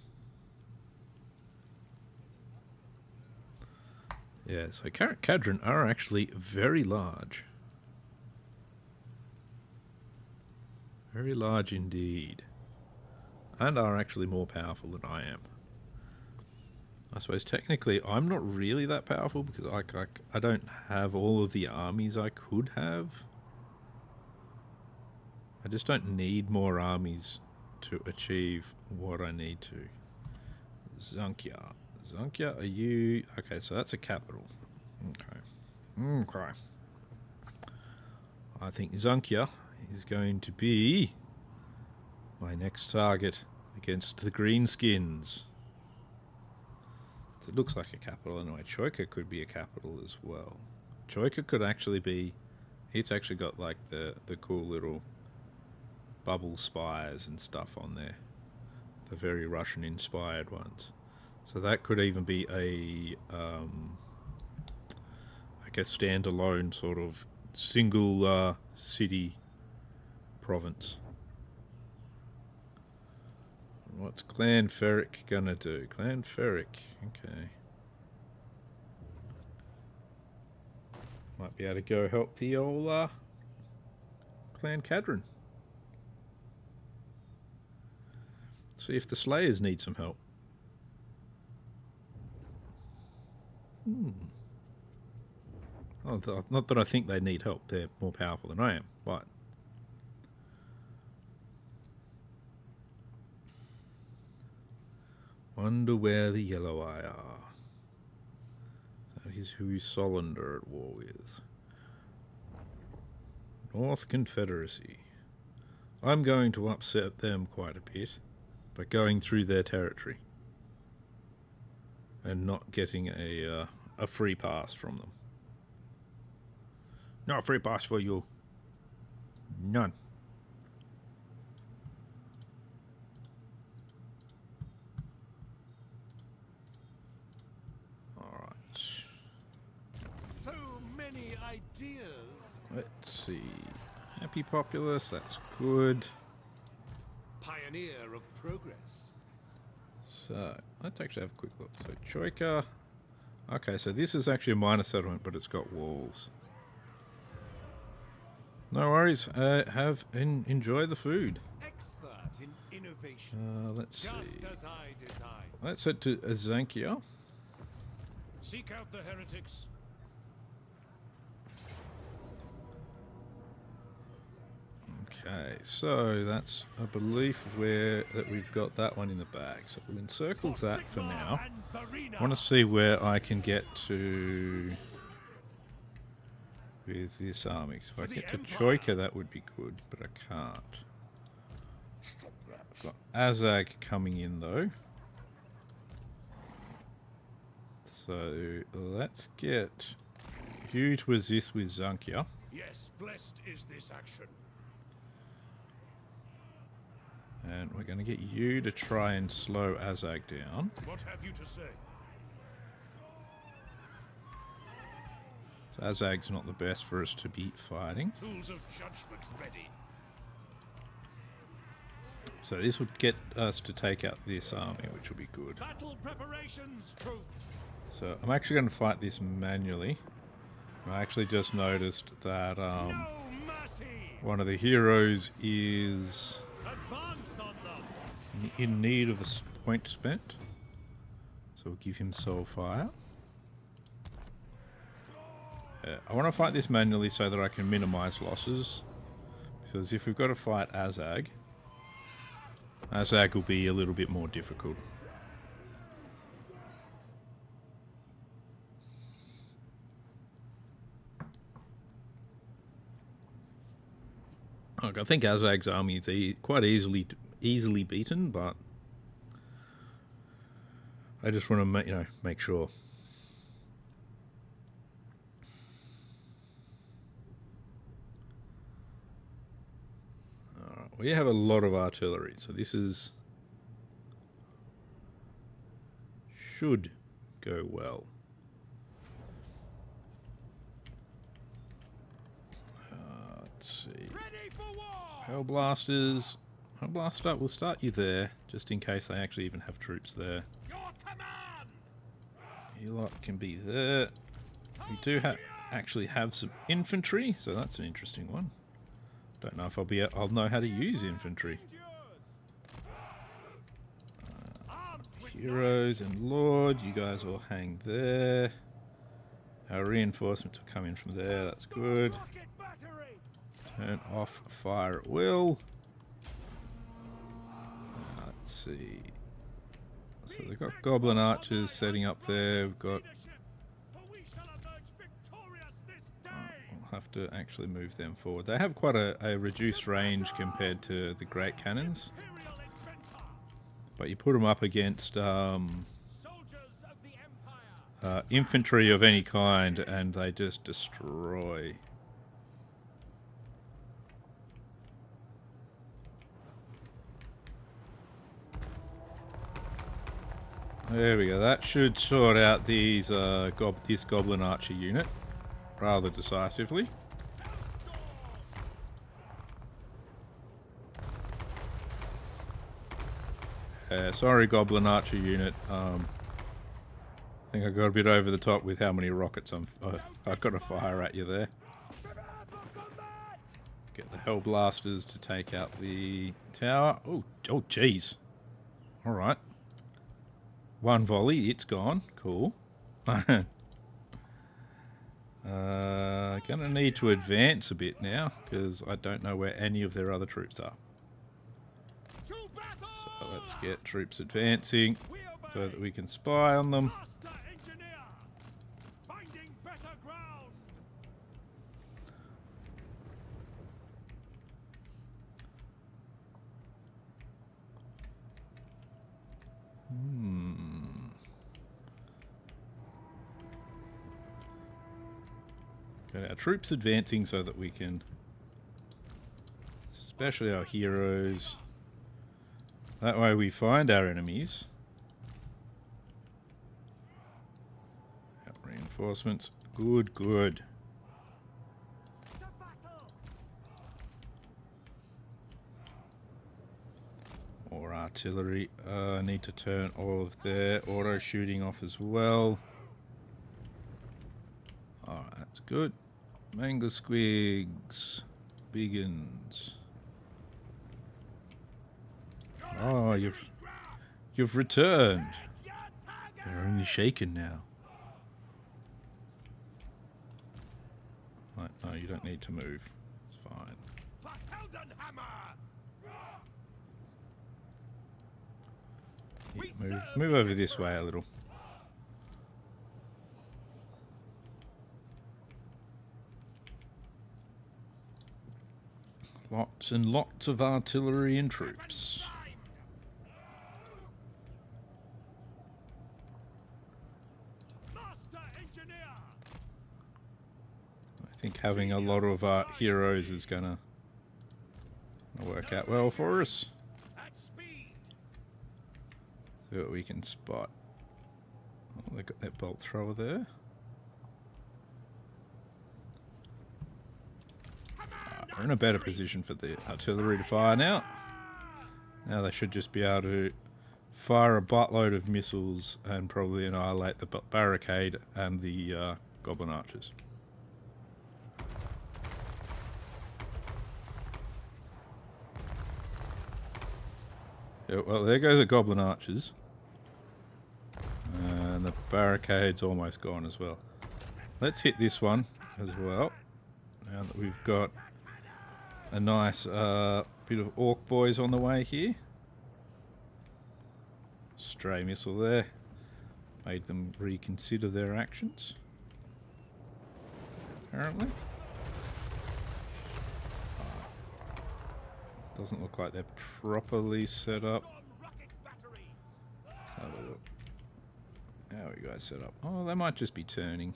Yeah, so Karak Kadron are actually very large. Very large indeed. And are actually more powerful than I am. I suppose technically I'm not really that powerful because I don't have all of the armies I could have. I just don't need more armies to achieve what I need to. Zunkia. Zunkia, are you... Okay, so that's a capital. Okay. Okay. I think Zunkia is going to be my next target against the Greenskins. It looks like a capital anyway. Troika could be a capital as well. Troika could actually be... It's actually got like the cool little bubble spires and stuff on there. The very Russian inspired ones. So that could even be a... like a standalone sort of single city province. What's Clan Ferric gonna do? Clan Ferric, okay. Might be able to go help the old Clan Cadron. See if the Slayers need some help. Oh, not that I think they need help. They're more powerful than I am, but... Wonder where the Yellow Eye are. That is who Solander at war with. North Confederacy. I'm going to upset them quite a bit by going through their territory and not getting a free pass from them. No free pass for you. None. So many ideas. Let's see. Happy populace, that's good. Pioneer of progress. So, let's actually have a quick look. So, Troika. Okay, so this is actually a minor settlement, but it's got walls. No worries. Enjoy the food. Expert in innovation. Let's see. Just as I design. Let's head to Azankia. Seek out the heretics. Okay, so that's a belief that we've got that one in the bag. So we'll encircle that for now. I want to see where I can get to with this army. So if I get to Troika, that would be good, but I can't. I've got Azag coming in though. So let's get you to assist with Zankia. Yes, blessed is this action. And we're going to get you to try and slow Azag down. What have you to say? So Azag's not the best for us to be fighting. Tools of judgment ready. So this would get us to take out this army, which will be good. Battle preparations, troop. So I'm actually going to fight this manually. I actually just noticed that No mercy. one of the heroes is Advance on them. in need of a point spent. So we'll give him Soul Fire. I want to fight this manually so that I can minimize losses. Because if we've got to fight Azag, Azag will be a little bit more difficult. Look, I think Azag's army is quite easily beaten, but I just want to make sure. Alright, we have a lot of artillery, so this should go well. Let's see. Hellblasters. Hellblaster, we'll start you there, just in case they actually even have troops there. Your command. You lot can be there. We do actually have some infantry, so that's an interesting one. Don't know if I'll know how to use infantry. Heroes and Lord, you guys all hang there. Our reinforcements will come in from there, that's good. Turn off fire at will. Let's see. So they've got goblin archers setting up there. We've got... We'll have to actually move them forward. They have quite a reduced range compared to the great cannons. But you put them up against infantry of any kind, and they just destroy. There we go. That should sort out these this goblin archer unit rather decisively. Sorry, goblin archer unit. I think I got a bit over the top with how many rockets I've got to fire at you there. Get the hell blasters to take out the tower. Oh, jeez. All right. One volley, it's gone. Cool. Gonna need to advance a bit now, because I don't know where any of their other troops are. So let's get troops advancing so that we can spy on them. Got our troops advancing so that we can, especially our heroes, that way we find our enemies. Reinforcements, good, good. Or artillery, I need to turn all of their auto shooting off as well. Alright, that's good. Manga squigs. Biggins. Oh, you've returned. They're only shaken now. Right, no, you don't need to move. It's fine. Yeah, move over this way a little. Lots and lots of artillery and troops. I think having a lot of heroes is gonna work out well for us. See what we can spot. Oh, they got that bolt thrower there. We're in a better position for the artillery to fire now. Now they should just be able to fire a buttload of missiles and probably annihilate the barricade and the goblin archers. Yeah, well, there go the goblin archers. And the barricade's almost gone as well. Let's hit this one as well. Now that we've got a nice bit of orc boys on the way here. Stray missile there. Made them reconsider their actions. Apparently. Doesn't look like they're properly set up. Let's have a look. How are you guys set up? Oh, they might just be turning.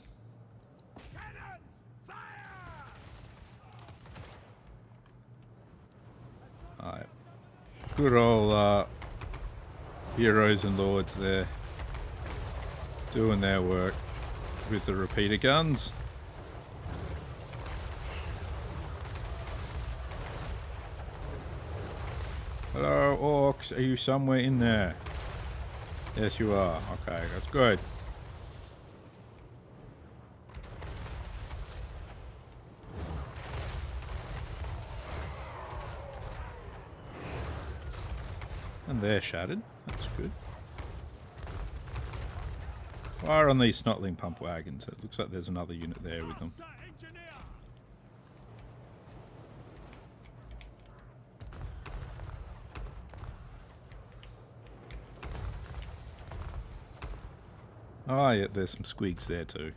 Alright. Good old heroes and lords there. Doing their work with the repeater guns. Hello, orcs. Are you somewhere in there? Yes, you are. Okay, that's good. And they're shattered. That's good. Fire on these snotling pump wagons. It looks like there's another unit there with them. Oh yeah, there's some squigs there too.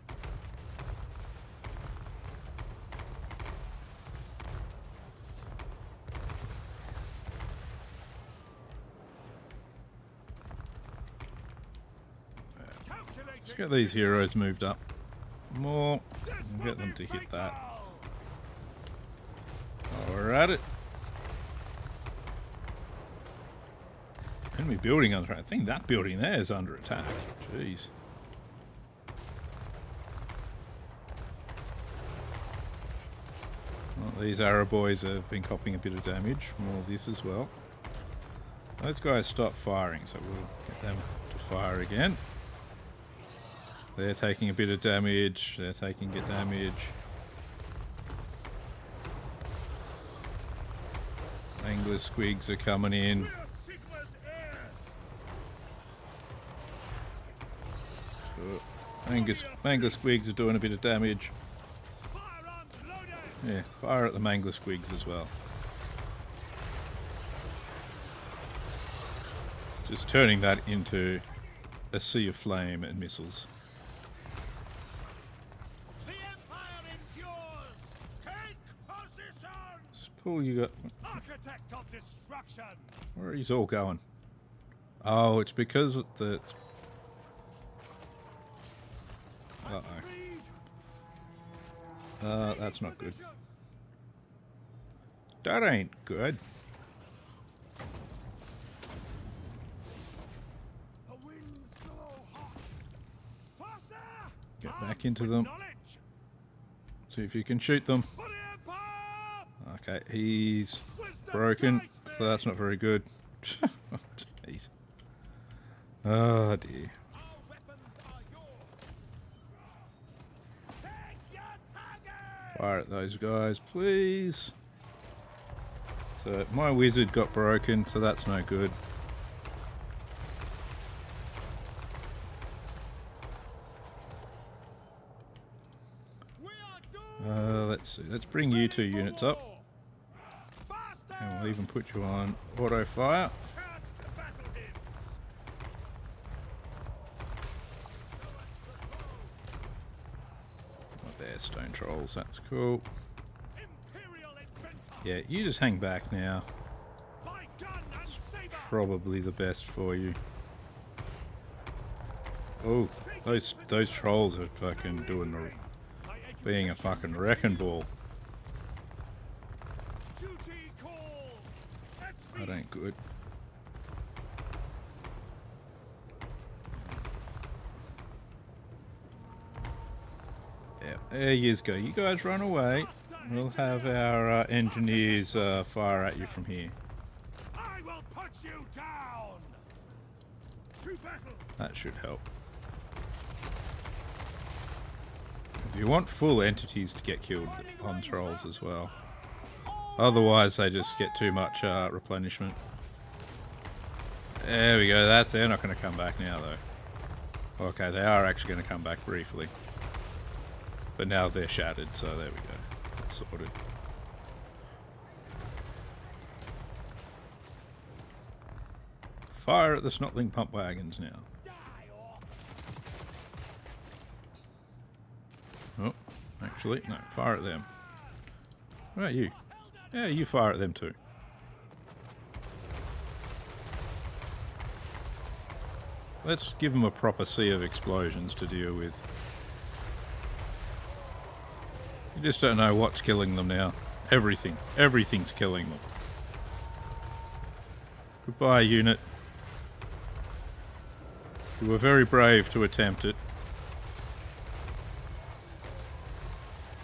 Let's get these heroes moved up more and get them to hit that. While we're at it. Enemy building under attack. I think that building there is under attack. Jeez. Well, these arrow boys have been copying a bit of damage. More of this as well. Those guys stopped firing, so we'll get them to fire again. They're taking a bit of damage. They're taking good damage. Angler squigs are coming in. Mangler squigs are doing a bit of damage. Yeah, fire at the mangler squigs as well. Just turning that into a sea of flame and missiles. The Empire endures. Take position. Paul, you got... Architect of destruction. Where are you all going? Oh, it's because the... Uh-oh. That's not good. That ain't good. Get back into them. See if you can shoot them. Okay, he's broken, so that's not very good. Jeez. Oh dear. Fire at those guys, please. So my wizard got broken, so that's no good. Let's see. Let's bring you 2 units up. And we'll even put you on auto fire. There, stone trolls. That's cool. Yeah, you just hang back now. It's probably the best for you. Oh, those trolls are fucking doing the... being a fucking wrecking ball. That ain't good. Yeah, there you go. You guys run away. We'll have our engineers fire at you from here. I will put you down. That should help. You want full entities to get killed on trolls as well. Otherwise they just get too much replenishment. There we go, they're not going to come back now though. Okay, they are actually going to come back briefly. But now they're shattered, so there we go. It's sorted. Fire at the snotling pump wagons now. Oh, actually, no, fire at them. What about you? Yeah, you fire at them too. Let's give them a proper sea of explosions to deal with. You just don't know what's killing them now. Everything. Everything's killing them. Goodbye, unit. You were very brave to attempt it.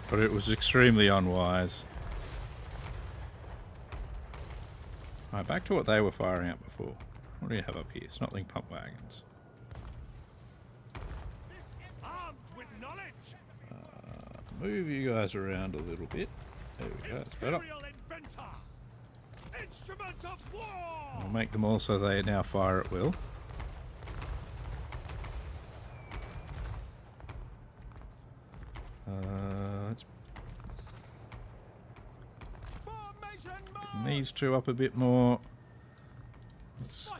But it was extremely unwise. Alright, back to what they were firing at before. What do you have up here? Snotling pump wagons. Move you guys around a little bit. There we go, that's better. We'll make them all so they now fire at will. Let's bring these 2 up a bit more. Let's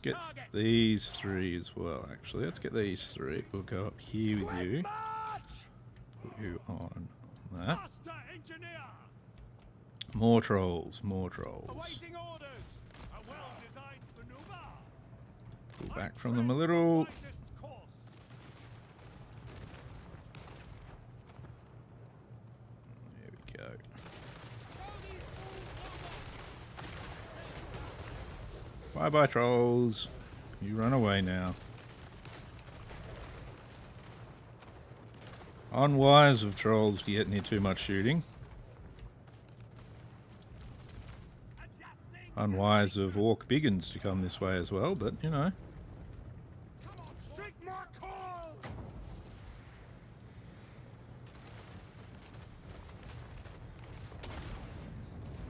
get these 3 as well, actually. Let's get these 3. We'll go up here with you. Put you on that. More trolls, more trolls. Pull back from them a little. Bye bye, trolls. You run away now. Unwise of trolls to get near too much shooting. Unwise of orc biggins to come this way as well, but you know. Sigma call!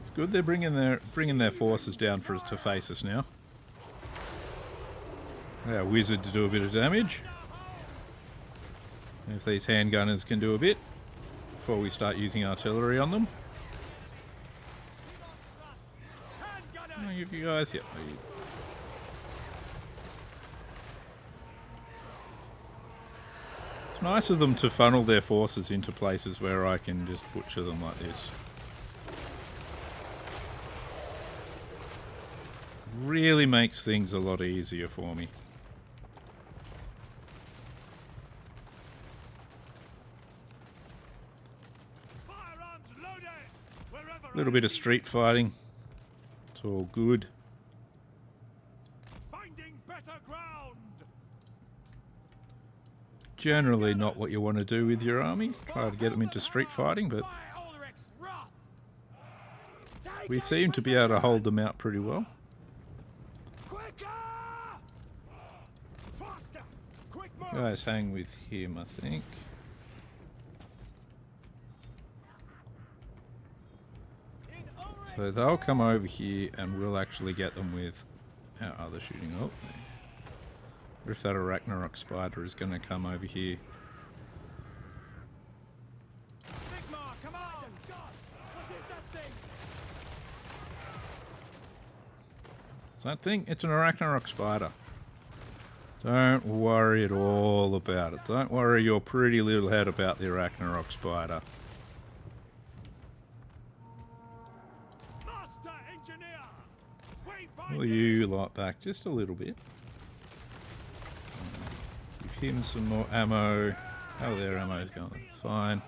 It's good they're bringing their forces down for us to face us now. Our wizard to do a bit of damage. If these handgunners can do a bit before we start using artillery on them. I'll give you guys, yep. It's nice of them to funnel their forces into places where I can just butcher them like this. Really makes things a lot easier for me. A little bit of street fighting. It's all good. Finding better ground. Generally not what you want to do with your army. Try to get them into street fighting, but we seem to be able to hold them out pretty well. Guys, hang with him, I think. So they'll come over here and we'll actually get them with our other shooting. Oh, what if that Arachnarok spider is going to come over here? Sigma, come on! What is that thing? Is that thing? It's an Arachnarok spider. Don't worry at all about it. Don't worry your pretty little head about the Arachnarok spider. Will you light back just a little bit? Give him some more ammo. How their ammo's going? It's fine.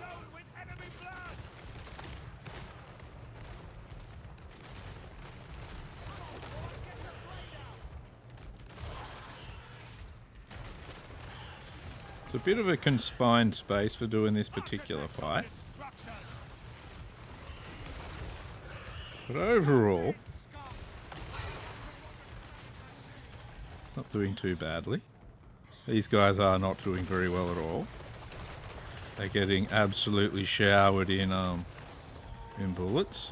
It's a bit of a confined space for doing this particular fight. But overall, not doing too badly. These guys are not doing very well at all. They're getting absolutely showered in bullets.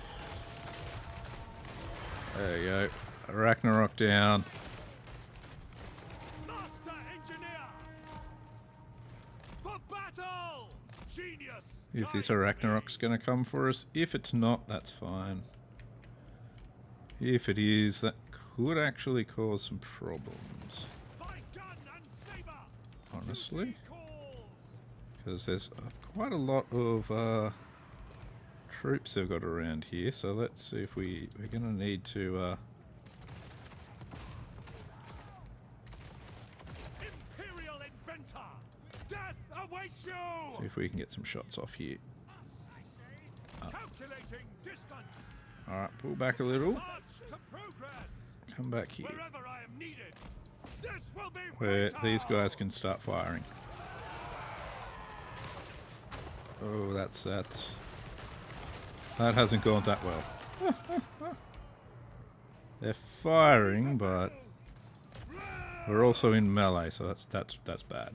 There you go. Arachnarok down. Master engineer! For battle! Genius! If this Arachnarok's going to come for us. If it's not, that's fine. If it is, that could actually cause some problems. Honestly. Because there's quite a lot of troops they've got around here, so let's see if we're going to need to Imperial inventor! Death awaits you! see if we can get some shots off here. Calculating distance! Alright, pull back a little. March to progress! Come back here. Wherever I am needed. This will be Where vital! these guys can start firing. Oh, that hasn't gone that well. They're firing, but we're also in melee, so that's bad.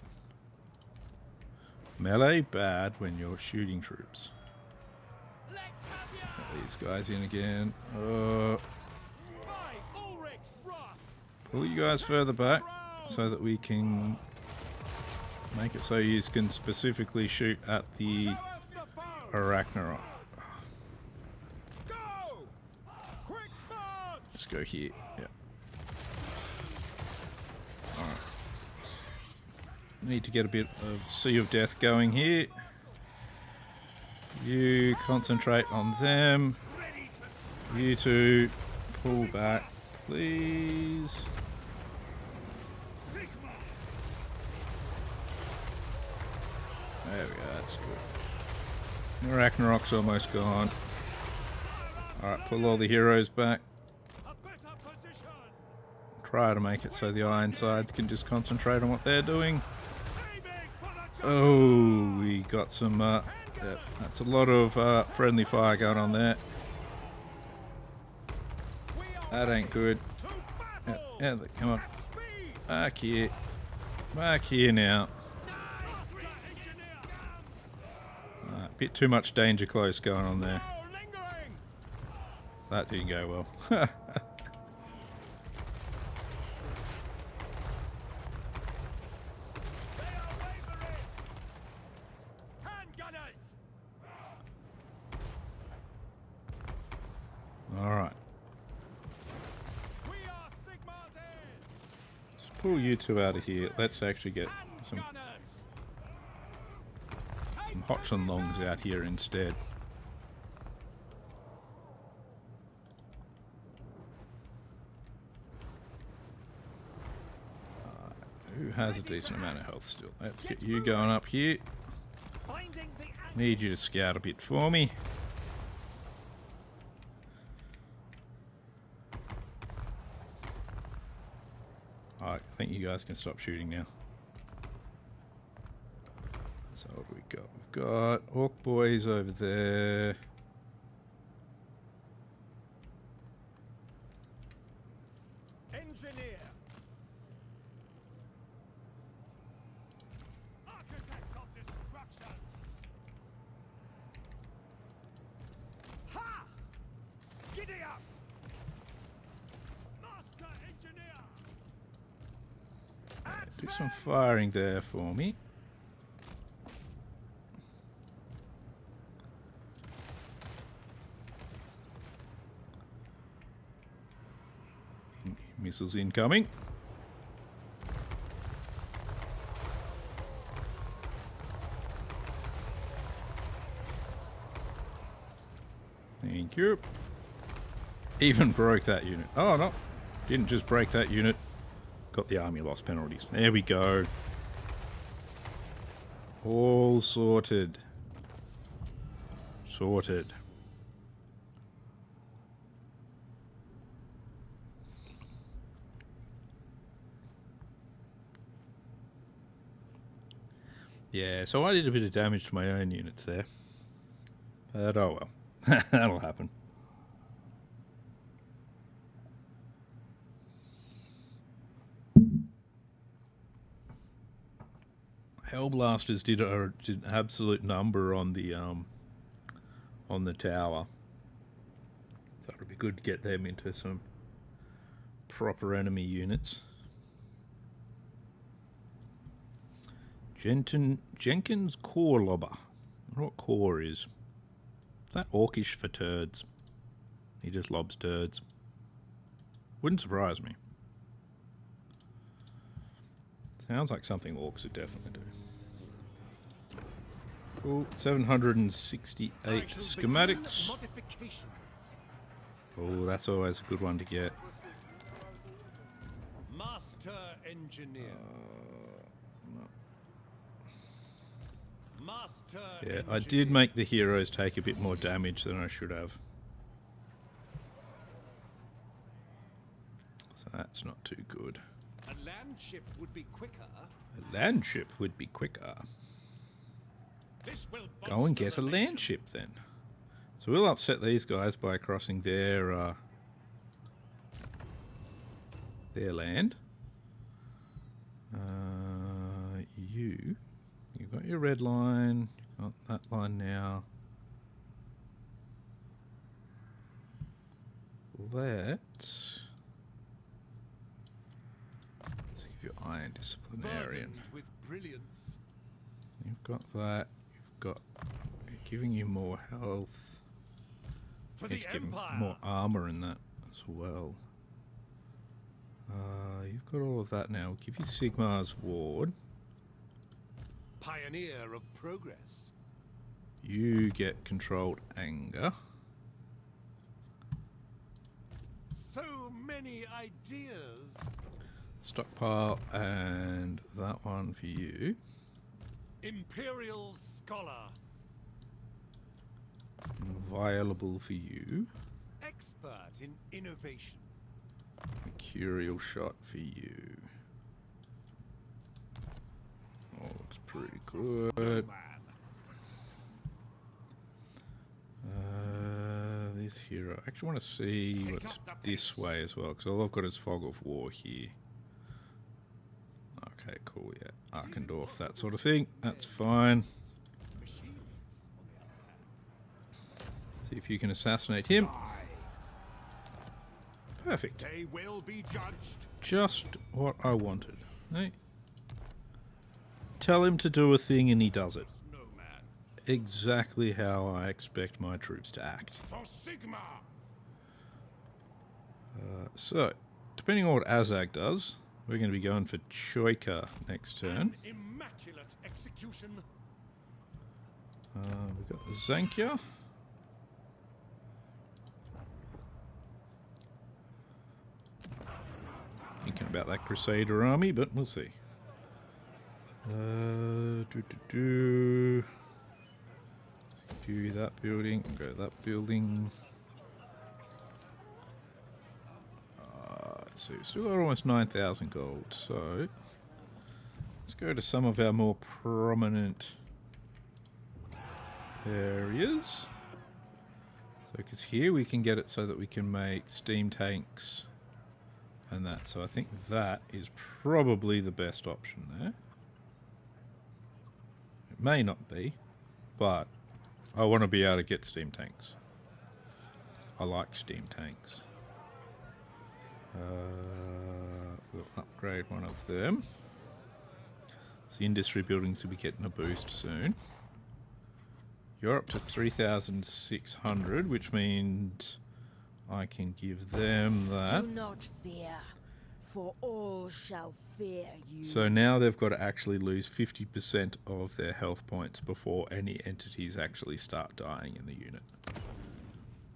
Melee bad when you're shooting troops. Get these guys in again. Pull you guys further back so that we can make it so you can specifically shoot at the Arachnarok. Let's go here. Yeah. Alright. Need to get a bit of Sea of Death going here. You concentrate on them. You two pull back, please. There we go, that's good. Ragnarok's almost gone. Alright, pull all the heroes back. A better position. Try to make it so the Ironsides can just concentrate on what they're doing. Aiming for the Oh, we got some, yep, that's a lot of friendly fire going on there. That ain't good. Yeah, come on. Back here. Back here now. Bit too much danger close going on there. That didn't go well. Alright. Let's pull you two out of here. Let's actually get some hots and longs out here instead. Who has a decent amount of health still? Let's get you going up here. Need you to scout a bit for me. I think you guys can stop shooting now. So what do we got? We've got Orc boys over there. engineer. Architect of destruction. Ha! Giddy up! Master engineer. Do some firing there for me. Missiles incoming. Thank you. Even broke that unit. Oh no, didn't just break that unit. Got the army loss penalties. There we go. All sorted. Sorted. Yeah, so I did a bit of damage to my own units there. But oh well. That'll happen. Hellblasters did an absolute number on the tower. So it'll be good to get them into some proper enemy units. Jenkins Core Lobber. I don't know what core is. Is that orcish for turds? He just lobs turds. Wouldn't surprise me. Sounds like something orcs would definitely do. Cool. 768 schematics. Oh, that's always a good one to get. Master engineer. Master Yeah, I did make the heroes take a bit more damage than I should have. So that's not too good. A land ship would be quicker. A land ship would be quicker. This will Go and get a land ship then. So we'll upset these guys by crossing their land. You've got your red line, got that line now. Let's give you Iron Disciplinarian. With brilliance. You've got that. You've got giving you more health. For the Giving Empire. more armor in that as well. You've got all of that now. We'll give you Sigmar's Ward. Pioneer of progress. You get Controlled Anger. So many ideas. Stockpile, and that one for you. Imperial scholar. Viable for you. Expert in innovation. Mercurial shot for you. Oh, looks pretty good. Man. This hero. I actually want to see what's this way as well, because all I've got is Fog of War here. Okay, cool, yeah. Arkendorf, that sort of thing. That's fine. See if you can assassinate him. Perfect. They will be judged. Just what I wanted. Hey? Tell him to do a thing and he does it. No man. Exactly how I expect my troops to act. For Sigma. So, depending on what Azag does, we're going to be going for Choika next turn. An immaculate execution. We've got Zankia. Thinking about that Crusader army, but we'll see. Do that building, go to that building. Let's see, we've still got almost 9,000 gold, so let's go to some of our more prominent areas. So, because here we can get it so that we can make steam tanks and that. So I think that is probably the best option there. It may not be, but I want to be able to get steam tanks. I like steam tanks. We'll upgrade one of them. So the industry buildings will be getting a boost soon. You're up to 3,600, which means I can give them that. Do not fear, for all shall fear you. So now they've got to actually lose 50% of their health points before any entities actually start dying in the unit.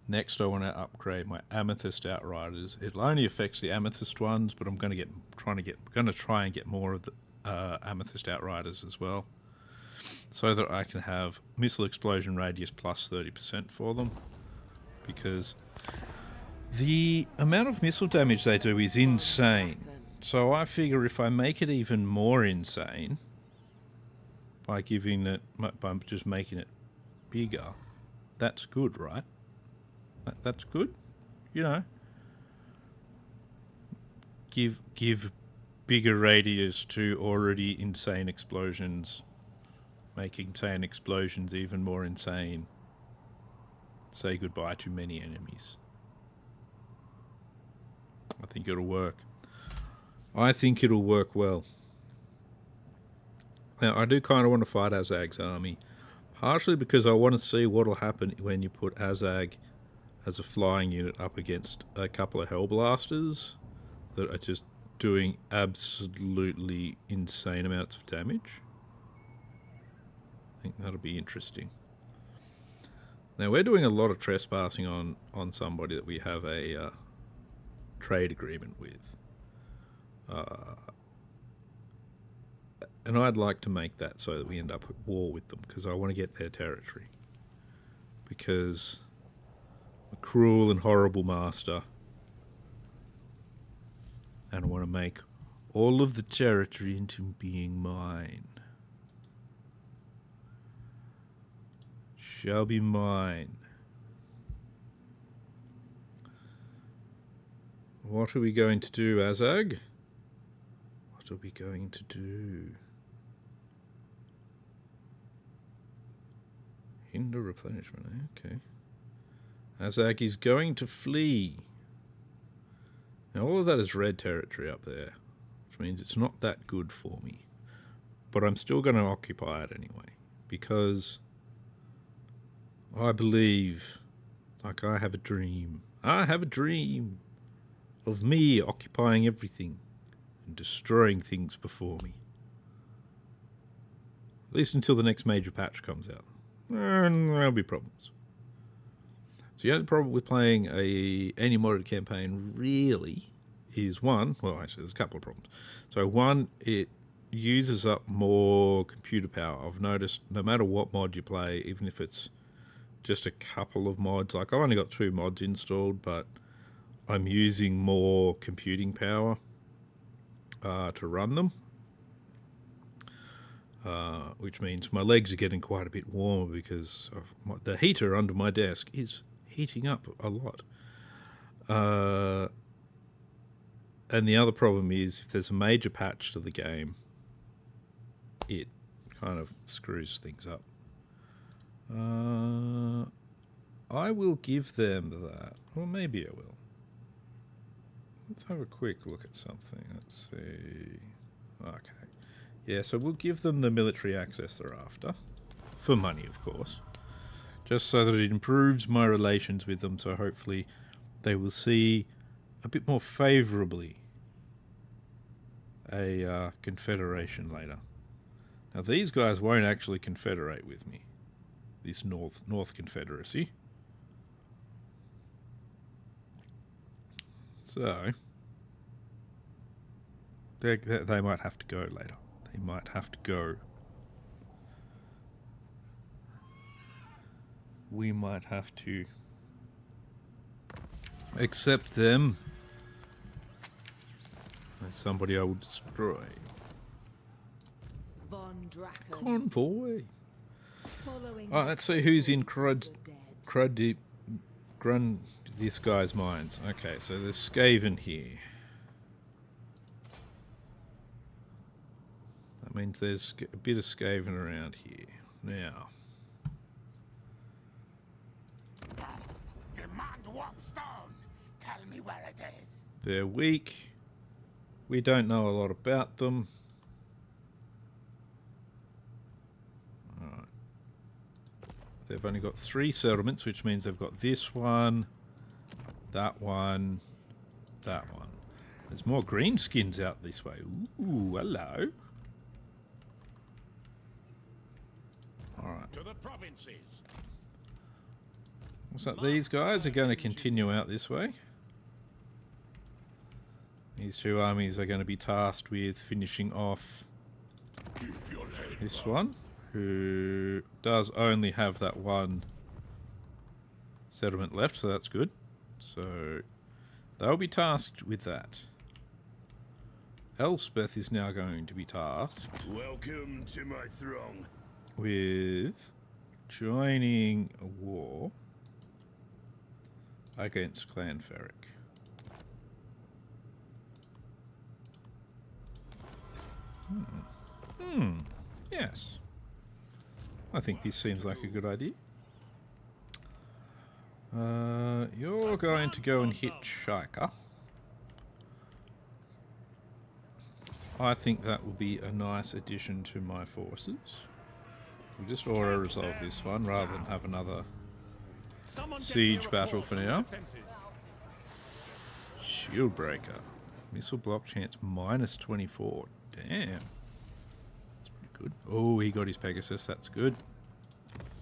Next, I want to upgrade my Amethyst Outriders. It only affects the Amethyst ones, but I'm going to try and get more of the Amethyst Outriders as well, so that I can have missile explosion radius plus 30% for them, because the amount of missile damage they do is insane. So I figure if I make it even more insane by just making it bigger, that's good, right? That's good, you know. Give bigger radius to already insane explosions, make insane explosions even more insane. Say goodbye to many enemies. I think it'll work. I think it'll work well. Now, I do kind of want to fight Azag's army, partially because I want to see what will happen when you put Azag as a flying unit up against a couple of Hellblasters that are just doing absolutely insane amounts of damage. I think that'll be interesting. Now, we're doing a lot of trespassing on somebody that we have a trade agreement with. And I'd like to make that so that we end up at war with them, because I want to get their territory. Because a cruel and horrible master, and I want to make all of the territory into being mine. Shall be mine. What are we going to do, Azag? What are we going to do? Hinder replenishment, okay. Azag is going to flee. Now all of that is red territory up there, which means it's not that good for me. But I'm still going to occupy it anyway, because I believe, like, I have a dream. I have a dream of me occupying everything and destroying things before me. At least until the next major patch comes out. And there'll be problems. So the only problem with playing any modded campaign really is one, well actually there's a couple of problems. So one, it uses up more computer power. I've noticed no matter what mod you play, even if it's just a couple of mods. Like, I've only got 2 mods installed, but I'm using more computing power to run them. Which means my legs are getting quite a bit warmer because the heater under my desk is heating up a lot. And the other problem is if there's a major patch to the game, it kind of screws things up. I will give them that. Or maybe I will. Let's have a quick look at something. Let's see. Okay. Yeah, so we'll give them the military access they're after. For money, of course. Just so that it improves my relations with them, so hopefully they will see a bit more favourably a confederation later. Now, these guys won't actually confederate with me. This North Confederacy. So, they might have to go later. They might have to go. We might have to accept them as somebody I will destroy. Von Draken. Convoy. Following Alright, let's see who's in the dead. this guy's mines. Okay, so there's Skaven here. That means there's a bit of Skaven around here. Now, Demand Warpstone. Tell me where it is. they're weak. We don't know a lot about them. Alright. They've only got 3 settlements, which means they've got this one, that one, that one. There's more greenskins out this way. Ooh, hello. Alright. To the provinces. What's up? These guys are going to continue out this way. These 2 armies are going to be tasked with finishing off this one, who does only have that 1 settlement left, so that's good. So they'll be tasked with that. Elspeth is now going to be tasked Welcome to my throng. with joining a war against Clan Ferric. Yes. I think this seems like a good idea. You're going to go and hit Shika. I think that will be a nice addition to my forces. We'll just auto-resolve this one rather than have another siege battle for now. Shield Breaker. Missile block chance minus 24. Damn. That's pretty good. Oh, he got his Pegasus. That's good.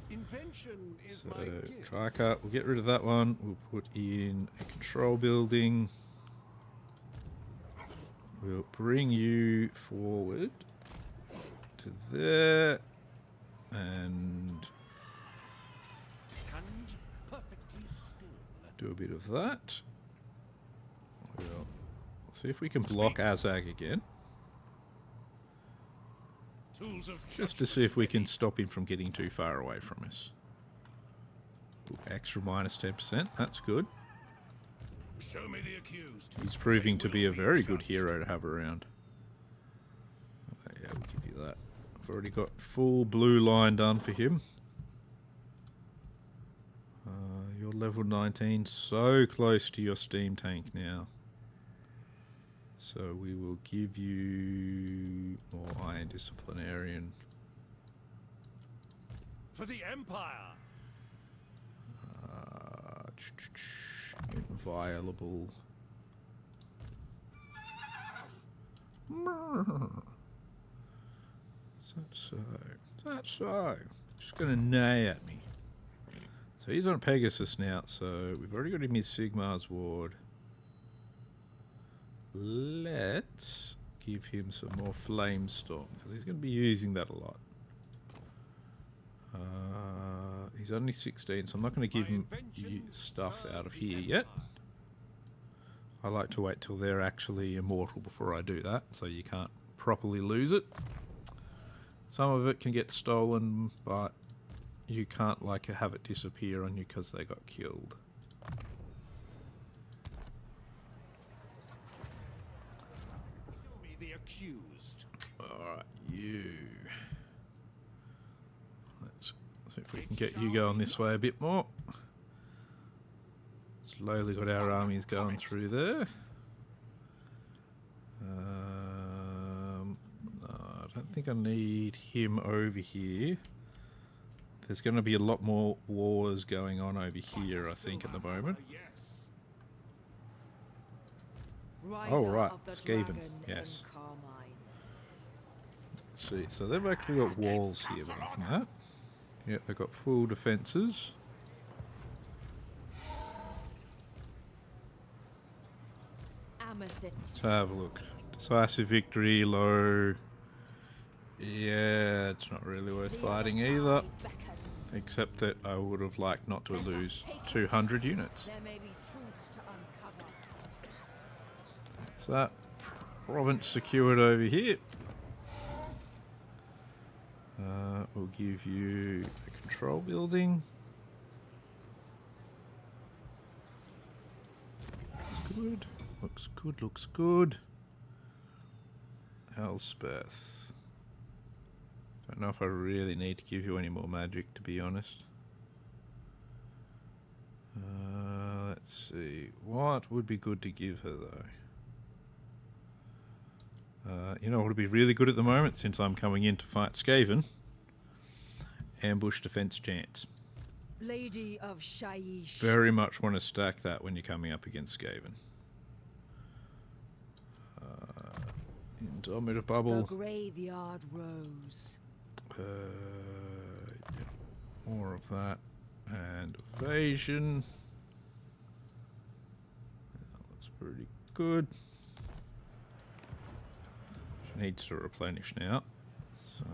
Invention is So, my gift. Triker. We'll get rid of that one. We'll put in a control building. We'll bring you forward to there. And Stand perfectly still. do a bit of that. We'll see if we can block Azag again. Tools of Just to see if we can stop him from getting too far away from us. Ooh, extra minus 10%. That's good. Show me the accused. He's proving to be a very good hero to have around. Okay, yeah, we'll give you that. I've already got full blue line done for him. You're level 19, so close to your steam tank now. So we will give you more Iron Disciplinarian. For the Empire. Inviolable. Is that so? Is that so? Just gonna neigh at me. So he's on a Pegasus now, so we've already got him his Sigmar's Ward. Let's give him some more Flamestorm, because he's going to be using that a lot. He's He's only 16, so I'm not going to give him stuff out of here yet. I like to wait till they're actually immortal before I do that, so you can't properly lose it. Some of it can get stolen, but you can't like have it disappear on you because they got killed. Show me the accused. Alright, you. Let's see if we can get you going this way a bit more. Slowly got our armies going through there. No, I don't think I need him over here. There's going to be a lot more wars going on over here, I think, at the moment. Yes. Oh, Rider right, of the Skaven, Dragon yes. in Carmine. Let's see, so they've actually got walls here, but other than that, yeah, they've got full defences. Amethyst. Let's have a look. Decisive victory, low. Yeah, it's not really worth fighting either. Beckons. Except that I would have liked not to lose 200 units. There may be truths to uncover. That's that province secured over here. We'll give you a control building. Good. Looks good, looks good. Elspeth. Don't know if I really need to give you any more magic, to be honest. Let's see. What would be good to give her, though? You know what would be really good at the moment, since I'm coming in to fight Skaven? Ambush defense chance. Lady of Shaiish. Very much want to stack that when you're coming up against Skaven. Indomitable The bubble. graveyard rose. Yeah, more of that. And evasion. That looks pretty good. She needs to replenish now. So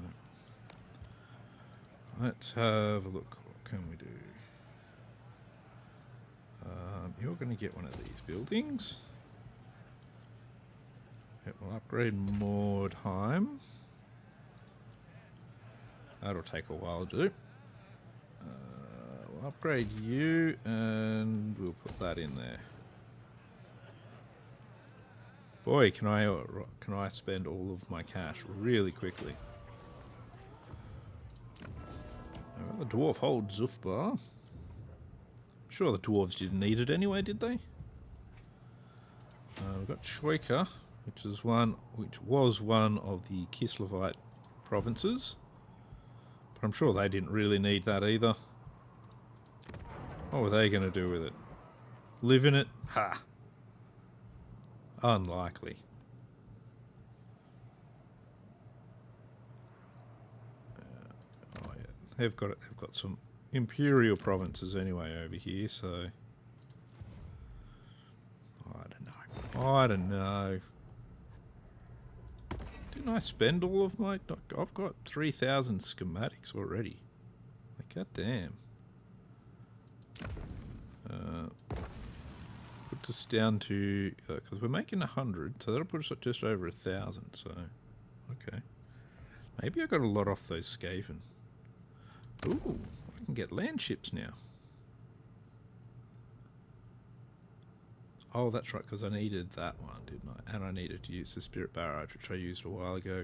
let's have a look. What can we do? You're going to get one of these buildings. It will upgrade Mordheim. That'll take a while to do. We'll upgrade you and we'll put that in there. Boy, can I spend all of my cash really quickly. Well, the dwarf holds Zufbar. I'm sure the dwarves didn't need it anyway, did they? We've got Shoika, which was one of the Kislevite provinces. But I'm sure they didn't really need that either. What were they going to do with it? Live in it? Ha! Unlikely. Oh yeah, they've got it. They've got some imperial provinces anyway over here, so I don't know. Didn't I spend all of my... I've got 3,000 schematics already. Like, goddamn. Put us down to... because we're making 100, so that'll put us at just over 1,000, so... Okay. Maybe I got a lot off those Skaven. Ooh, I can get land ships now. Oh, that's right, because I needed that one, didn't I? And I needed to use the Spirit Barrage, which I used a while ago.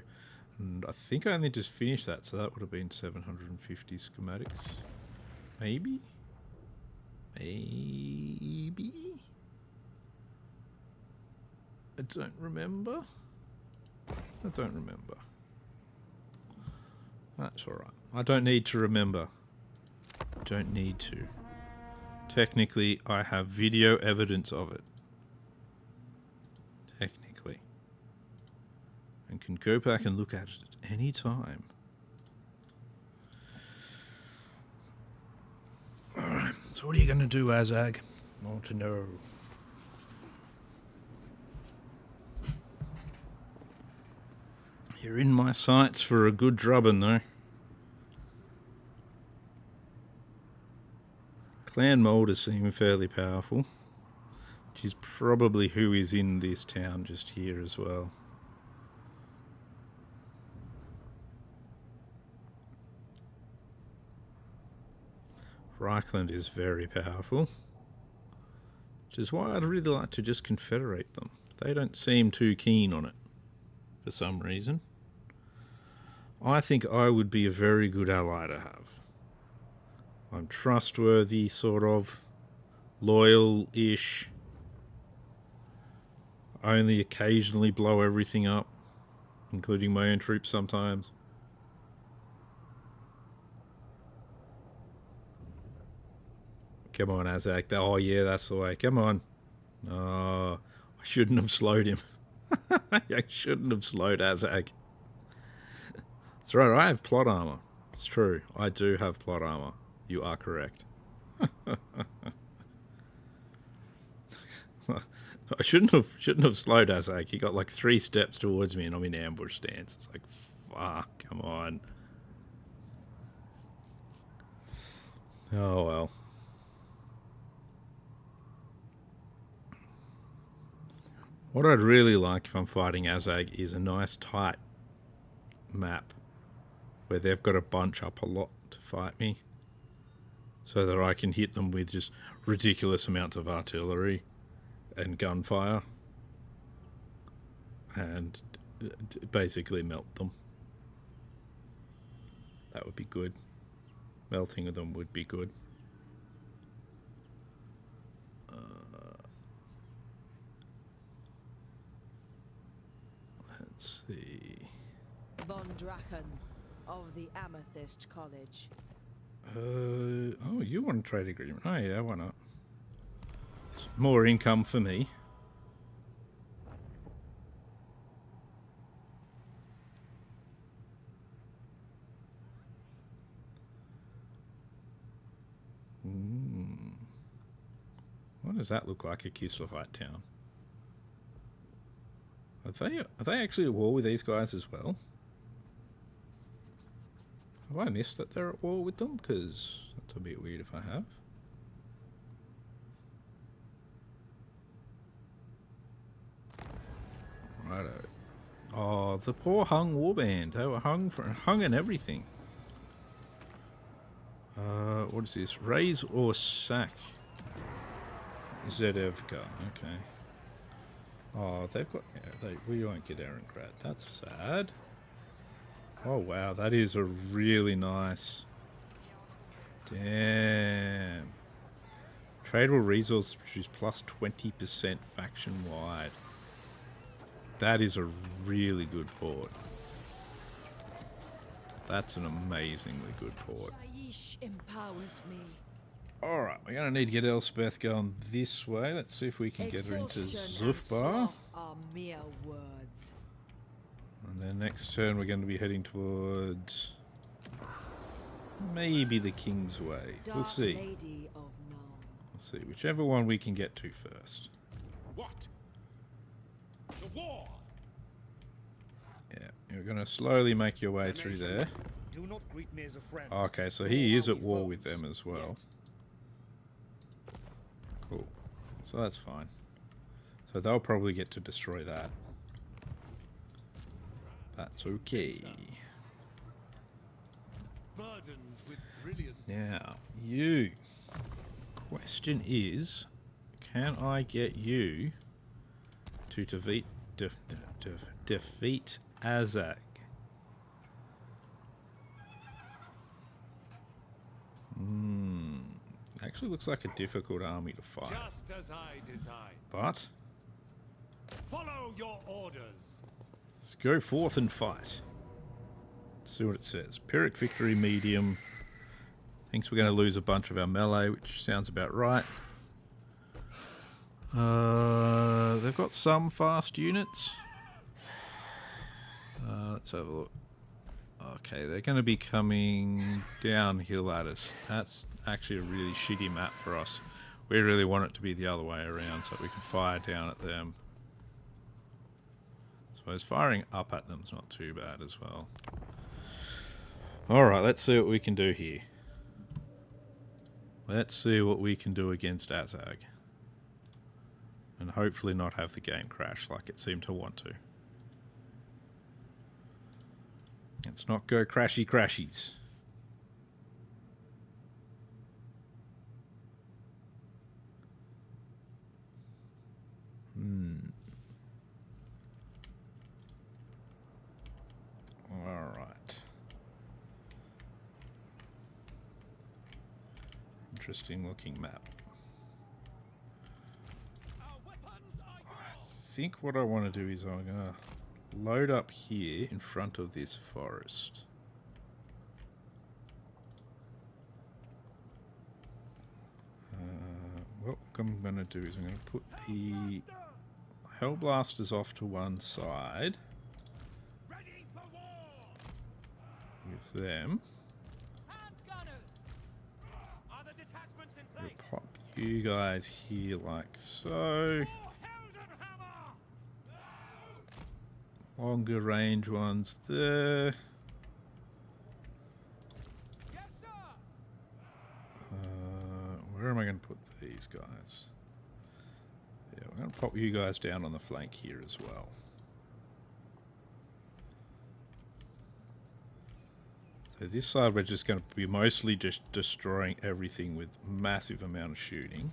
And I think I only just finished that, so that would have been 750 schematics. Maybe? Maybe? I don't remember. I don't remember. That's alright. I don't need to remember. Don't need to. Technically, I have video evidence of it. Technically. And can go back and look at it at any time. Alright, so what are you going to do, Azag? I want to know. You're in my sights for a good drubbing, though. Clan Molders seem fairly powerful, which is probably who is in this town just here as well. Reichland is very powerful, which is why I'd really like to just confederate them. They don't seem too keen on it for some reason. I think I would be a very good ally to have. I'm trustworthy, sort of, loyal-ish. I only occasionally blow everything up, including my own troops sometimes. Come on, Azak. Oh, yeah, that's the way. Come on. Oh, I shouldn't have slowed him. I shouldn't have slowed Azak. That's right, I have plot armor. It's true. I do have plot armor. You are correct. I shouldn't have slowed Azak. He got like 3 steps towards me and I'm in ambush stance. It's like, fuck, come on. Oh well. What I'd really like if I'm fighting Azag is a nice tight map where they've got to bunch up a lot to fight me, so that I can hit them with just ridiculous amounts of artillery and gunfire and basically melt them. That would be good. Melting of them would be good. Let's see. Von Draken of the Amethyst College. Oh, you want a trade agreement? Oh yeah, why not? It's more income for me. What does that look like, a Kislevites town? Are they actually at war with these guys as well? Have I missed that they're at war with them? Because that's a bit weird if I have. Righto. Oh, the poor hung warband. They were hung and everything. What is this? Raise or sack? Zedevka. Okay. Oh, they've got... Yeah, we won't get Ehrengrad. That's sad. Oh, wow. That is a really nice... Damn. Tradable resources produce plus 20% faction-wide. That is a really good port. That's an amazingly good port. Shaiish empowers me. Alright, we're going to need to get Elspeth going this way. Let's see if we can get her into Zufbar. Are mere words. And then next turn we're going to be heading towards maybe the King's Way. We'll see. Lady of None. Let's see, whichever one we can get to first. What? The war! Yeah, you're going to slowly make your way through there. Do not greet me as a friend. Okay, so he is at war with them as well. Cool. So that's fine. So they'll probably get to destroy that. That's okay. Burdened with brilliance. Now, you. Question is, can I get you to defeat Azag? Actually looks like a difficult army to fight. Just as I designed. But Follow your orders. let's go forth and fight. Let's see what it says. Pyrrhic victory medium. Thinks we're going to lose a bunch of our melee, which sounds about right. They've got some fast units. Let's have a look. Okay, they're going to be coming downhill at us. That's actually a really shitty map for us. We really want it to be the other way around so we can fire down at them. I suppose firing up at them is not too bad as well. Alright, let's see what we can do here. Let's see what we can do against Azag. And hopefully not have the game crash like it seemed to want to. Let's not go crashy crashies. Alright. Interesting looking map. I think what I want to do is I'm going to load up here in front of this forest. What I'm going to do is I'm going to put the Hellblasters off to one side with them. We'll pop you guys here like so. Longer range ones there. Where am I going to put these guys? Yeah, we're going to pop you guys down on the flank here as well. So this side we're just going to be mostly just destroying everything with massive amount of shooting.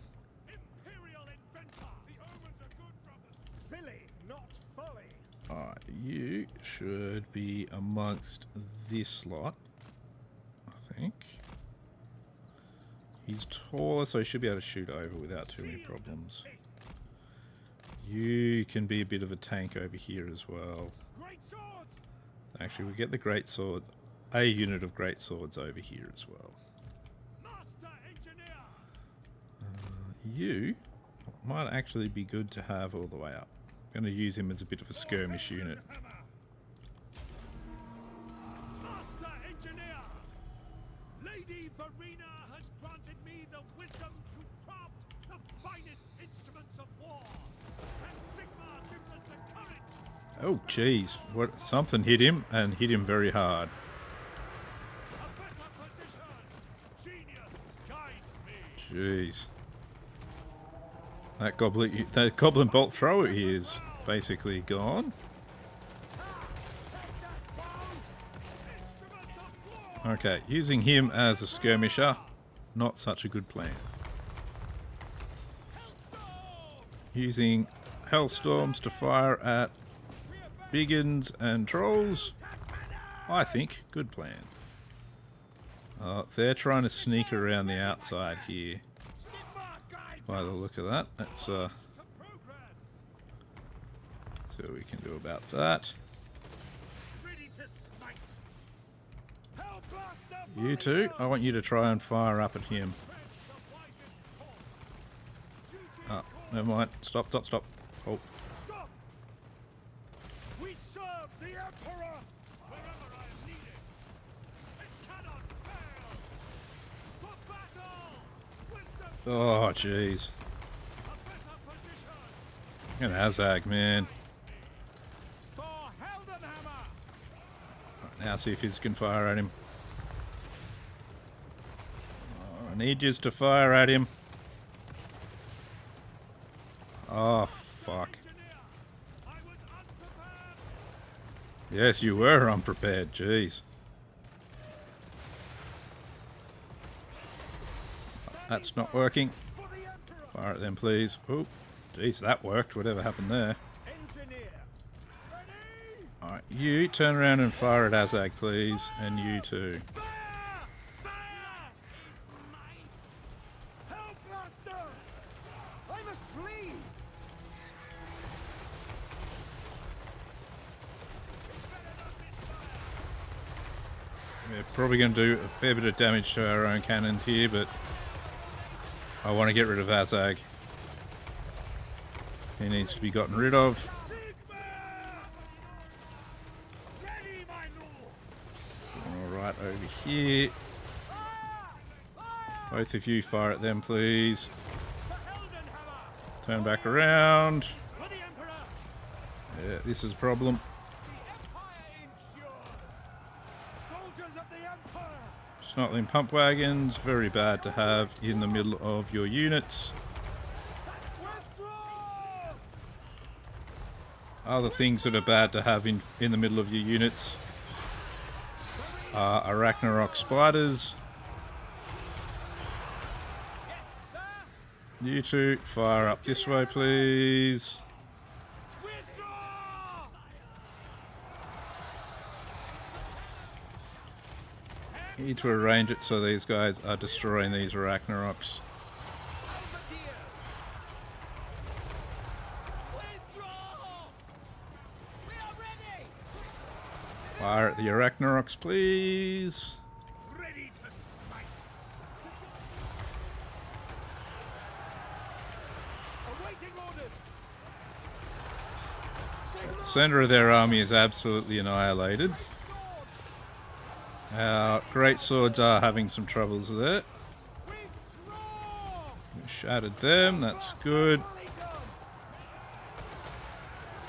Alright, you should be amongst this lot, I think. He's taller, so he should be able to shoot over without too many problems. You can be a bit of a tank over here as well. Actually, we get the great swords. A unit of great swords over here as well. You might actually be good to have all the way up. I'm going to use him as a bit of a skirmish unit. Master Engineer! Lady Verena has granted me the wisdom to craft the finest instruments of war, and Sigmar gives us the courage. Oh, jeez! What? Something hit him, and hit him very hard. A better position. Genius guides me. Jeez. That goblin bolt thrower is basically gone. Okay, using him as a skirmisher, not such a good plan. Using hellstorms to fire at biggins and trolls, I think, good plan. They're trying to sneak around the outside here. By the look of that, let's see what we can do about that. You two, I want you to try and fire up at him. Oh, never mind. Stop. Oh. We serve the Emperor wherever I am needed. It cannot fail. For battle. Wisdom. Oh, jeez. A better position. Look at Azag, man. For Heldenhammer. Right, now see if his can fire at him. Oh, I need you to fire at him. Oh, fuck. I was unprepared. Yes, you were unprepared. Jeez. That's not working. For the Emperor. Fire at them, please. Oh, jeez, that worked. Whatever happened there. Engineer. Ready. Alright, you turn around and fire at Azag, please. And you too. Fire! Fire! Hellblaster! I must flee! We're probably going to do a fair bit of damage to our own cannons here, but I want to get rid of Azag. He needs to be gotten rid of. Sigmar! Ready, my lord. Alright, over here. Both of you fire at them, please. For Heldenhammer. Turn back around. For the Emperor. Yeah, this is a problem. The Empire ensures. Soldiers of the Empire. Snotling pump wagons, very bad to have in the middle of your units. Other things that are bad to have in the middle of your units are Arachnarok spiders. You two, fire up this way, please. You need to arrange it so these guys are destroying these Arachnaroks. Fire at the Arachnaroks, please. Ready to smite. Awaiting orders. The center of their army is absolutely annihilated. Our great swords are having some troubles there. We shattered them, that's good.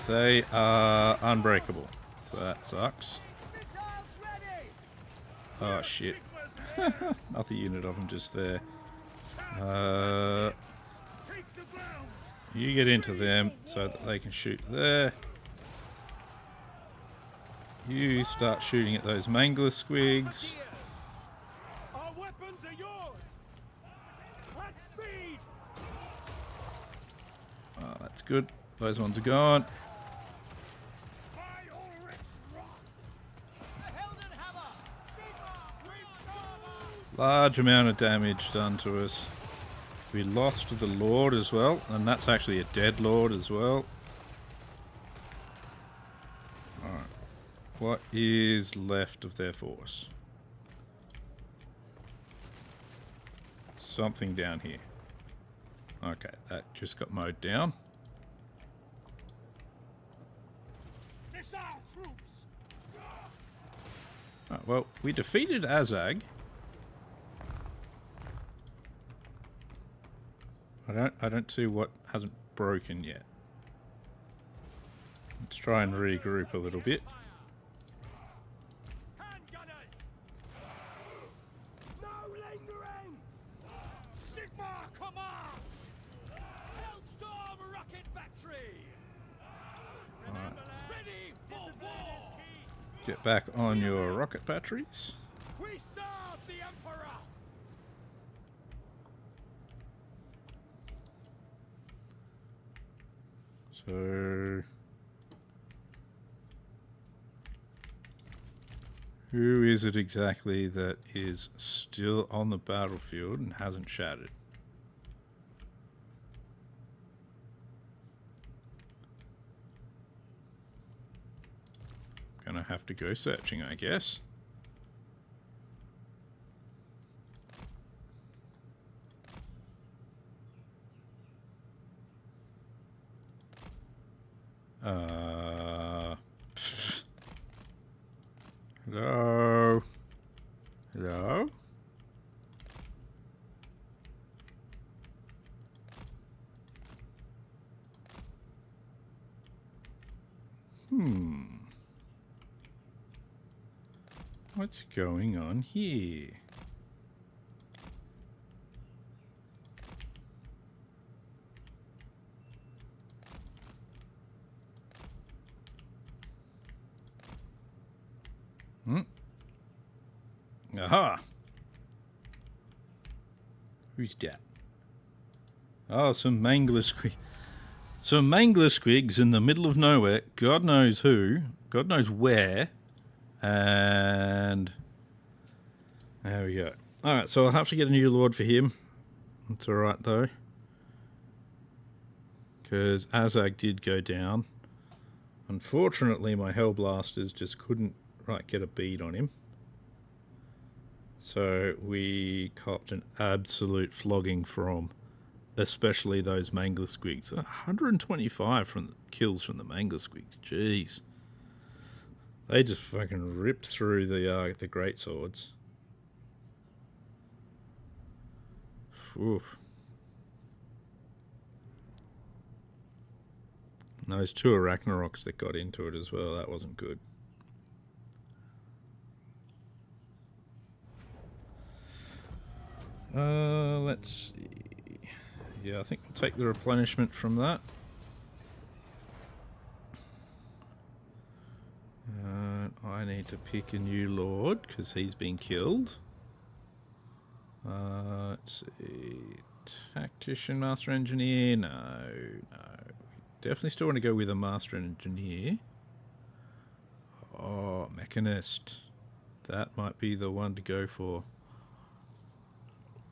They are unbreakable, so that sucks. Oh shit. Another unit of them just there. You get into them so that they can shoot there. You start shooting at those mangler squigs. Our weapons are yours. At speed. Oh, that's good. Those ones are gone. Large amount of damage done to us. We lost the Lord as well, and that's actually a dead Lord as well. Alright. What is left of their force? Something down here. Okay, that just got mowed down. Missile troops. Right, well, we defeated Azag. I don't see what hasn't broken yet. Let's try and regroup a little bit. Handgunners. No lingering. Sigma commands. Hellstorm rocket battery. Alright. Ready for war. Get back on your rocket batteries. We serve the Emperor. So, who is it exactly that is still on the battlefield and hasn't shattered? Gonna have to go searching, I guess. Hello? Hello? What's going on here? Aha! Who's that? Oh, some mangler squig. Some mangler squigs in the middle of nowhere. God knows who. God knows where. And there we go. Alright, so I'll have to get a new lord for him. That's alright though. Because Azag did go down. Unfortunately, my Hellblasters just couldn't get a bead on him. So we copped an absolute flogging from especially those mangler squigs. 125 kills from the mangler squigs. Jeez. They just fucking ripped through the great swords. Oof. And those two Arachnaroks that got into it as well, that wasn't good. Let's see. Yeah, I think we'll take the replenishment from that. I need to pick a new lord because he's been killed. Let's see. Tactician, master engineer. No. Definitely still want to go with a master engineer. Oh, mechanist. That might be the one to go for.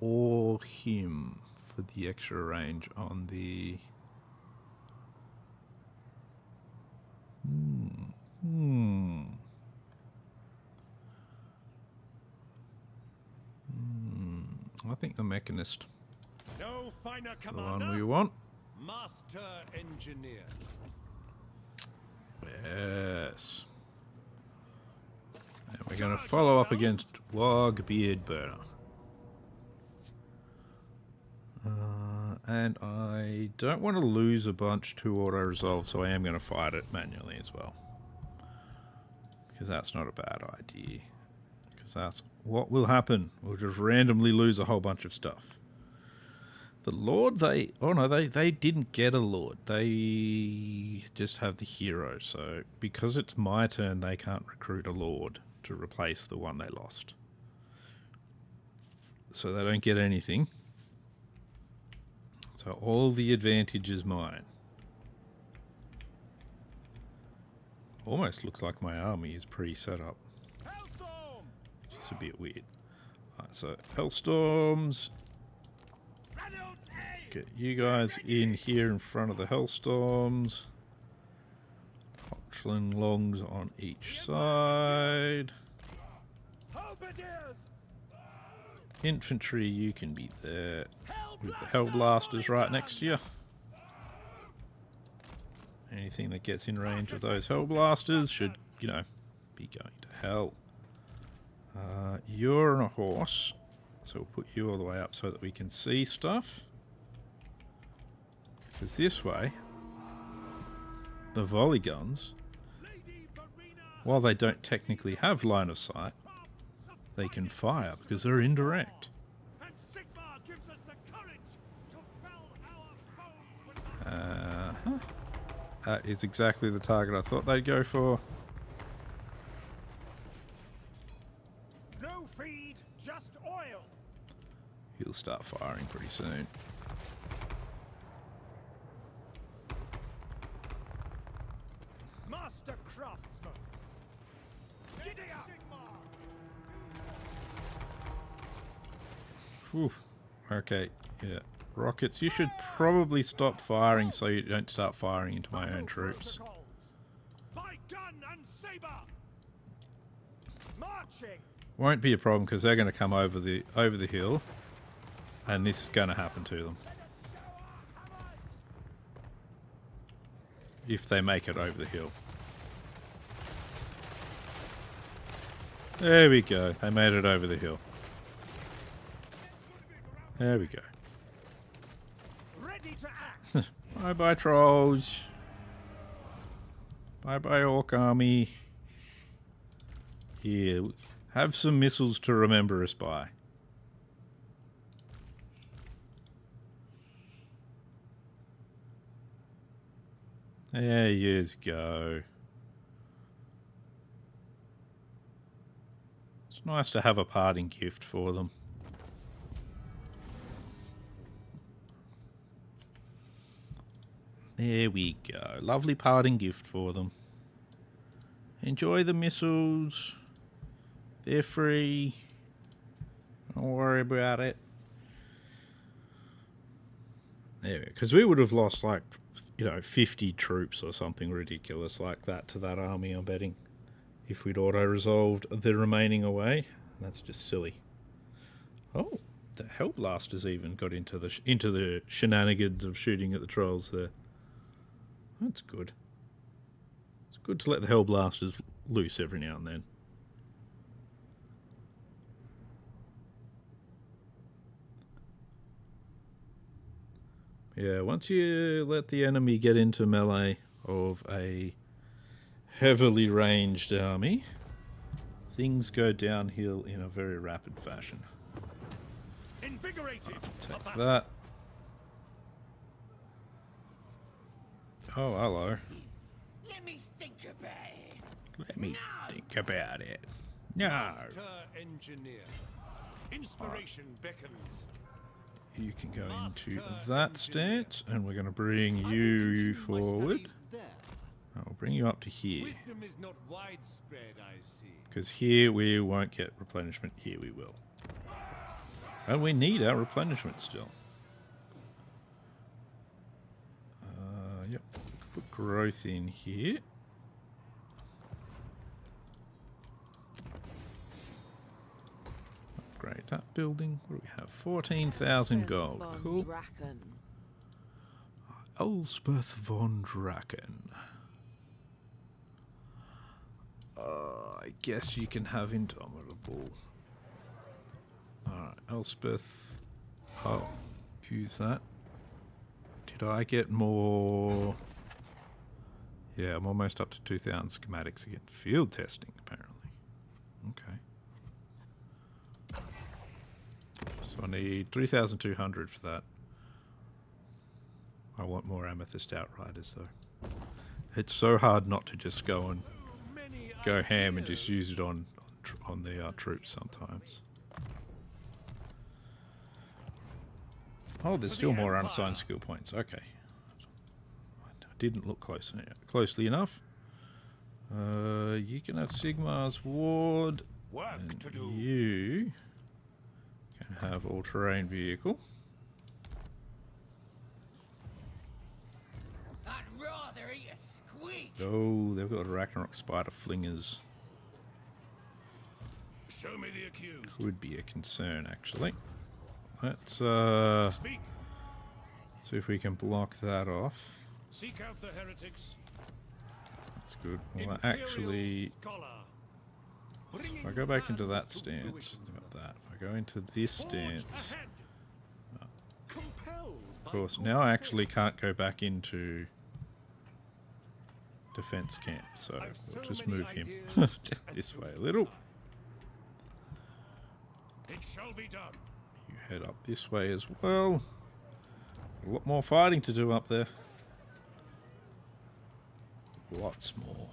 Or him for the extra range on the... I think the mechanist. No finer The one commander. we want. Master engineer. Yes. And we're going to follow up against Wog Beardburner. And I don't want to lose a bunch to auto-resolve, so I am going to fight it manually as well. Because that's not a bad idea. Because that's what will happen. We'll just randomly lose a whole bunch of stuff. The Lord, they... Oh no, they didn't get a Lord. They just have the hero. So because it's my turn, they can't recruit a Lord to replace the one they lost. So they don't get anything. So all the advantage is mine. Almost looks like my army is pre-set up. Hellstorm. Just a bit weird. Alright, so Hellstorms. Get you guys in here in front of the Hellstorms. Hochland Longs on each side. Halberdiers. Infantry, you can be there with the Hellblasters right next to you. Anything that gets in range of those Hellblasters should, you know, be going to hell. You're on a horse, so we'll put you all the way up so that we can see stuff. Because this way, the volley guns, while they don't technically have line of sight, they can fire because they're indirect. And Sigmar gives us the courage to fell our foes with That is exactly the target I thought they'd go for. no feed, just oil. He'll start firing pretty soon. Master craftsman. Giddy up. Whew. Okay, yeah. Rockets, you should probably stop firing so you don't start firing into my own troops. By gun and saber. Marching. Won't be a problem because they're going to come over the hill, and this is going to happen to them. If they make it over the hill. There we go. They made it over the hill. There we go. Ready to act. Bye bye trolls. Bye bye orc army. Here, have some missiles to remember us by. There you go. It's nice to have a parting gift for them. There we go. Lovely parting gift for them. Enjoy the missiles. They're free. Don't worry about it. There we go. Because we would have lost like, 50 troops or something ridiculous like that to that army, I'm betting. If we'd auto-resolved the remaining away. That's just silly. Oh, the Hellblasters even got into the shenanigans of shooting at the trolls there. That's good. It's good to let the Hellblasters loose every now and then. Yeah, once you let the enemy get into melee of a heavily ranged army, things go downhill in a very rapid fashion. Invigorated. Take that. Oh, hello. Let me think about it. Let me think about it. No. Master engineer. Inspiration beckons. You can go into Master that engineer. stance, and we're going to bring I will you continue my forward. studies there. I'll bring you up to here. Wisdom is not widespread, I see. Because here we won't get replenishment, here we will. And we need our replenishment still. Yep, put growth in here. Upgrade that building. What do we have? 14,000 gold. Von Cool. Draken. Elspeth von Draken. I guess you can have Indomitable. Alright, Elspeth. I'll use that. Did I get more? Yeah, I'm almost up to 2,000 schematics again. Field testing, apparently. Okay. So I need 3,200 for that. I want more Amethyst Outriders, though. It's so hard not to just go and Many go ham and ideas. just use it on the troops sometimes. Oh, there's still more Empire. unassigned skill points. Okay. I didn't look closely enough. You can have Sigmar's Ward. Work And to do. you can have all-terrain vehicle. I'd rather eat a squeak. Oh, they've got Ragnarok Spider Flingers. Show me the accused. Would be a concern, actually. Let's Speak. see if we can block that off. Seek out the heretics. That's good. Well, Imperial actually, scholar. if I go back into that stance, about that. If I go into this Forge stance, ahead. Compelled of course, now I actually can't go back into defense camp, so I've so we'll just many move him ideas this and way so a little. It shall be done. You head up this way as well. A lot more fighting to do up there. Lots more.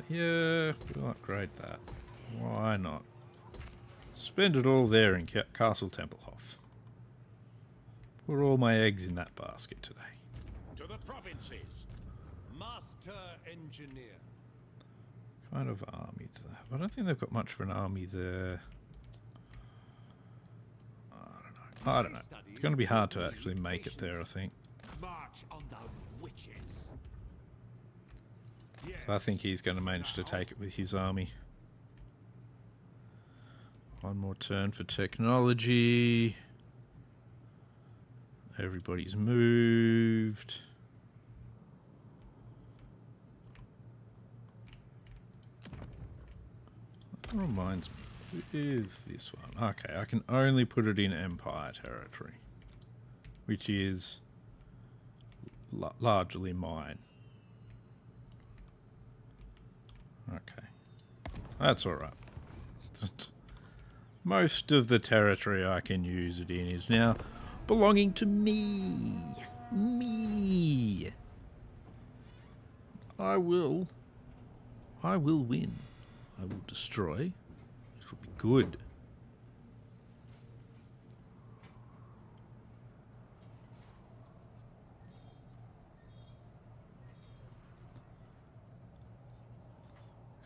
Yeah, we'll upgrade that. Why not? Spend it all there in Castle Templehof. Put all my eggs in that basket today. To the provinces. Master engineer. Kind of army to have. I don't think they've got much of an army there. I don't know. It's going to be hard to actually make it there, I think. March on the witches. Yes. So I think he's going to manage to take it with his army. One more turn for technology. Everybody's moved. That reminds me. Who is this one? Okay, I can only put it in Empire territory, which is largely mine. Okay. That's alright. Most of the territory I can use it in is now belonging to me. Me. I will win. I will destroy. It will be good.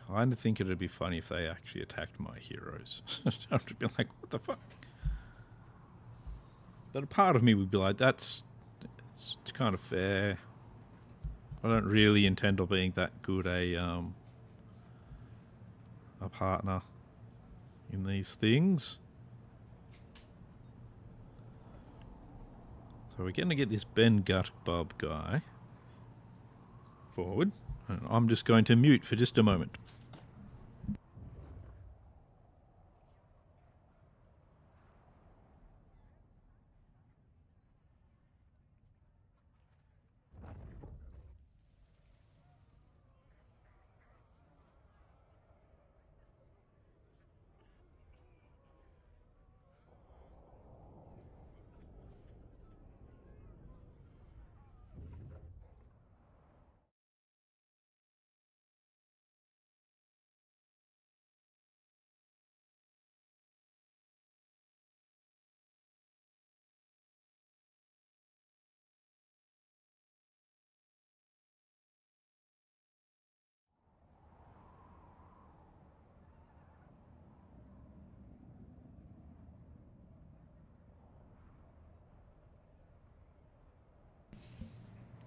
I kind of think it'd be funny if they actually attacked my heroes. I would be like, what the fuck? But a part of me would be like, it's kind of fair. I don't really intend on being that good a partner in these things. So we're going to get this Ben Gutbub guy forward. And I'm just going to mute for just a moment.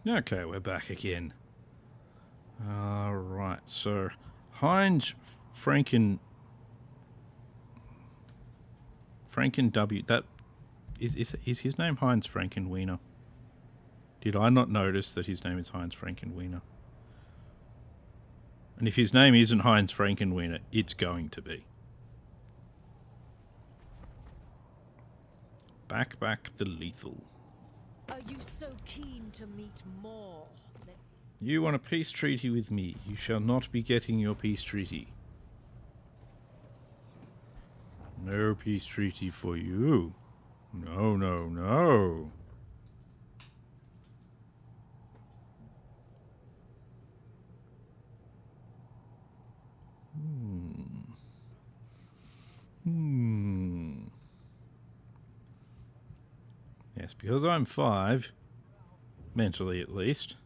Okay, we're back again. Alright, so Heinz Franken W. That is his name Heinz Frankenweiner? Did I not notice that his name is Heinz Frankenweiner? And if his name isn't Heinz Frankenweiner, it's going to be. Back the lethal. Are you so keen to meet more? You want a peace treaty with me. You shall not be getting your peace treaty. No peace treaty for you. No, no, no. Yes, because I'm 5, mentally at least,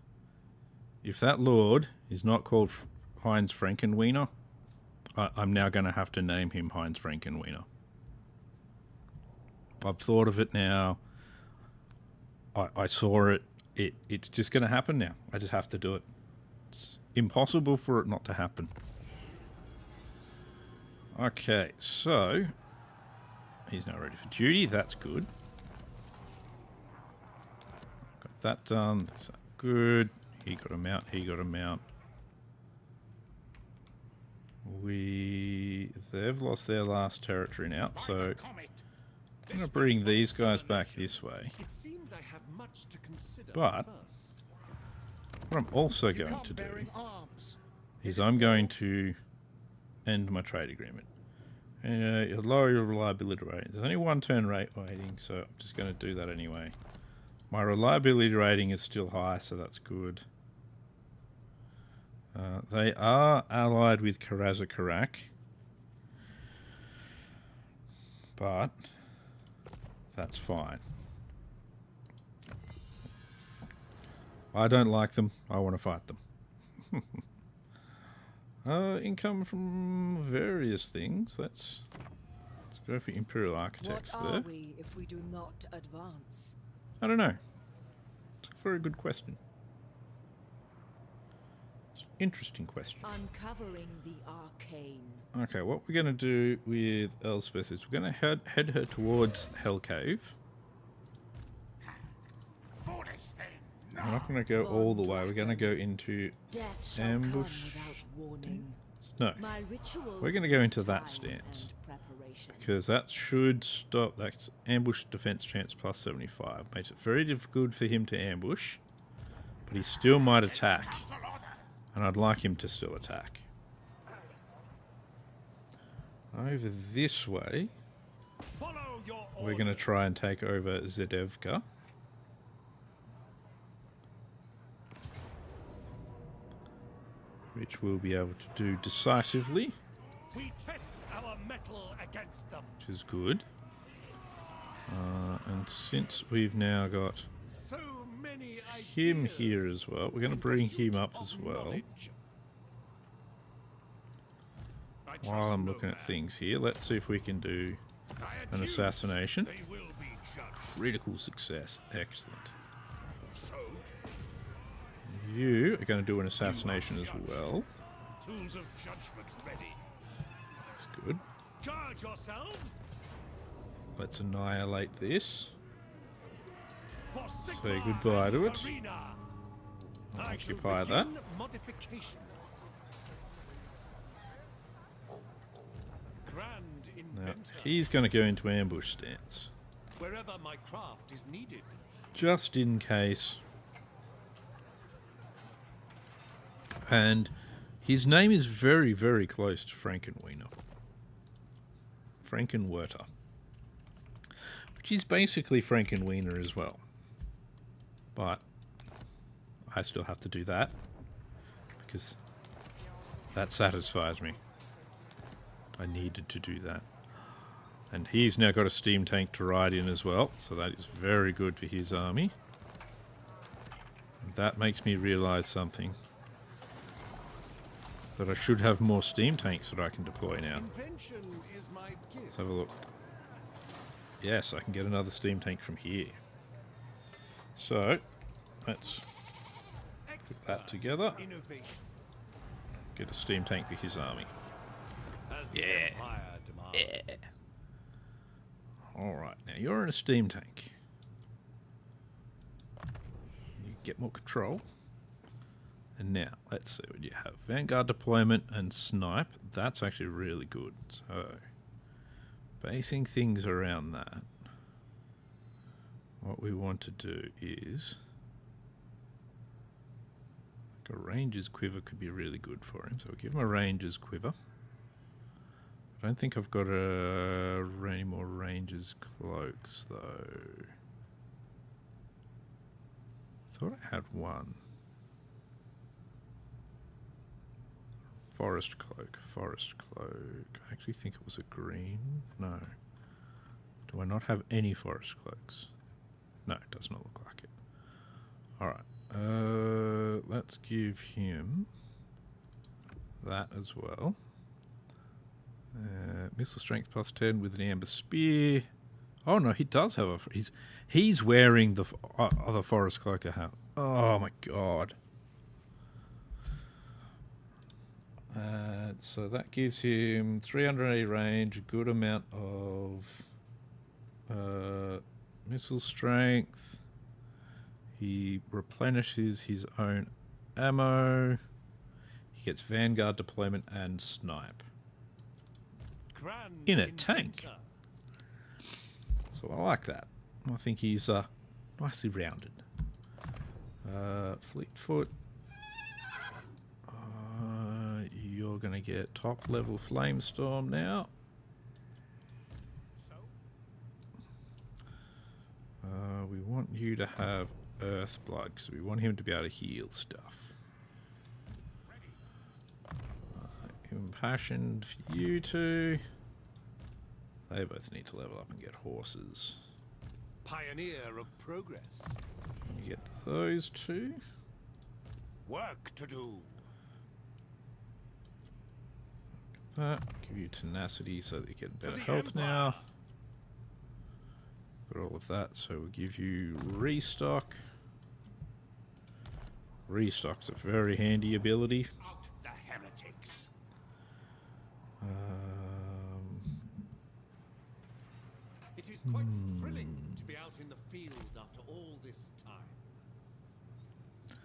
if that lord is not called Heinz Frankenweiner, I'm now going to have to name him Heinz Frankenweiner. I've thought of it now. I saw it. It's just going to happen now. I just have to do it. It's impossible for it not to happen. Okay, so he's now ready for duty. That's good. Got that done. That's good. He got a mount. He got a mount. They've lost their last territory now, so I'm going to bring these guys back this way. It seems I have much to consider But first. what I'm also going to do is I'm going to end my trade agreement. It'll lower your reliability rating. There's only 1 turn rate waiting, so I'm just going to do that anyway. My reliability rating is still high, so that's good. They are allied with Karazakarak, but that's fine. I don't like them. I want to fight them. Income from various things. Let's go for Imperial Architects What there. are we if we do not advance? I don't know. It's a very good question. It's an interesting question. Uncovering the arcane. Okay, what we're going to do with Elspeth is we're going to head her towards Hell Cave. Foolish thing. We're not going to go all the way. We're going to go into Death shall ambush. come without warning. No, My rituals we're going to go into need that time stance. and preparation. Because that should stop. That's ambush defense chance plus 75. Makes it very difficult for him to ambush. But he still might attack. And I'd like him to still attack. Over this way, Follow your we're going to try and take over Zedevka. Which we'll be able to do decisively, We test our metal against them. which is good. And since we've now got So many him ideas here as well, we're going to in bring pursuit him up of as well. knowledge. I While trust I'm no looking at man. things here, let's see if we can do I an accuse, assassination. They will be judged. Critical success. Excellent. So, You are going to do an assassination as well. tools of judgment ready. That's good. Guard yourselves. Let's annihilate this. For Say Sigmar goodbye and to it. Verena. I'll I shall occupy that. begin modifications. Grand Now, inventor. he's going to go into ambush stance. Wherever my craft is needed. Just in case. And his name is very, very close to Frankenweiner. Frankenwerter. Which is basically Frankenweiner as well. But I still have to do that. Because that satisfies me. I needed to do that. And he's now got a steam tank to ride in as well. So that is very good for his army. And that makes me realise something. That I should have more steam tanks that I can deploy now. Invention is my gift. Let's have a look. Yes, I can get another steam tank from here. So, let's Put that together. Innovation Get a steam tank for his army. as the Yeah. Empire demands. Yeah. Alright, now you're in a steam tank. You get more control. And now, let's see what you have. Vanguard deployment and snipe. That's actually really good. So, basing things around that. What we want to do is... like a ranger's quiver could be really good for him. So we'll give him a ranger's quiver. I don't think I've got any more ranger's cloaks, though. Thought I had one. Forest cloak, forest cloak. I actually think it was a green. No. Do I not have any forest cloaks? No, it does not look like it. Alright. Let's give him that as well. Missile strength plus 10 with an amber spear. Oh no, he does have a... He's wearing the other forest cloak I have. Oh my god. So that gives him 380 range, a good amount of missile strength. He replenishes his own ammo. He gets vanguard deployment and snipe. Grand In a tank. inventor. So I like that. I think he's nicely rounded. Fleetfoot. You're going to get top level Flamestorm now. We want you to have Earthblood because we want him to be able to heal stuff. Impassioned for you two. They both need to level up and get horses. Pioneer of progress. You get those two. Work to do. That. Give you tenacity so that you get better the health Empire. now. Got all of that, so we'll give you restock. Restock's a very handy ability. Out the heretics. It is quite thrilling to be out in the field after all this time.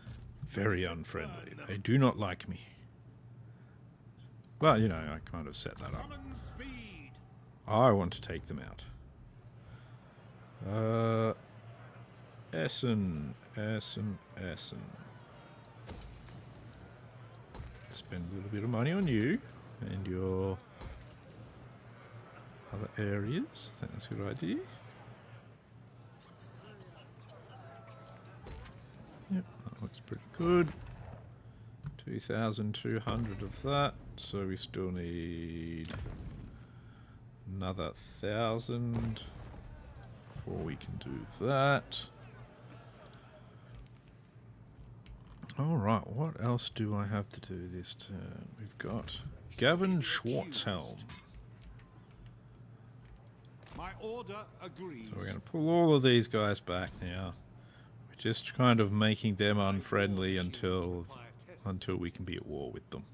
Very unfriendly. They do not like me. Well, you know, I kind of set that up. Summon speed. I want to take them out. Essen. Spend a little bit of money on you and your other areas. I think that's a good idea. Yep, that looks pretty good. 2,200 of that, so we still need another 1,000 before we can do that. Alright, what else do I have to do this turn? We've got Gavin Schwartzhelm. My order agrees. So we're going to pull all of these guys back now. We're just kind of making them unfriendly until we can be at war with them.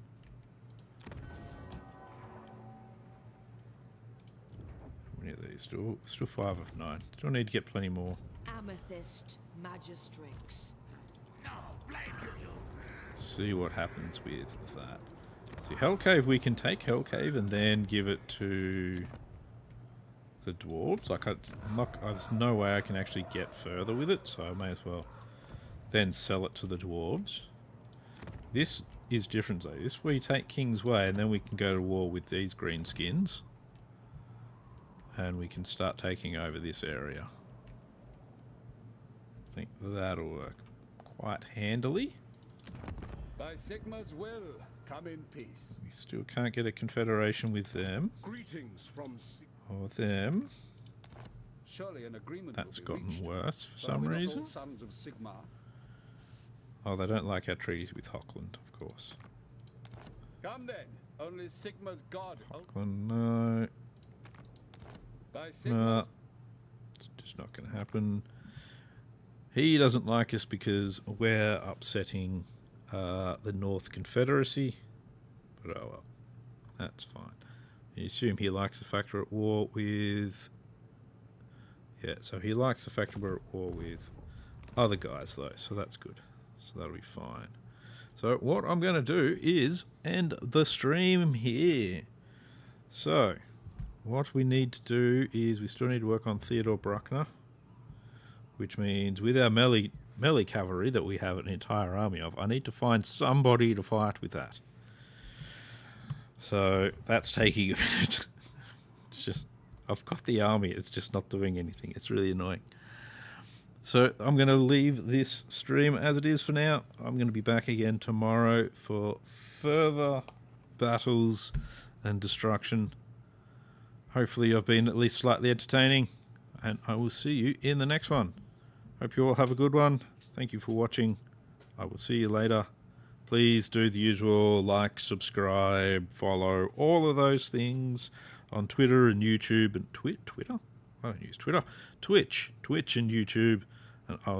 How many of these? Still 5 of 9. Still need to get plenty more. Amethyst Magistrix. No, blame you. Let's see what happens with that. See, Hell Cave, we can take Hell Cave and then give it to the dwarves. Like, there's no way I can actually get further with it, so I may as well then sell it to the dwarves. This is different though. This we take King's Way and then we can go to war with these greenskins. And we can start taking over this area. I think that'll work quite handily. By Sigma's will, come in peace. We still can't get a confederation with them. Greetings from Or them. Surely an agreement That's will be gotten reached. worse for So some we're not all reason. sons of Sigma. Oh, they don't like our treaties with Hockland, of course. Come then, only Sigma's god. Hockland, no. By Sigma's No. It's just not going to happen. He doesn't like us because we're upsetting the North Confederacy. But oh well, that's fine. You assume he likes the fact we're at war with... Yeah, so he likes the fact we're at war with other guys, though, so that's good. So that'll be fine. So what I'm going to do is end the stream here. So, what we need to do is we still need to work on Theodore Bruckner, which means with our melee cavalry that we have an entire army of, I need to find somebody to fight with that. So that's taking a minute. It's just, I've got the army, it's just not doing anything. It's really annoying. So I'm going to leave this stream as it is for now. I'm going to be back again tomorrow for further battles and destruction. Hopefully I've been at least slightly entertaining, and I will see you in the next one. Hope you all have a good one. Thank you for watching. I will see you later. Please do the usual, like, subscribe, follow, all of those things on Twitter and YouTube and Twitter? I don't use Twitter. Twitch and YouTube, and I'll